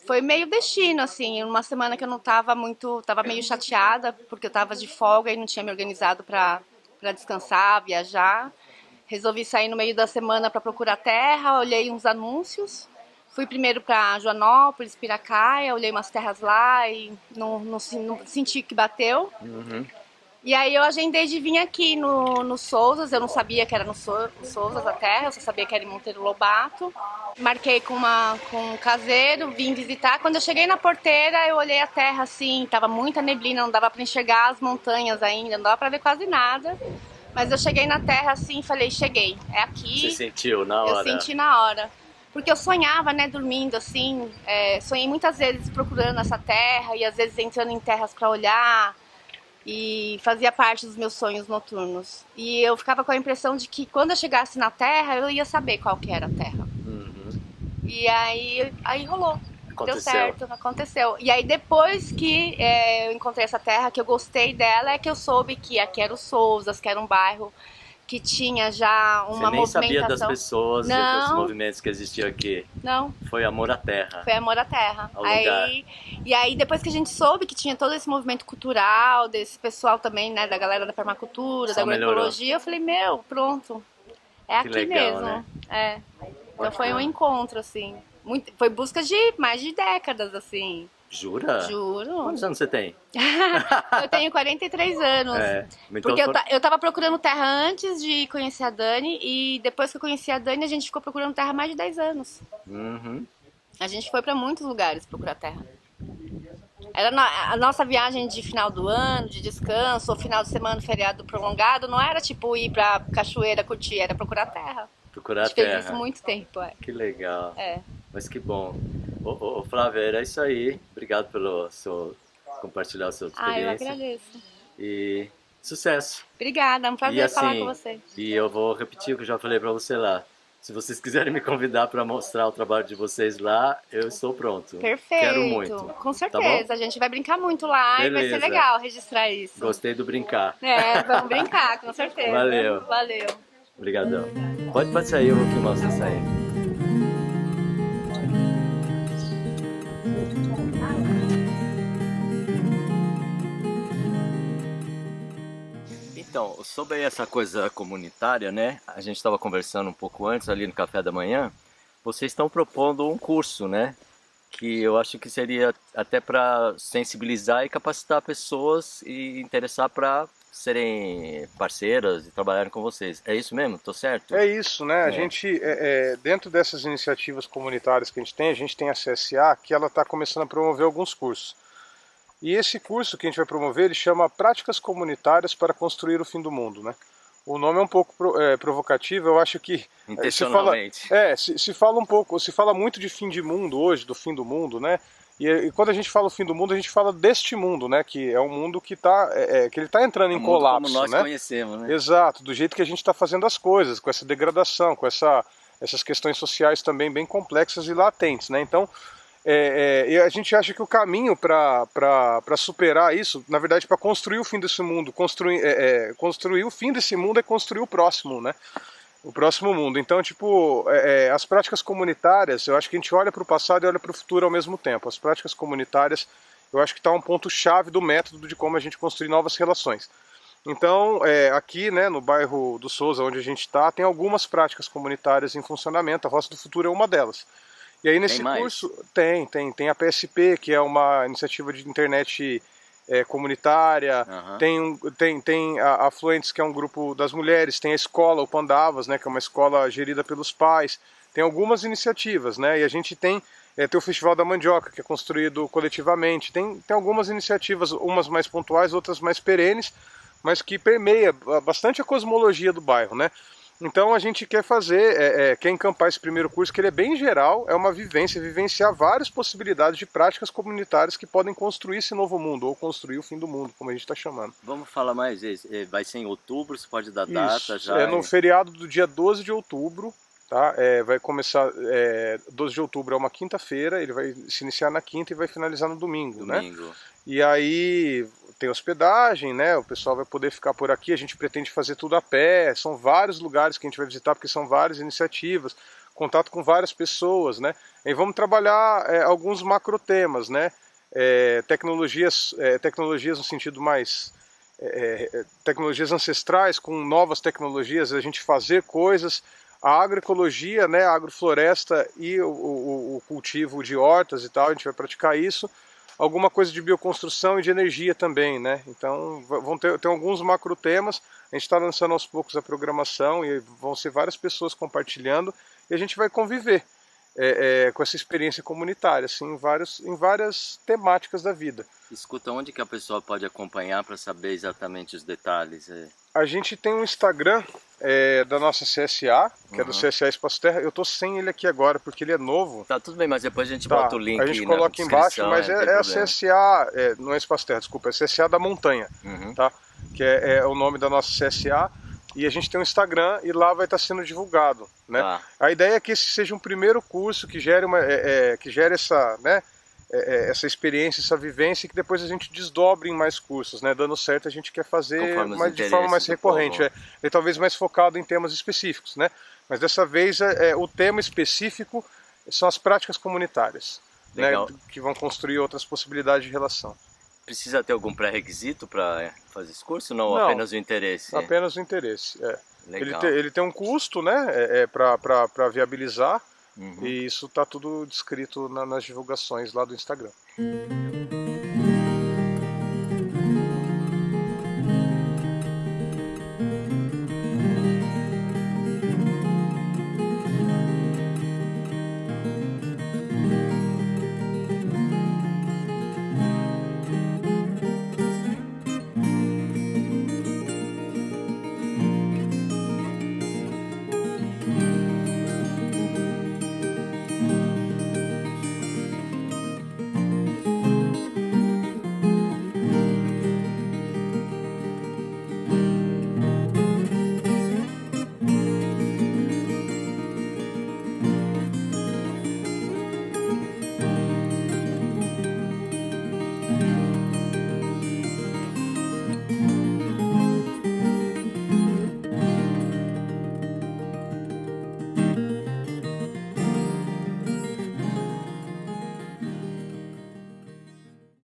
foi meio destino, assim, uma semana que eu não estava meio chateada, porque eu estava de folga e não tinha me organizado para descansar, viajar. Resolvi sair no meio da semana para procurar terra, olhei uns anúncios. Fui primeiro para Joanópolis, Piracaia, olhei umas terras lá e não senti que bateu. E aí eu agendei de vir aqui no Souzas, eu não sabia que era no Souzas a terra, eu só sabia que era em Monteiro Lobato. Marquei com um caseiro, vim visitar. Quando eu cheguei na porteira, eu olhei a terra assim, tava muita neblina, não dava para enxergar as montanhas ainda, não dava para ver quase nada. Mas eu cheguei na terra assim e falei, cheguei, é aqui. Você sentiu na hora? Eu senti na hora. Porque eu sonhava, né, dormindo assim, sonhei muitas vezes procurando essa terra e às vezes entrando em terras para olhar e fazia parte dos meus sonhos noturnos. E eu ficava com a impressão de que quando eu chegasse na terra, eu ia saber qual que era a terra. E aí rolou. Deu certo, aconteceu. E aí depois que eu encontrei essa terra, que eu gostei dela, é que eu soube que aqui era o Souzas, que era um bairro que tinha já uma movimentação. Você nem sabia das pessoas e dos movimentos que existiam aqui? Não. Foi amor à terra. Foi amor à terra. Ao lugar. E aí depois que a gente soube que tinha todo esse movimento cultural, desse pessoal também, né, da galera da permacultura, da agroecologia, eu falei, pronto, é que aqui legal, mesmo. Né? Então foi um encontro, assim. Foi busca de mais de décadas, assim. Jura? Juro. Quantos anos você tem? Eu tenho 43 anos. Então porque eu tava procurando terra antes de conhecer a Dani e depois que eu conheci a Dani a gente ficou procurando terra há mais de 10 anos. A gente foi pra muitos lugares procurar terra. Era a nossa viagem de final do ano, de descanso, ou final de semana, feriado prolongado, não era tipo ir pra cachoeira curtir, era procurar terra. Procurar terra. A gente fez isso há muito tempo, Que legal. É. Mas que bom. Ô, Flávia, era isso aí. Obrigado pelo compartilhar a sua experiência. Eu agradeço. E sucesso. Obrigada, é um prazer falar com você. E eu vou repetir o que eu já falei pra você lá. Se vocês quiserem me convidar para mostrar o trabalho de vocês lá, eu estou pronto. Perfeito. Quero muito. Com certeza. Tá, a gente vai brincar muito lá. Beleza. E vai ser legal registrar isso. Gostei do brincar. Vamos brincar, com certeza. Valeu. Obrigadão. Pode sair, eu vou filmar você saindo. Então, sobre essa coisa comunitária, né? A gente estava conversando um pouco antes ali no café da manhã. Vocês estão propondo um curso, né? Que eu acho que seria até para sensibilizar e capacitar pessoas e interessar para serem parceiras e trabalharem com vocês. É isso mesmo? Tô certo? É isso, né? A gente, dentro dessas iniciativas comunitárias que a gente tem a CSA, que ela está começando a promover alguns cursos. E esse curso que a gente vai promover, ele chama Práticas Comunitárias para Construir o Fim do Mundo, né? O nome é um pouco provocativo, eu acho que... Intencionalmente. Se fala muito de fim de mundo hoje, do fim do mundo, né? E quando a gente fala o fim do mundo, a gente fala deste mundo, né? Que é um mundo que que ele está entrando em colapso, como nós né? conhecemos, né? Exato, do jeito que a gente está fazendo as coisas, com essa degradação, com essas questões sociais também bem complexas e latentes, né? Então, e a gente acha que o caminho para superar isso, na verdade, para construir o fim desse mundo, construir o fim desse mundo é construir o próximo, né? O próximo mundo. Então, tipo, as práticas comunitárias, eu acho que a gente olha para o passado e olha para o futuro ao mesmo tempo. As práticas comunitárias, eu acho que está um ponto-chave do método de como a gente construir novas relações. Então, aqui, né, no bairro do Souza, onde a gente está, tem algumas práticas comunitárias em funcionamento. A Roça do Futuro é uma delas. E aí nesse curso tem a PSP, que é uma iniciativa de internet comunitária, tem a Afluentes, que é um grupo das mulheres, tem a escola, o Pandavas, né, que é uma escola gerida pelos pais, tem algumas iniciativas, né, e a gente tem o Festival da Mandioca, que é construído coletivamente, tem algumas iniciativas, umas mais pontuais, outras mais perenes, mas que permeia bastante a cosmologia do bairro, né. Então a gente quer quer encampar esse primeiro curso, que ele é bem geral, é uma vivenciar várias possibilidades de práticas comunitárias que podem construir esse novo mundo, ou construir o fim do mundo, como a gente está chamando. Vamos falar mais, vai ser em outubro, você pode dar data já? É no feriado do dia 12 de outubro, tá? Vai começar, 12 de outubro é uma quinta-feira, ele vai se iniciar na quinta e vai finalizar no domingo, né? E aí tem hospedagem, né? O pessoal vai poder ficar por aqui, a gente pretende fazer tudo a pé, são vários lugares que a gente vai visitar, porque são várias iniciativas, contato com várias pessoas, né? E vamos trabalhar alguns macrotemas, né? Tecnologias no sentido mais... tecnologias ancestrais com novas tecnologias, a gente fazer coisas, a agroecologia, né? A agrofloresta e o cultivo de hortas e tal, a gente vai praticar isso. Alguma coisa de bioconstrução e de energia também, né? Então vão ter alguns macro temas, a gente está lançando aos poucos a programação e vão ser várias pessoas compartilhando e a gente vai conviver com essa experiência comunitária, assim, em várias temáticas da vida. Escuta, onde que a pessoa pode acompanhar para saber exatamente os detalhes? A gente tem um Instagram da nossa CSA, que é do CSA Espaço Terra. Eu tô sem ele aqui agora, porque ele é novo. Tá, tudo bem, mas depois a gente bota o link a gente coloca embaixo, mas é a CSA, não é Espaço Terra, desculpa, é a CSA da Montanha, tá? Que é o nome da nossa CSA. E a gente tem um Instagram e lá vai estar sendo divulgado, né? A ideia é que esse seja um primeiro curso que gere essa, né? Essa experiência, essa vivência, e que depois a gente desdobre em mais cursos, né? Dando certo, a gente quer fazer de forma mais recorrente, e talvez mais focado em temas específicos, né? Mas dessa vez o tema específico são as práticas comunitárias, né? Que vão construir outras possibilidades de relação. Precisa ter algum pré-requisito para fazer esse curso? Não, apenas o interesse? Apenas o interesse, Ele tem um custo, né? Para viabilizar. E isso está tudo descrito nas divulgações lá do Instagram.